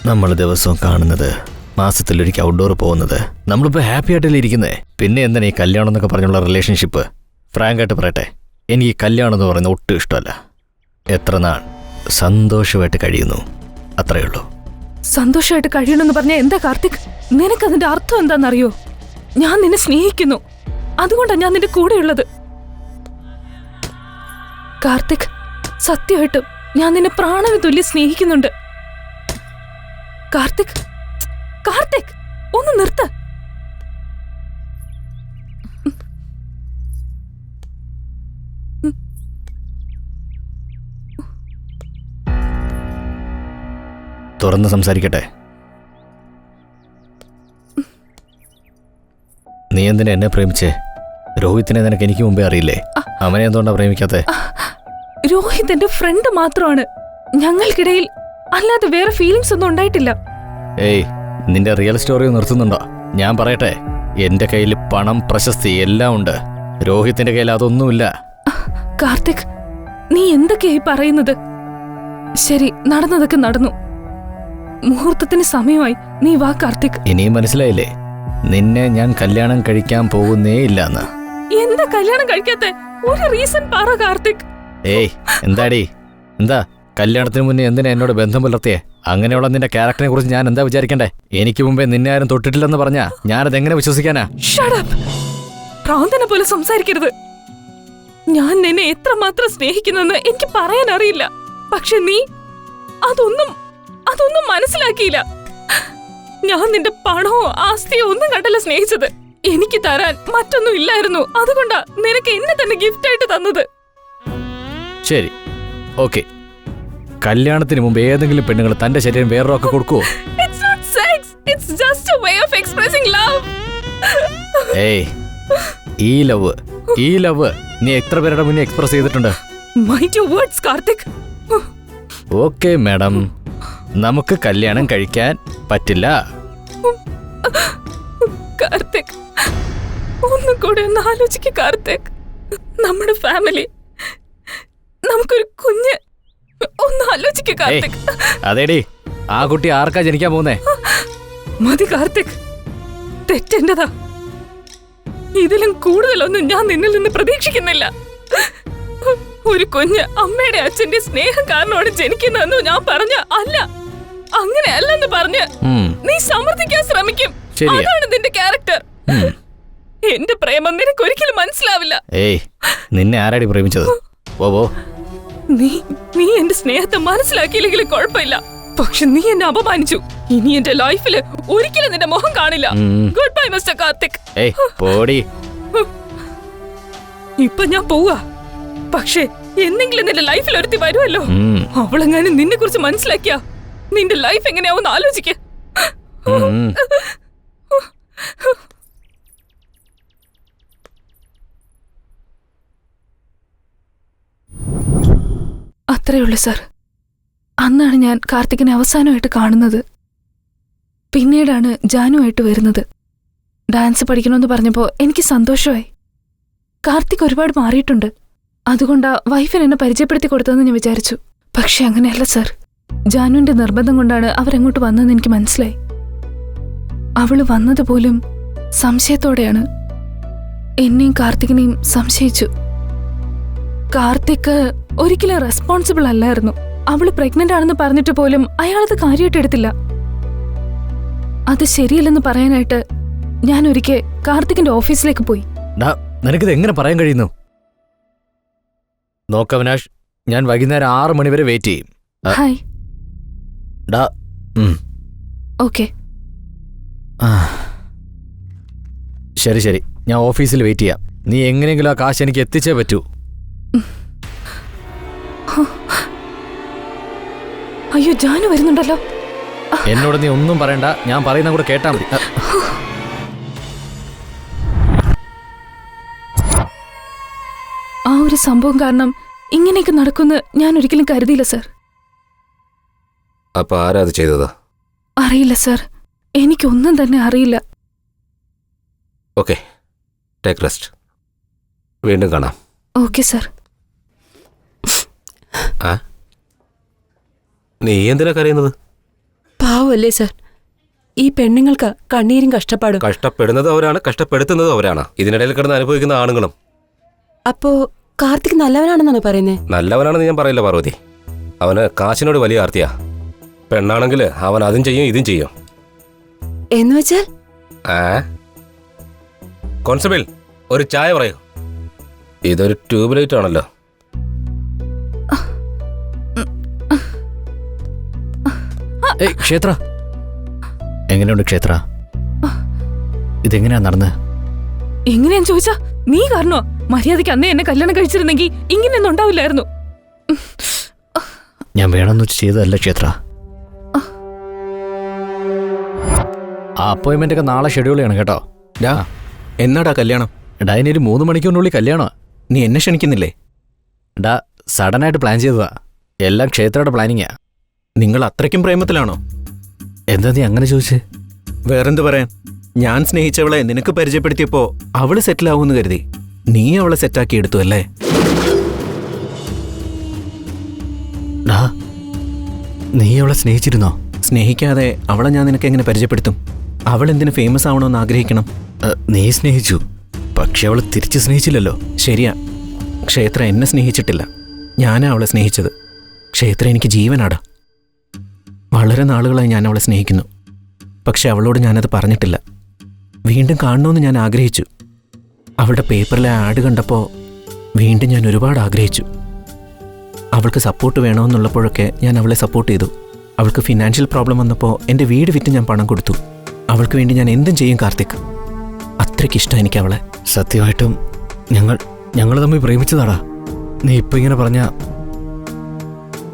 നമ്മൾ ദിവസവും കാണുന്നത്, മാസത്തിലൊരിക്കൽ ഔട്ട്ഡോർ പോകുന്നത്, നമ്മളിപ്പോൾ ഹാപ്പി ആയിട്ടല്ലേ ഇരിക്കുന്നേ. പിന്നെ എന്തിനാ ഈ കല്യാണം എന്നൊക്കെ പറഞ്ഞുള്ള റിലേഷൻഷിപ്പ്? ഫ്രാങ്കായിട്ട് പറയട്ടെ, എനിക്ക് ഈ കല്യാണം എന്ന് പറയുന്നത് ഒട്ടും ഇഷ്ടമല്ല. എത്ര നാൾ സന്തോഷമായിട്ട് കഴിയുന്നു, അത്രയേ ഉള്ളൂ. സന്തോഷമായിട്ട് കഴിയണമെന്ന് പറഞ്ഞാൽ എന്താ കാർത്തിക്? നിനക്കതിന്റെ അർത്ഥം എന്താണെന്നറിയോ? ഞാൻ നിന്നെ സ്നേഹിക്കുന്നു, അതുകൊണ്ടാണ് ഞാൻ നിന്റെ കൂടെയുള്ളത്. കാർത്തിക്, സത്യമായിട്ടും ഞാൻ നിന്നെ പ്രാണന് തുല്യം സ്നേഹിക്കുന്നുണ്ട്. കാർത്തിക്, കാർത്തിക്, ഒന്ന് നിർത്ത്. തുറന്ന് സംസാരിക്കട്ടെ. നീ എന്തിനാ എന്നെ പ്രേമിച്ചേ? രോഹിത്തിനെ നിനക്ക് എനിക്ക് മുമ്പേ അറിയില്ലേ? അവനെ എന്തുകൊണ്ടാ പ്രേമിക്കാത്തെ? രോഹിത് എന്റെ ഫ്രണ്ട് മാത്രമാണ്, ഞങ്ങൾക്കിടയിൽ അല്ലാതെ വേറെ ഫീലിങ്സ് ഒന്നും ഉണ്ടായിട്ടില്ല. ഏയ്, നിന്റെ റിയൽ സ്റ്റോറി നിർത്തുന്നുണ്ടോ? ഞാൻ പറയട്ടെ, എന്റെ കയ്യിൽ പണം, പ്രശസ്തി എല്ലാം ഉണ്ട്. രോഹിത്തിന്റെ കയ്യിൽ അതൊന്നുമില്ല. കാർത്തിക്, നീ എന്തൊക്കെയായി പറയുന്നത്? ശരി, നടന്നതൊക്കെ നടന്നു. മുഹൂർത്തത്തിന് സമയമായി. നീ വാ കാർത്തിക്. ഇനിയും മനസ്സിലായില്ലേ, നിന്നെ ഞാൻ കല്യാണം കഴിക്കാൻ പോകുന്നേ ഇല്ലെന്ന്. എന്താ കല്യാണം കഴിക്കാത്ത? ഒരു റീസൺ പറ കാർത്തിക്. ഏയ്, എന്താടി? എന്താ കല്യാണത്തിന് മുന്നേ എന്തിനാ എന്നോട് ബന്ധം പുലർത്തിയേ? അങ്ങനെയുള്ള നിന്റെ ക്യാരക്ടറിനെ കുറിച്ച് ഞാൻ എന്താ വിചാരിക്കണ്ടേ? എനിക്ക് മുമ്പേ നിന്നെ ആരും തൊട്ടിട്ടില്ലെന്ന് പറഞ്ഞാ ഞാനത് എങ്ങനെ വിശ്വസിക്കാനാ? പ്രാന്തനെ പോലെ സംസാരിക്കരുത്. ഞാൻ നിന്നെ എത്രമാത്രം സ്നേഹിക്കുന്നെന്ന് എനിക്ക് പറയാൻ അറിയില്ല. പക്ഷെ നീ അതൊന്നും മനസ്സിലാക്കിയില്ല. ഞാൻ നിന്റെ പണമോ ആസ്തിയോ ഒന്നും കണ്ടല്ല സ്നേഹിച്ചത്. എനിക്ക് തരാൻ മറ്റൊന്നും ഇല്ലായിരുന്നു. അതുകൊണ്ടാ നിനക്ക് എന്നെ തന്നെ ഗിഫ്റ്റ് ആയിട്ട് തന്നത്. ശരി, ഓക്കെ. കല്യാണത്തിന് മുമ്പ് ഏതെങ്കിലും പെണ്ണുങ്ങൾ തന്റെ ശരീരം വേറൊക്കെ കൊടുക്കുവോ? It's not sex. It's just a way of expressing love. ഏയ്, ഈ ലവ് നീ എത്ര പേരുടെ മുന്നേ എക്സ്പ്രസ് ചെയ്തിട്ടുണ്ട്? Mind your words, Karthik. Okay madam, നമുക്ക് കല്യാണം കഴിക്കാൻ പറ്റില്ല. കാർത്തിക്, ഒന്നും കൂടെ ഒന്ന് ആലോചിക്ക് കാർത്തിക്. നമ്മുടെ ഫാമിലി, നമുക്കൊരു കുഞ്ഞ്, ഒന്ന് ആലോചിക്ക് കാർത്തിക്. അതേടി, ആ കുട്ടി ആർക്കാ ജനിക്കാൻ പോകുന്നേ? മതി കാർത്തിക്, തെറ്റെന്റതാ. ഇതിലും കൂടുതലൊന്നും ഞാൻ നിന്നിൽ നിന്ന് പ്രതീക്ഷിക്കുന്നില്ല. ഒരു കുഞ്ഞ് അമ്മയുടെ അച്ഛന്റെ സ്നേഹം കാരണമാണ് ജനിക്കുന്നതെന്ന് ഞാൻ പറഞ്ഞ അല്ല, അങ്ങനെയല്ലെന്ന് പറഞ്ഞ് നീ സമർത്ഥിക്കാൻ ശ്രമിക്കും. അതാണ് നിന്റെ ക്യാരക്ടർ. എന്റെ പ്രേമം നിനക്ക് ഒരിക്കലും മനസ്സിലാവില്ല. ഏയ്, നിന്നെ ആരാടി പ്രേമിച്ചത്? ഓ, നീ എന്റെ സ്നേഹത്തെ മനസ്സിലാക്കിയില്ലെങ്കിലും കുഴപ്പമില്ല. പക്ഷെ നീ എന്നെ അപമാനിച്ചു. ഇനി എന്റെ ലൈഫില് ഒരിക്കലും നിന്റെ മുഖം കാണില്ല. Good bye mister Karthik. ഇപ്പൊ ഞാൻ പോവാ. പക്ഷെ എന്തെങ്കിലും നിന്റെ ലൈഫിൽ ഒരുത്തി വരുമല്ലോ. അവളെങ്ങാനും നിന്നെ കുറിച്ച് മനസ്സിലാക്കിയ നിന്റെ ലൈഫ് എങ്ങനെയാവും ആലോചിക്ക. അത്രയുള്ളൂ സർ. അന്നാണ് ഞാൻ കാർത്തികിനെ അവസാനമായിട്ട് കാണുന്നത്. പിന്നീടാണ് ജാനുവായിട്ട് വരുന്നത്. ഡാൻസ് പഠിക്കണമെന്ന് പറഞ്ഞപ്പോൾ എനിക്ക് സന്തോഷമായി. കാർത്തിക് ഒരുപാട് മാറിയിട്ടുണ്ട്. അതുകൊണ്ടാ വൈഫിന് എന്നെ പരിചയപ്പെടുത്തി കൊടുത്തതെന്ന് ഞാൻ വിചാരിച്ചു. പക്ഷെ അങ്ങനെയല്ല സർ. ജാനുവിന്റെ നിർബന്ധം കൊണ്ടാണ് അവരങ്ങോട്ട് വന്നതെന്ന് എനിക്ക് മനസ്സിലായി. അവള് വന്നത് പോലും സംശയത്തോടെയാണ്. എന്നെയും കാർത്തികിനെയും സംശയിച്ചു. കാർത്തിക് ഒരിക്കലും റെസ്പോൺസിബിൾ അല്ലായിരുന്നു. അവള് പ്രഗ്നന്റ് ആണെന്ന് പറഞ്ഞിട്ട് പോലും അയാളത് കാര്യമായിട്ട് എടുത്തില്ല. അത് ശരിയല്ലെന്ന് പറയാനായിട്ട് ഞാൻ ഒരിക്കൽ കാർത്തികിന്റെ ഓഫീസിലേക്ക് പോയി. നിനക്കിത് എങ്ങനെ പറയാൻ കഴിയുന്നു? നോക്ക അവിനാഷ്, ഞാൻ വൈകുന്നേരം 6 മണി വരെ വെയിറ്റ് ചെയ്യും. ഹായ്. ഡാ ഓക്കെ. ശരി ശരി, ഞാൻ ഓഫീസിൽ വെയിറ്റ് ചെയ്യാം. നീ എങ്ങനെയെങ്കിലും ആ കാശ് എനിക്ക് എത്തിച്ചേ പറ്റൂ. അയ്യോ, ജാനു വരുന്നുണ്ടല്ലോ. എന്നോട് നീ ഒന്നും പറയണ്ട, ഞാൻ പറയുന്ന കൂടെ കേട്ടാ മതി. ആ ഒരു സംഭവം കാരണം ഇങ്ങനെയൊക്കെ നടക്കുമെന്ന് ഞാൻ ഒരിക്കലും കരുതിയില്ല സർ. അപ്പൊ ആരാ അത് ചെയ്തത്? അറിയില്ല സർ, എനിക്കൊന്നും തന്നെ അറിയില്ല. Okay, take rest. വീണ്ടും കാണാം. Okay sir. ആ, നീ എന്തിനാ കരയുന്നത്? പാവല്ലേ സർ, ഈ പെണ്ണുങ്ങൾക്ക് കണ്ണീരും കഷ്ടപ്പാടും. കഷ്ടപ്പെടുന്നത് അവരാണ്, കഷ്ടപ്പെടുത്തുന്നത് അവരാണ്. ഇതിനിടയിൽ കിടന്ന് അനുഭവിക്കുന്ന ആണുങ്ങളും. അപ്പോ കാർത്തിക് നല്ലവനാണെന്നാണ് പറയുന്നത്? നല്ലവനാണെന്ന് ഞാൻ പറയില്ല പാർവതി. അവന് കാശിനോട് വലിയ ആർത്തിയാ. പെണ്ണാണെങ്കിൽ അവൻ അതും ചെയ്യും ഇതും ചെയ്യും. എന്ന് വെച്ചാൽ? കോൺസ്റ്റബിൾ, ഒരു ചായ പറയൂ. ഇതൊരു ട്യൂബ് ലൈറ്റ് ആണല്ലോ. ക്ഷേത്ര, എങ്ങനെയുണ്ട് ക്ഷേത്ര? ഇതെങ്ങനെയാ നടന്ന്? എങ്ങനെയാന്ന് ചോദിച്ചാ നീ കാരണോ? മര്യാദയ്ക്ക് അന്നേ എന്നെ കല്യാണം കഴിച്ചിരുന്നെങ്കിൽ ഇങ്ങനെയൊന്നും ഉണ്ടാവില്ലായിരുന്നു. ഞാൻ വേണമെന്ന് വെച്ച് ചെയ്തതല്ല ക്ഷേത്ര. ആ അപ്പോയിന്റ്മെന്റ് ഒക്കെ നാളെ ഷെഡ്യൂൾ ചെയ്യണം കേട്ടോ. എന്നാടാ കല്യാണം? ഡാ, ഇനി ഒരു 3 മണിക്കൂറിനുള്ളിൽ കല്യാണോ? നീ എന്നെ ക്ഷണിക്കുന്നില്ലേ? ഡാ, സഡനായിട്ട് പ്ലാൻ ചെയ്തതാ. എല്ലാം ക്ഷേത്രയുടെ പ്ലാനിങ്ങാ. നിങ്ങൾ അത്രയ്ക്കും പ്രേമത്തിലാണോ? എന്താ നീ അങ്ങനെ ചോദിച്ചേ? വേറെന്ത് പറയാൻ? ഞാൻ സ്നേഹിച്ചവളെ നിനക്ക് പരിചയപ്പെടുത്തിയപ്പോ അവള് സെറ്റിലാവൂന്ന് കരുതി. നീ അവളെ സെറ്റാക്കി എടുത്തു അല്ലേ? ഡാ, നീ അവളെ സ്നേഹിച്ചിരുന്നോ? സ്നേഹിക്കാതെ അവളെ ഞാൻ നിനക്ക് എങ്ങനെ പരിചയപ്പെടുത്തും? അവൾ എന്തിനു ഫേമസ് ആവണമെന്ന് ആഗ്രഹിക്കണം? നീ സ്നേഹിച്ചു, പക്ഷെ അവൾ തിരിച്ച് സ്നേഹിച്ചില്ലല്ലോ. ശരിയാ, ക്ഷേത്ര എന്നെ സ്നേഹിച്ചിട്ടില്ല. ഞാനാ അവളെ സ്നേഹിച്ചത്. ക്ഷേത്ര എനിക്ക് ജീവനാടാ. വളരെ നാളുകളായി ഞാൻ അവളെ സ്നേഹിക്കുന്നു. പക്ഷെ അവളോട് ഞാനത് പറഞ്ഞിട്ടില്ല. വീണ്ടും കാണണമെന്ന് ഞാൻ ആഗ്രഹിച്ചു. അവളുടെ പേപ്പറിലെ ആഡ് കണ്ടപ്പോൾ വീണ്ടും ഞാൻ ഒരുപാട് ആഗ്രഹിച്ചു. അവൾക്ക് സപ്പോർട്ട് വേണമെന്നുള്ളപ്പോഴൊക്കെ ഞാൻ അവളെ സപ്പോർട്ട് ചെയ്തു. അവൾക്ക് ഫിനാൻഷ്യൽ പ്രോബ്ലം വന്നപ്പോൾ എൻ്റെ വീട് വിറ്റ് ഞാൻ പണം കൊടുത്തു. അവൾക്ക് വേണ്ടി ഞാൻ എന്തും ചെയ്യും കാർത്തിക്. അത്രയ്ക്കിഷ്ടം എനിക്ക് അവളെ. സത്യമായിട്ടും ഞങ്ങൾ തമ്മിൽ പ്രേമിച്ചതാടാ. നീ ഇപ്പം ഇങ്ങനെ പറഞ്ഞ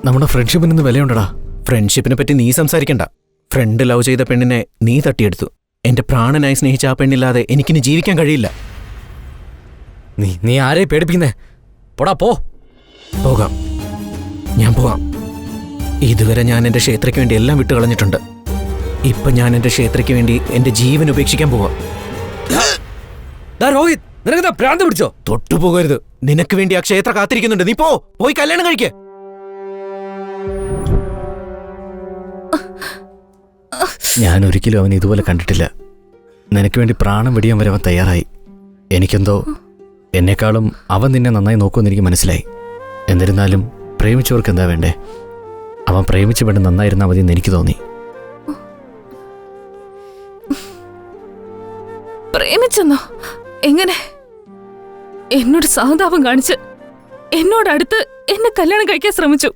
നമ്മുടെ ഫ്രണ്ട്ഷിപ്പിന് ഇന്ന് വിലയുണ്ടടാ. ഫ്രണ്ട്ഷിപ്പിനെ പറ്റി നീ സംസാരിക്കണ്ട. ഫ്രണ്ട് ലവ് ചെയ്ത പെണ്ണിനെ നീ തട്ടിയെടുത്തു. എൻ്റെ പ്രാണനായി സ്നേഹിച്ച ആ പെണ്ണില്ലാതെ എനിക്കിനി ജീവിക്കാൻ കഴിയില്ല. നീ ആരെയും പേടിപ്പിക്കുന്നേ? പോടാ, പോ. പോകാം, ഞാൻ പോകാം. ഇതുവരെ ഞാൻ എൻ്റെ ക്ഷേത്രയ്ക്ക് വേണ്ടി എല്ലാം വിട്ടു കളഞ്ഞിട്ടുണ്ട്. ഇപ്പം ഞാൻ എൻ്റെ ക്ഷേത്രയ്ക്ക് വേണ്ടി എൻ്റെ ജീവൻ ഉപേക്ഷിക്കാൻ പോവാം. രോഹിത്, നിനക്കെന്താ ഭ്രാന്ത് പിടിച്ചോ? തൊട്ടുപോകരുത്. നിനക്ക് വേണ്ടി ആ ക്ഷേത്ര കാത്തിരിക്കുന്നുണ്ട്. നീ പോയി കല്യാണം കഴിക്കേ. ഞാൻ ഒരിക്കലും അവൻ ഇതുപോലെ കണ്ടിട്ടില്ല. നിനക്ക് വേണ്ടി പ്രാണം വെടിയാൻ വരെ അവൻ തയ്യാറായി. എനിക്കെന്തോ എന്നെക്കാളും അവൻ നിന്നെ നന്നായി നോക്കുമെന്ന് എനിക്ക് മനസ്സിലായി. എന്നിരുന്നാലും പ്രേമിച്ചവർക്ക് എന്താ വേണ്ടേ? അവൻ പ്രേമിച്ച പെണ്ണ് നന്നായിരുന്നാൽ മതി എന്ന് എനിക്ക് തോന്നി. പ്രേമിച്ചെന്നോ? എങ്ങനെ? എന്നോട് സഹതാപം കാണിച്ച് എന്നോടടുത്ത് എന്നെ കല്യാണം കഴിക്കാൻ ശ്രമിച്ചു.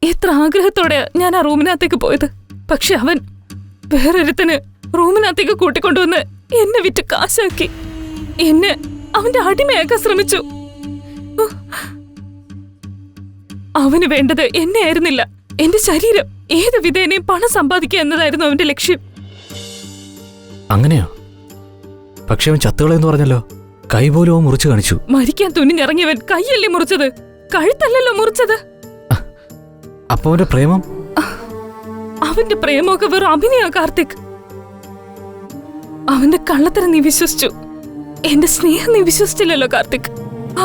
എത്ര ആഗ്രഹത്തോടെ ഞാൻ ആ റൂമിനകത്തേക്ക് പോയത്. പക്ഷെ അവൻ വേറൊരുത്തന് റൂമിനകത്തേക്ക് കൂട്ടിക്കൊണ്ടുവന്ന് എന്നെ വിറ്റ് കാശാക്കി. എന്നെ അവന്റെ അടിമയാക്കാൻ ശ്രമിച്ചു. അവന് വേണ്ടത് എന്നെ ആയിരുന്നില്ല, എന്റെ ശരീരം. ഏത് വിധേനയും പണം സമ്പാദിക്കുക എന്നതായിരുന്നു അവന്റെ ലക്ഷ്യം. അങ്ങനെയോ? പക്ഷെ അവൻ ചത്തുകളെന്ന് പറഞ്ഞല്ലോ. കൈ പോലും അവൻ മുറിച്ചു കാണിച്ചു. മരിക്കാൻ തുനിഞ്ഞിറങ്ങിയവൻ കൈയല്ലേ മുറിച്ചത്, കഴുത്തല്ലല്ലോ മുറിച്ചത്. അപ്പൊ അവന്റെ പ്രേമം? അവന്റെ പ്രേമമൊക്കെ വെറും അഭിനയ കാർത്തിക്. അവന്റെ കള്ളത്തരം നീ വിശ്വസിച്ചു, എന്റെ സ്നേഹം നീ വിശ്വസിച്ചില്ലല്ലോ കാർത്തിക്.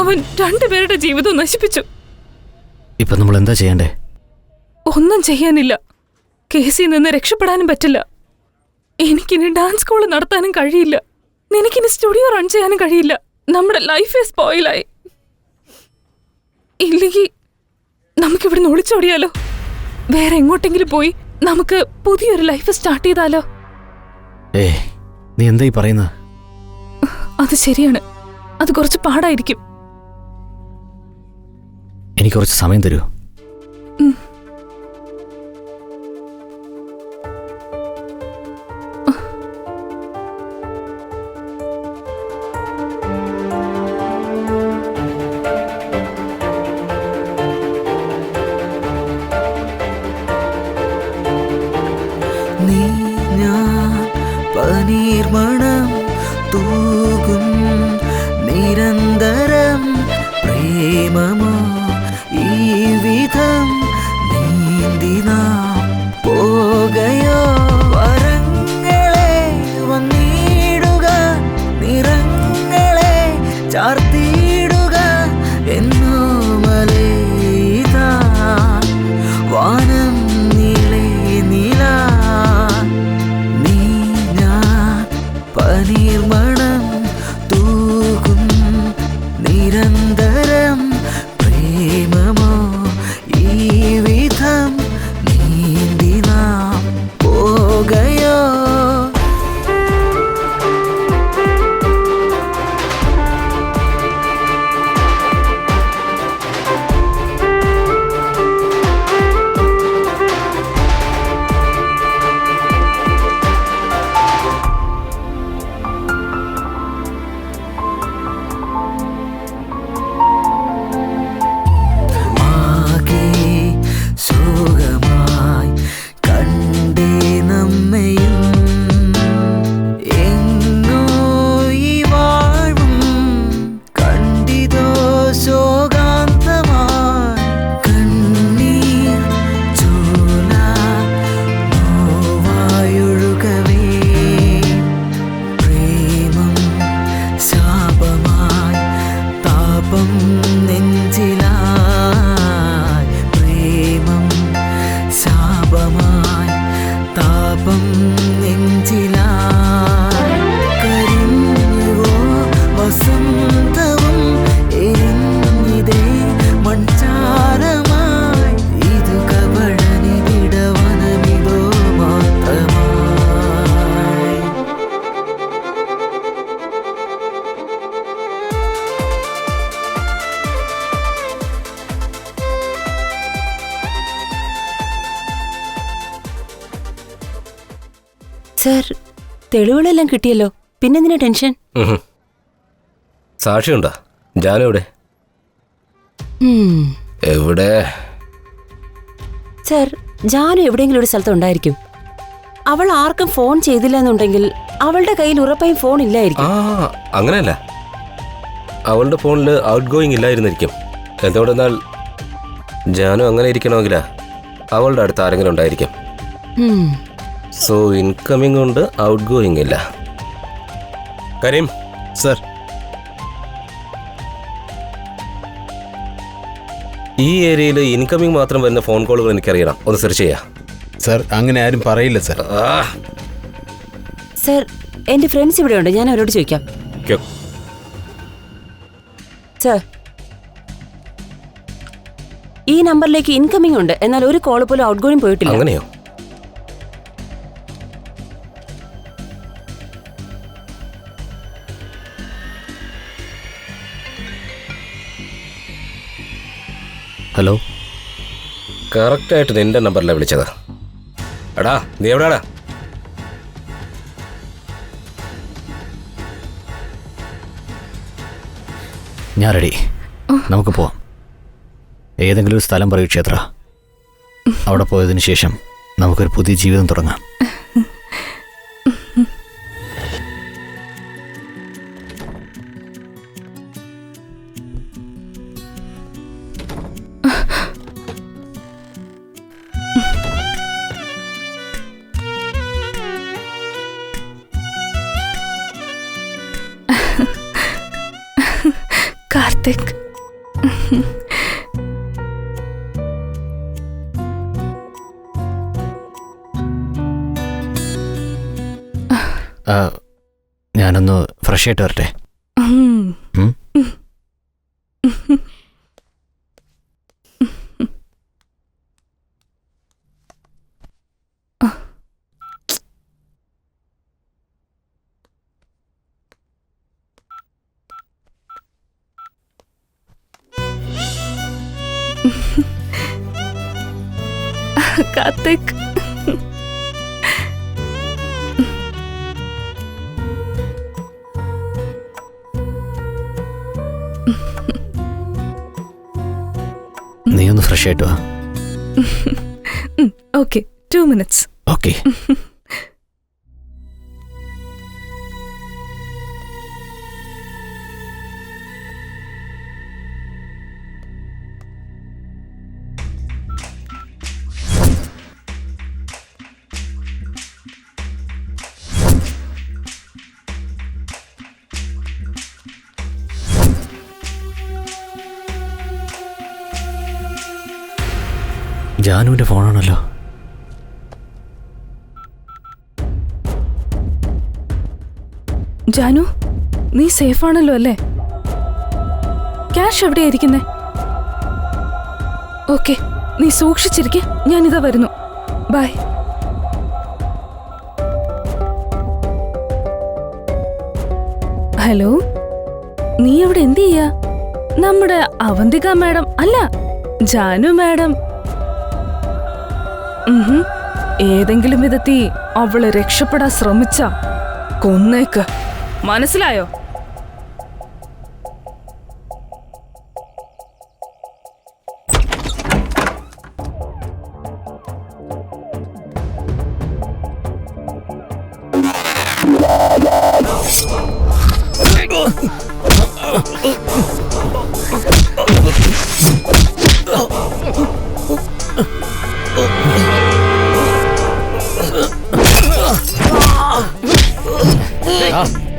അവൻ 2 പേരുടെ ജീവിതവും നശിപ്പിച്ചു. ഇപ്പൊ നമ്മൾ എന്താ ചെയ്യണ്ടേ? ഒന്നും ചെയ്യാനില്ല. കേസിൽ നിന്ന് രക്ഷപ്പെടാനും പറ്റില്ല. എനിക്കിനി ഡാൻസ് സ്കൂൾ നടത്താനും കഴിയില്ല. നിനക്കിനി സ്റ്റുഡിയോ റൺ ചെയ്യാനും കഴിയില്ല. നമ്മുടെ ലൈഫ് സ്പോയിലായി. ഇല്ലെങ്കിൽ നമുക്കിവിടുന്ന് ഒളിച്ചോടിയാലോ? വേറെ എങ്ങോട്ടെങ്കിലും പോയി നമുക്ക് പുതിയൊരു ലൈഫ് സ്റ്റാർട്ട് ചെയ്താലോ? നീ എന്തായി പറയുന്നത്? അത് ശരിയാണ്. അത് കുറച്ച് പാടായിരിക്കും. എനിക്ക് കുറച്ച് സമയം തരൂ. നീ ഞാൻ പനീർ മണം തൂകും നിരന്തരം പ്രേമമോ ഈ വിധം നീന്തി നാം പോകയോ? വരങ്ങളെ വന്നിടുക, നിറങ്ങളെ ചാർത്തിയിടുക എന്നോ മലയിതാ വാനം നീളെ നീല. നീ ഞാൻ പനീർ മണം തൂകും നിരന്തരം പ്രേമമോ ഈ വിധം നീന്തി നാം പോകയോ? സർ, തെളിവുകളെല്ലാം കിട്ടിയല്ലോ, പിന്നെന്തിനാ ടെൻഷൻ? സാക്ഷിയുണ്ടോ? ജാനു എവിടെ? എവിടെ? സർ, ജാനു എവിടെയെങ്കിലും ഒരു സ്ഥലത്ത് ഉണ്ടായിരിക്കും. അവൾ ആർക്കും ഫോൺ ചെയ്തില്ല എന്നുണ്ടെങ്കിൽ അവളുടെ കയ്യിൽ ഉറപ്പായും ഫോൺ ഇല്ലായിരിക്കും. അങ്ങനെയല്ല, അവളുടെ ഫോണിൽ ഔട്ട് ഗോയിങ് ഇല്ലായിരുന്നിരിക്കും. എന്തുകൊണ്ടെന്നാൽ ജാനു അങ്ങനെ ഇരിക്കണമെങ്കിലാ അവളുടെ അടുത്ത് ആരെങ്കിലും ഉണ്ടായിരിക്കും. സോ ഇൻകമിംഗ് ഉണ്ട്, ഔട്ട് ഗോയിങ് ഇല്ല. കരീം സർ, ഈ ഏരിയയിൽ ഇൻകമിംഗ് മാത്രം വരുന്ന ഫോൺ കോളുകൾ എനിക്കറിയണം, ഒന്ന് സെർച്ച് ചെയ്യാം. സർ, അങ്ങനെ ആരും പറയില്ല സർ. സർ, എന്റെ ഫ്രണ്ട്സ് ഇവിടെ ഉണ്ട്, ഞാൻ അവരോട് ചോദിക്കാം. സർ, ഈ നമ്പറിലേക്ക് ഇൻകമിംഗ് ഉണ്ട്, എന്നാൽ ഒരു കോൾ പോലും ഔട്ട് ഗോയിങ് പോയിട്ടില്ല. അങ്ങനെയോ? ഹലോ, കറക്റ്റായിട്ട് നിന്റെ നമ്പറിലാണ് വിളിച്ചത്. എടാ, നീ എവിടെയാടാ? ഞാൻ റെഡി. നമുക്ക് പോവാം. ഏതെങ്കിലും ഒരു സ്ഥലം പറയൂ ക്ഷേത്ര. അവിടെ പോയതിനു ശേഷം നമുക്കൊരു പുതിയ ജീവിതം തുടങ്ങാം. കാർത്തിക്, ഞാനൊന്ന് ഫ്രഷ് ആയിട്ട് വരട്ടെ. കാർത്തിക്, നീ ഒന്ന് ഫ്രഷ് ആയിട്ട് വാ. Okay, 2 minutes. ഓക്കെ. ജാനുവിന്റെ ഫോണാണല്ലോ. ജാനു, നീ സേഫ് ആണല്ലോ അല്ലേ? ക്യാഷ് എവിടെയാ ഇരിക്കുന്നേ? ഓക്കെ, നീ സൂക്ഷിച്ചിരിക്കെ, ഞാനിതാ വരുന്നു. ബൈ. ഹലോ, നീ അവിടെ എന്ത് ചെയ്യാ? നമ്മുടെ അവന്തിക മാഡം അല്ല, ജാനു മാഡം. ഏതെങ്കിലും വിധത്തിൽ അവള് രക്ഷപ്പെടാൻ ശ്രമിച്ച കൊന്നേക്ക്, മനസ്സിലായോ?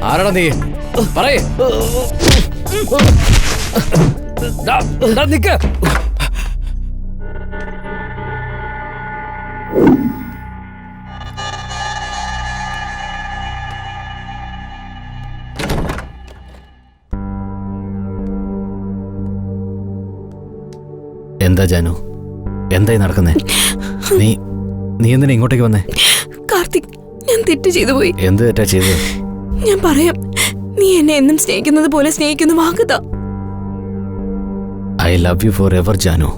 ആരാടാ നീ? പറയേ. നിക്ക്. എന്താ ജാനു, എന്തായി നടക്കുന്നേ? നീ എന്തിനാ ഇങ്ങോട്ടേക്ക് വന്നേ? കാർത്തിക്, ഞാൻ തെറ്റ് ചെയ്തു പോയി. എന്ത് തെറ്റാ ചെയ്തത്? ഞാൻ പറയാം. നീ എന്നെ എന്നും സ്നേഹിക്കുന്നത് പോലെ സ്നേഹിക്കുന്ന വാക്കുതാ. I love you for ever Janu.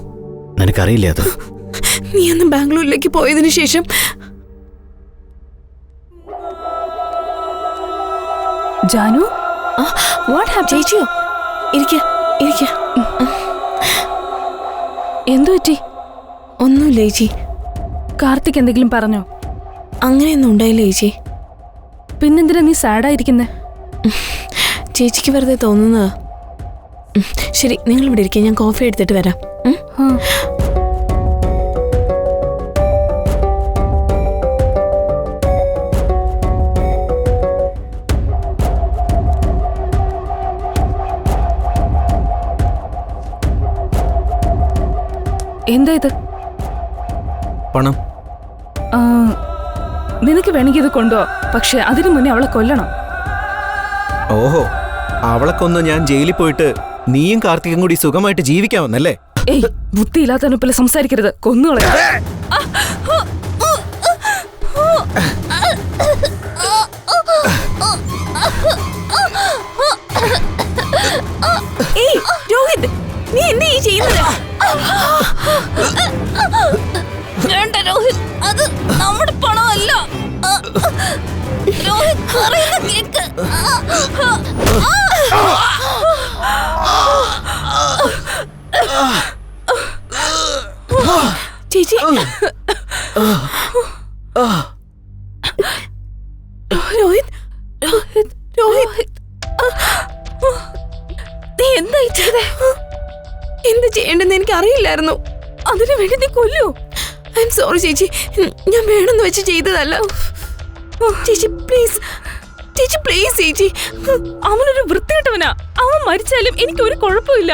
നിനക്കറിയില്ലേ അത്? നീ അന്ന് ബാംഗ്ലൂരിലേക്ക് പോയതിനു ശേഷം ജാനു, ചേച്ചിയോ? ഇരിക്ക. എന്തു പറ്റി? ഒന്നുമില്ല ചേച്ചി. കാർത്തിക് എന്തെങ്കിലും പറഞ്ഞോ? അങ്ങനെയൊന്നും ഉണ്ടായില്ല ചേച്ചി. പിന്നെന്തിനാ നീ സാഡായിരിക്കുന്നേ? ചേച്ചിക്ക് വെറുതെ തോന്നുന്നതാ. ശരി, നിങ്ങൾ ഇവിടെ ഇരിക്കുക, ഞാൻ കോഫി എടുത്തിട്ട് വരാം. എന്താ ഇത്? പണം. നിനക്ക് വേണമെങ്കിൽ ഇത് കൊണ്ടുപോ, പക്ഷെ അതിനു മുന്നേ അവളെ കൊല്ലണം. ഓഹോ, അവളെ കൊന്ന് ഞാൻ ജയിലിൽ പോയിട്ട് നീയും കാർത്തികും കൂടി സുഖമായിട്ട് ജീവിക്കാമെന്നല്ലേ? ഏയ്, ബുദ്ധിയില്ലാത്തവനെ പോലെ സംസാരിക്കരുത്, കൊന്നുകളയാ. ഏയ് രോഹിത്, നീ എന്താ ഈ ചെയ്യുന്നത്? വേണ്ട രോഹിത്, അത് നമ്മുടെ പണമല്ല. രോഹിത് പറയുന്നത് കേക്ക്. ചേച്ചി, രോഹിത്, നീ എന്തായി ചെയ്തേ? എന്ത് ചെയ്യണ്ടെന്ന് എനിക്ക് അറിയില്ലായിരുന്നു. അതിനു വേണ്ടി നീ കൊല്ലൂ? ഐ എം സോറി ചേച്ചി, ഞാൻ വേണമെന്ന് വെച്ച് ചെയ്തതല്ല. ചേച്ചി പ്ലീസ്, ചേച്ചി. അവനൊരു വൃത്തികെട്ടവനാ. അവൻ മരിച്ചാലും എനിക്ക് ഒരു കുഴപ്പമില്ല.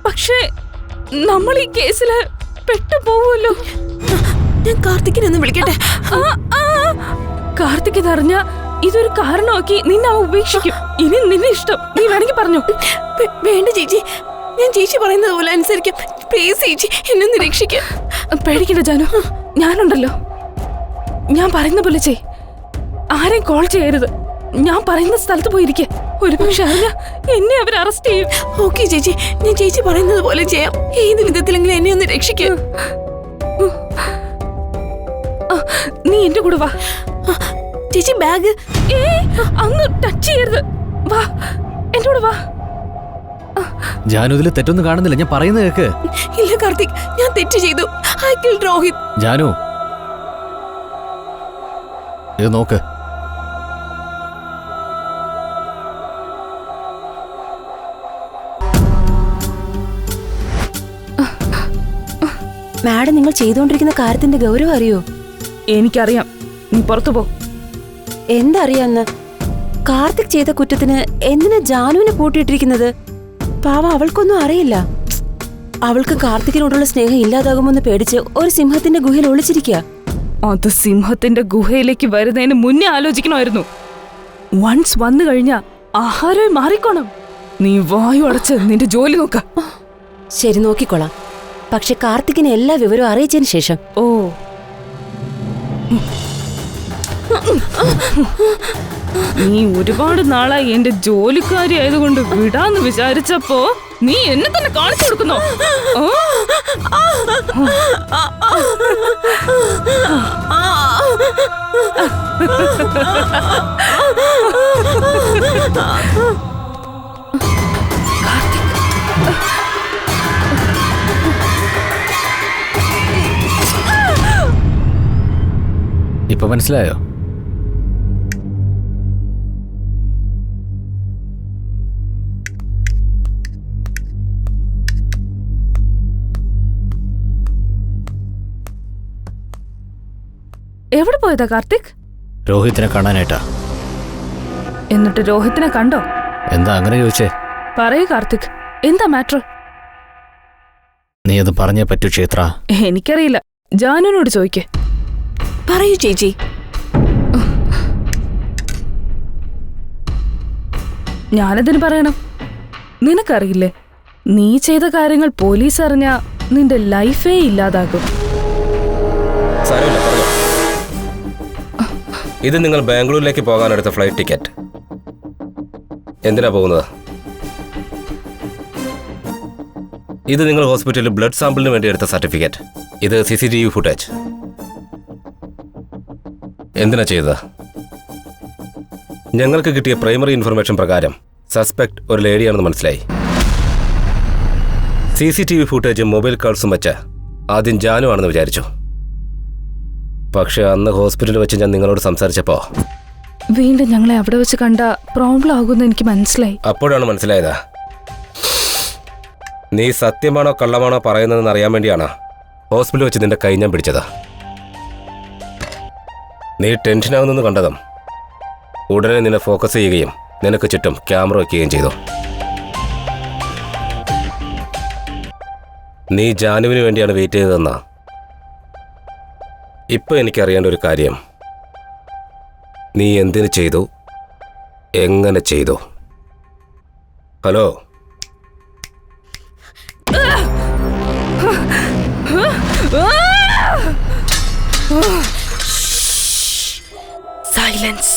പക്ഷേ നമ്മൾ ഈ കേസില് പെട്ടുപോകുമല്ലോ. ഞാൻ കാർത്തിക്കിനെ ഒന്ന് വിളിക്കട്ടെ? കാർത്തിക് ഇതറിഞ്ഞ ഇതൊരു കാരണമാക്കി നിന്നെ അവൻ ഉപേക്ഷിക്കും. ഇനി നിന്നെ ഇഷ്ടം, നീ വേണമെങ്കിൽ പറഞ്ഞു. വേണ്ട ചേച്ചി, ഞാൻ ചേച്ചി പറയുന്നത് പോലെ അനുസരിക്കാം. പ്ലീസ് ചേച്ചി, എന്നെ ഒന്ന് രക്ഷിക്കാം. പേടിക്കണ്ട ജാനു, ഞാനുണ്ടല്ലോ. ഞാൻ പറയുന്ന പോലെ ചെയ്. ആരെയും കോൾ ചെയ്യരുത്. ഞാൻ പറയുന്ന സ്ഥലത്ത് പോയിരിക്കെ. ഒരു പക്ഷെ അറിഞ്ഞ എന്നെ അവർ അറസ്റ്റ് ചെയ്യും. ഓക്കെ ചേച്ചി, ഞാൻ ചേച്ചി പറയുന്നത് പോലെ ചെയ്യാം. ഏത് വിധത്തിലെങ്കിലും എന്നെ ഒന്ന് രക്ഷിക്കാം. നീ എന്റെ കൂടെ വാ. ചേച്ചി ബാഗ് അങ്ങ് ടച്ച് ചെയ്യരുത്. വാ, എന്റെ കൂടെ വാ. ജാനു, ഇതിൽ തെറ്റൊന്നും കാണുന്നില്ല, ഞാൻ പറയുന്നത് കേക്ക്. ഇല്ല കാർത്തിക്, ഞാൻ തെറ്റ് ചെയ്തു. I killed Rohit. ജാനു, ഇത് നോക്ക്. മാഡം, നിങ്ങൾ ചെയ്തുകൊണ്ടിരിക്കുന്ന കാര്യത്തിന്റെ ഗൗരവം അറിയോ? എനിക്കറിയാം. നീ പുറത്തു പോ. എന്തറിയാന്ന്? കാർത്തിക് ചെയ്ത കുറ്റത്തിന് എന്തിനാ ജാനുവിനെ പൂട്ടിയിട്ടിരിക്കുന്നത്? പാവ, അവൾക്കൊന്നും അറിയില്ല. അവൾക്ക് കാർത്തികിനോടുള്ള സ്നേഹം ഇല്ലാതാകുമെന്ന് പേടിച്ച് ഒരു സിംഹത്തിന്റെ ഗുഹയിൽ ഒളിച്ചിരിക്കുക. അത് സിംഹത്തിന്റെ ഗുഹയിലേക്ക് വരുന്നതിന് മുന്നേ ആലോചിക്കണമായിരുന്നു. വൺസ് വന്നു കഴിഞ്ഞാ ആഹാരമായി മാറിക്കോണം. നീ വായു അടച്ച് നിന്റെ ജോലി നോക്ക. ശരി, നോക്കിക്കൊള്ളാം. പക്ഷെ കാർത്തികിനെ എല്ലാ വിവരവും അറിയിച്ചതിന് ശേഷം. ഓ, നീ ഒരുപാട് നാളായി എന്റെ ജോലിക്കാരി ആയതുകൊണ്ട് വിടാന്ന് വിചാരിച്ചപ്പോ നീ എന്നെ തന്നെ കാണിച്ചു കൊടുക്കുന്നോ? ഇപ്പൊ മനസ്സിലായോ? എവിടെ പോയതാ കാർത്തിക്? രോഹിത്തിനെ കാണാനായിട്ടാ. എന്നിട്ട് രോഹിത്തിനെ കണ്ടോ? എന്താ അങ്ങനെ ചോദിച്ചേ? പറയൂ കാർത്തിക്, എന്താ മാറ്റർ? നീ അത് പറഞ്ഞേ പറ്റൂ ക്ഷേത്ര. എനിക്കറിയില്ല, ജാനുവിനോട് ചോദിക്കേ. പറയൂ ചേച്ചി. ഞാനതിന് പറയണം? നിനക്കറിയില്ലേ, നീ ചെയ്ത കാര്യങ്ങൾ പോലീസ് അറിഞ്ഞാ നിന്റെ ലൈഫേ ഇല്ലാതാകും. ഇത് നിങ്ങൾ ബാംഗ്ലൂരിലേക്ക് പോകാനെടുത്ത ഫ്ലൈറ്റ് ടിക്കറ്റ്. എന്തിനാ പോകുന്നത്? ഇത് നിങ്ങൾ ഹോസ്പിറ്റലിൽ ബ്ലഡ് സാമ്പിളിന് വേണ്ടി എടുത്ത സർട്ടിഫിക്കറ്റ്. ഇത് CCTV ഫുട്ടേജ്. എന്തിനാ ചെയ്തത്? ഞങ്ങൾക്ക് കിട്ടിയ പ്രൈമറി ഇൻഫർമേഷൻ പ്രകാരം സസ്പെക്ട് ഒരു ലേഡിയാണെന്ന് മനസ്സിലായി. CCTV ഫുട്ടേജും മൊബൈൽ കോൾസും വെച്ച് ആദ്യം ജാനു ആണെന്ന് വിചാരിച്ചു. പക്ഷെ അന്ന് ഹോസ്പിറ്റലിൽ വെച്ച് ഞാൻ നിങ്ങളോട് സംസാരിച്ചപ്പോ വീണ്ടും ഞങ്ങളെ അവിടെ വെച്ച് കണ്ട പ്രോബ്ലം ആകുമെന്ന് എനിക്ക് മനസ്സിലായി. അപ്പോഴാണ് മനസ്സിലായത് നീ സത്യമാണോ കള്ളമാണോ പറയുന്നതെന്ന് അറിയാൻ വേണ്ടിയാണ് ഹോസ്പിറ്റലിൽ വെച്ച് നിന്റെ കൈ ഞാൻ പിടിച്ചത്. നീ ടെൻഷനാവുന്നെന്ന് കണ്ടതും ഉടനെ നിന്നെ ഫോക്കസ് ചെയ്യുകയും നിനക്ക് ചുറ്റും ക്യാമറ വയ്ക്കുകയും ചെയ്തു. നീ ജാനുവിന് വേണ്ടിയാണ് വെയിറ്റ് ചെയ്തതെന്നാ. ഇപ്പൊ എനിക്കറിയേണ്ട ഒരു കാര്യം, നീ എന്തിനു ചെയ്തു, എങ്ങനെ ചെയ്തു? Hello, silence.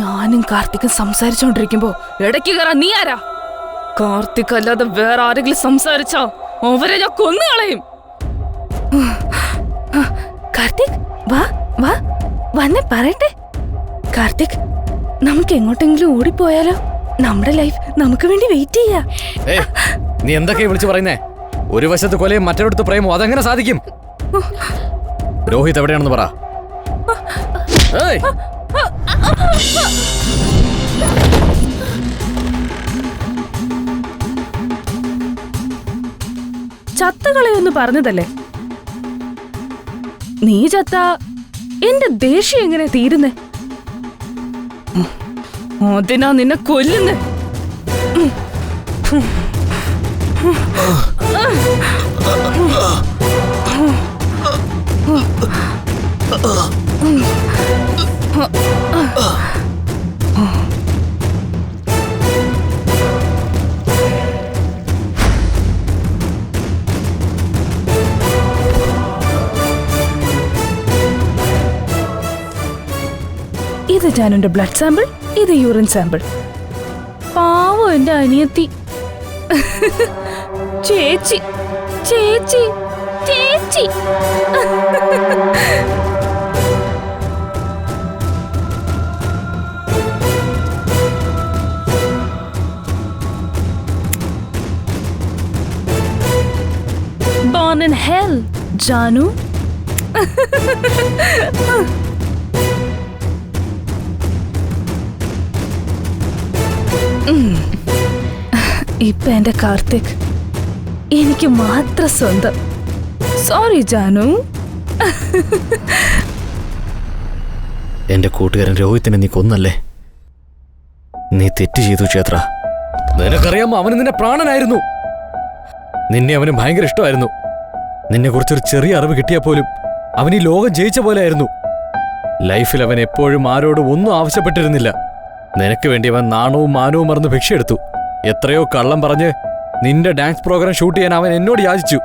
ഞാനും കാർത്തിക്കും സംസാരിച്ചോണ്ടിരിക്കുമ്പോ ഇടയ്ക്ക് കയറാൻ നീ ആരാ? കാർത്തിക് അല്ലാതെ വേറെ ആരെങ്കിലും സംസാരിച്ചോ അവരെ ഞാൻ കൊന്നുകളയും. കാർത്തിക്, വാ വാ, വന്നേ പറയട്ടെ. കാർത്തിക്, നമുക്ക് എങ്ങോട്ടെങ്കിലും ഓടിപ്പോയാലോ? നമ്മുടെ ലൈഫ് നമുക്ക് വേണ്ടി വെയിറ്റ് ചെയ്യാ. നീ എന്തൊക്കെയാ വിളിച്ചു പറയുന്നേ? ഒരു വശത്ത് കൊലയും മറ്റൊരിടത്ത് പ്രേമോ, അതെങ്ങനെ സാധിക്കും? രോഹിത് എവിടെയാണെന്ന് പറ. ചത്തുകളയൊന്ന് പറഞ്ഞതല്ലേ? നീ ചത്ത എന്റെ ദേഷ്യം എങ്ങനെ തീരുന്നേ? അതിനാ നിന്നെ കൊല്ലുന്നേ. ഇത് ജാനുവിന്റെ ബ്ലഡ് സാമ്പിൾ, ഇത് യൂറിൻ സാമ്പിൾ. പാവം എന്റെ അനിയത്തി. ചേച്ചി ചേച്ചി ചേച്ചി. Born in hell, Janu. ഇപ്പൊ എന്റെ കാർത്തിക് എനിക്ക് മാത്രം സ്വന്തം. സോറി ജാനു. എന്റെ കൂട്ടുകാരൻ രോഹിത്തിനെ നീ കൊന്നല്ലേ? നീ തെറ്റ് ചെയ്തു ക്ഷേത്ര. നിനക്കറിയാമോ, അവന് നിന്നെ പ്രാണനായിരുന്നു. നിന്നെ അവന് ഭയങ്കര ഇഷ്ടമായിരുന്നു. നിന്നെ കുറിച്ചൊരു ചെറിയ അറിവ് കിട്ടിയാൽ പോലും അവൻ ഈ ലോകം ജയിച്ച പോലെ ആയിരുന്നു. ലൈഫിൽ അവൻ എപ്പോഴും ആരോടും ഒന്നും ആവശ്യപ്പെട്ടിരുന്നില്ല. നിനക്ക് വേണ്ടി അവൻ നാണവും മാനവും മറന്ന് ഭിക്ഷയെടുത്തു. എത്രയോ കള്ളം പറഞ്ഞ് നിന്റെ ഡാൻസ് പ്രോഗ്രാം ഷൂട്ട് ചെയ്യാൻ അവൻ എന്നോട് യാചിച്ചു.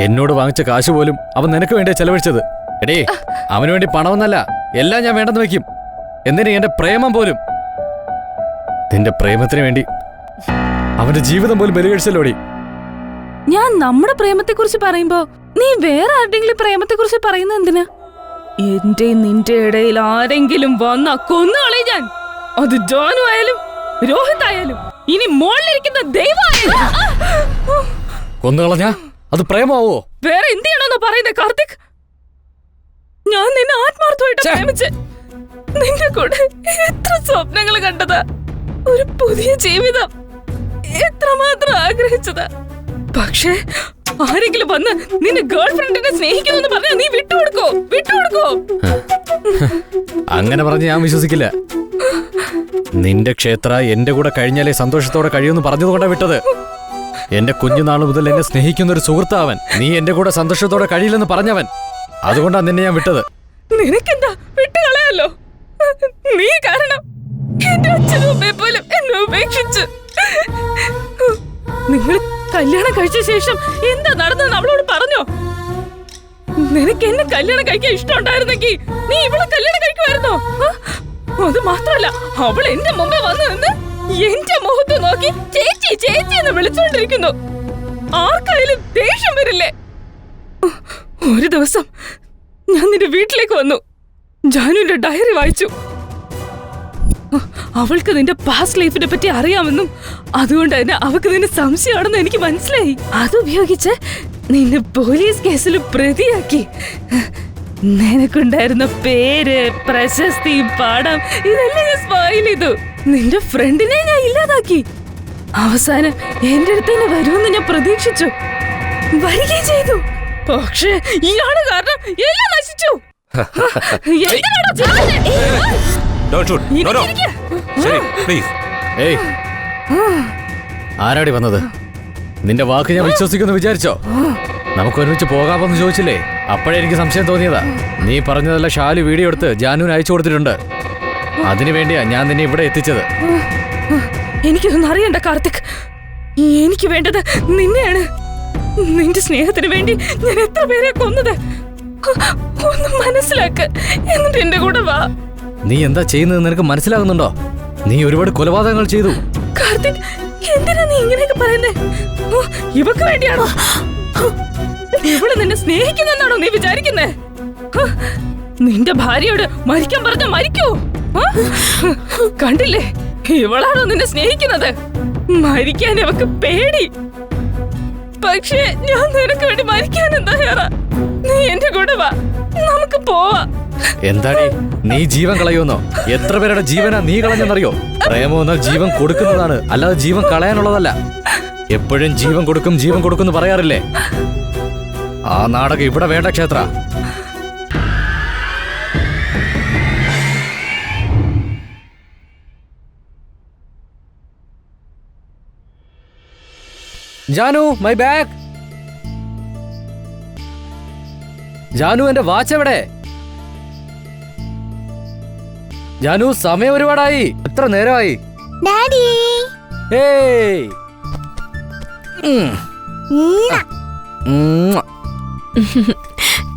എന്നോട് വാങ്ങിച്ച കാശ് പോലും അവൻ നിനക്ക് വേണ്ടിയാ ചെലവഴിച്ചത്. എടേ, അവന് വേണ്ടി പണമെന്നല്ല, എല്ലാം ഞാൻ വേണ്ടെന്ന് വെക്കും. എന്തിനാ എന്റെ പ്രേമം പോലും. നിന്റെ പ്രേമത്തിന് വേണ്ടി അവന്റെ ജീവിതം പോലും ബലികഴിച്ചല്ലോടി. ഞാൻ നമ്മുടെ പ്രേമത്തെക്കുറിച്ച് പറയുമ്പോ നീ വേറെ ആരുടെങ്കിലും പ്രേമത്തെക്കുറിച്ച് പറയുന്നത് എന്തിനാ? എന്റെ നിന്റെ ഇടയിൽ ആരെങ്കിലും വന്നാ കൊന്നുകളെ ഞാൻ. അത് ജോനു ആയാലും രോഹിത് ആയാലും ഇനി മോളിലിരിക്കുന്ന ദൈവമായാലും. കൊന്നുകളഞ്ഞാ അത് പ്രേമാവോ? വേറെ എന്ത് ചെയ്യണമെന്ന് പറയുന്നത് കാർത്തിക്? ഞാൻ നിന്നെ ആത്മാർത്ഥമായിട്ട് പ്രേമിച്ച് നിന്റെ കൂടെ എത്ര സ്വപ്നങ്ങൾ കണ്ടതാ. ഒരു പുതിയ ജീവിതം എത്രമാത്രം ആഗ്രഹിച്ചതാ. പക്ഷേ ആരെങ്കിലും വന്ന് നിന്റെ ഗേൾ ഫ്രണ്ടിനെ സ്നേഹിക്കുന്നു പറഞ്ഞാൽ നീ വിട്ടുകൊടുക്കോ? അങ്ങനെ പറഞ്ഞ് ഞാൻ വിശ്വസിക്കില്ല. നിന്റെ ക്ഷേത്ര എന്റെ കൂടെ കഴിഞ്ഞാലേ സന്തോഷത്തോടെ കഴിയുമെന്ന് പറഞ്ഞതുകൊണ്ടാ വിട്ടത്. എന്റെ കുഞ്ഞുനാൾ മുതൽ എന്നെ സ്നേഹിക്കുന്ന ഒരു സുഹൃത്താവൻ. നീ എന്റെ കൂടെ സന്തോഷത്തോടെ കഴിയില്ലെന്ന് പറഞ്ഞവൻ. അതുകൊണ്ടാ നിന്നെ ഞാൻ വിട്ടത്. നിനക്കെന്താ വിട്ടുകളയല്ലോ? നീ കാരണം എന്റെ അച്ഛനും അമ്മയെ പോലും എന്നെ ഉപേക്ഷിച്ചു. നിങ്ങൾ കല്യാണം കഴിച്ച ശേഷം എന്താ നടന്നെന്ന് അവളോട് പറഞ്ഞോ? നിനക്ക് എന്നെ കല്യാണം കഴിക്കാൻ ഇഷ്ടമുണ്ടായിരുന്നെങ്കിൽ നീ ഇവളെ കല്യാണം കഴിക്കുമായിരുന്നോ? അത് മാത്രല്ല, അവൾ എന്റെ മുമ്പേ വന്നു നിന്ന് എന്റെ മുഖത്ത് നോക്കി ചേച്ചി ചേച്ചി എന്ന് വിളിച്ചോണ്ടിരിക്കുന്നു. ആർക്കായാലും ദേഷ്യം വരില്ലേ? ഒരു ദിവസം ഞാൻ നിന്റെ വീട്ടിലേക്ക് വന്നു. ജാനുവിന്റെ ഡയറി വായിച്ചു. അവൾക്ക് നിന്റെ പാസ്റ്റ് ലൈഫിനെ പറ്റി അറിയാമെന്നും അതുകൊണ്ട് തന്നെ അവൾക്ക് നിന്നെ സംശയമാണെന്ന് എനിക്ക് മനസ്സിലായി. അതുപയോഗിച്ച് നിന്നെ പോലീസ് കേസിൽ പ്രതിയാക്കി. നിനക്കുണ്ടായിരുന്ന പേര്, പ്രശസ്തി, പണം ഇതെല്ലാം ഞാൻ സ്പോയിൽ ചെയ്തു. നിന്റെ ഫ്രണ്ടിനെ ഞാൻ ഇല്ലാതാക്കി. അവസാനം എന്റെ അടുത്ത് തന്നെ വരുമെന്ന് ഞാൻ പ്രതീക്ഷിച്ചു. വരികയും ചെയ്തു. പക്ഷേ ഇയാള് കാരണം എല്ലാം നശിച്ചു. ആരാടി വന്നത്? നിന്റെ വാക്ക് ഞാൻ വിശ്വസിക്കുമെന്ന് വിചാരിച്ചോ? നമുക്ക് ഒരുമിച്ച് പോകാമെന്ന് ചോദിച്ചില്ലേ? അപ്പോഴേ എനിക്ക് സംശയം തോന്നിയതാ. നീ പറഞ്ഞതല്ല ഷാലു വീഡിയോ എടുത്ത് ജാനുവിന് അയച്ചു കൊടുത്തിട്ടുണ്ട്. അതിനു വേണ്ടിയാ ഞാൻ നിന്നെ ഇവിടെ എത്തിച്ചത്. എനിക്കൊന്നും അറിയണ്ട കാർത്തിക്. എനിക്ക് വേണ്ടത് നിന്നെയാണ്. നിന്റെ സ്നേഹത്തിന് വേണ്ടി ഞാൻ എത്ര പേരെ കൊന്നത് ഒന്ന് മനസ്സിലാക്ക്. എന്നിട്ട് എന്റെ കൂടെ വാ. നീ എന്താ ചെയ്യുന്നത് നിനക്ക് മനസ്സിലാകുന്നുണ്ടോ? നീ ഒരുപാട് കൊലപാതകങ്ങൾ ചെയ്തു. കാർത്തിക്, എന്തിനാ നീ ഇങ്ങനെയൊക്കെ പറയുന്നേ? ഇവക്ക് വേണ്ടിയാണോ? ഇവള് നിന്നെ സ്നേഹിക്കുന്നെന്നാണോ നീ വിചാരിക്കുന്നേ? നിന്റെ ഭാര്യയോട് മരിക്കാൻ പറഞ്ഞ മരിക്കൂ. കണ്ടില്ലേ, ഇവളാണോ നിന്നെ സ്നേഹിക്കുന്നത്? മരിക്കാൻ അവക്ക് പേടി. പക്ഷേ ഞാൻ നിനക്ക് വേണ്ടി മരിക്കാനും തയ്യാറാ. നീ എന്റെ കൂടെ വാ, നമുക്ക് പോവാ. എന്താടി നീ ജീവൻ കളയുമെന്നോ? എത്ര പേരുടെ ജീവനാ നീ കളഞ്ഞെന്നറിയോ? പ്രേമം എന്നാൽ ജീവൻ കൊടുക്കുന്നതാണ്, അല്ലാതെ ജീവൻ കളയാനുള്ളതല്ല. എപ്പോഴും ജീവൻ കൊടുക്കും ജീവൻ കൊടുക്കും എന്ന് പറയാറില്ലേ? ആ നാടകം ഇവിടെ വേണ്ട ക്ഷേത്ര. Janu, my bag. ജാനു, എന്റെ വാച്ച് എവിടെ? ജാനു, സമയം ഒരുപാടായി. എത്ര നേരമായി? ഡാഡി. ഏയ്.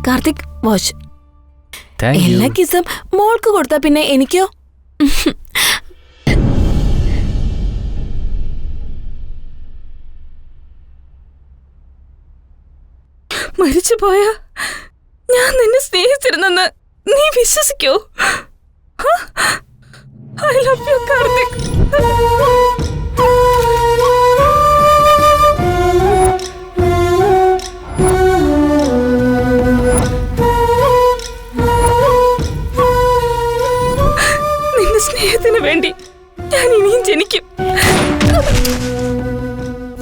കാർത്തിക്, വാച്ച്. എല്ലാ കിസ്സും മോൾക്ക് കൊടുത്താ പിന്നെ എനിക്കോ? മരിച്ചു പോയാ ഞാൻ നിന്നെ സ്നേഹിച്ചിരുന്നെന്ന് നീ വിശ്വസിക്കോ? I love you Karthik. നിന്റെ സ്നേഹത്തിന് വേണ്ടി ഞാൻ ഇനിയും ജനിക്കും.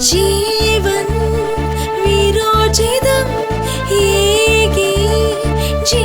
ജീവൻ വിരോചിതം ഏകി ജീ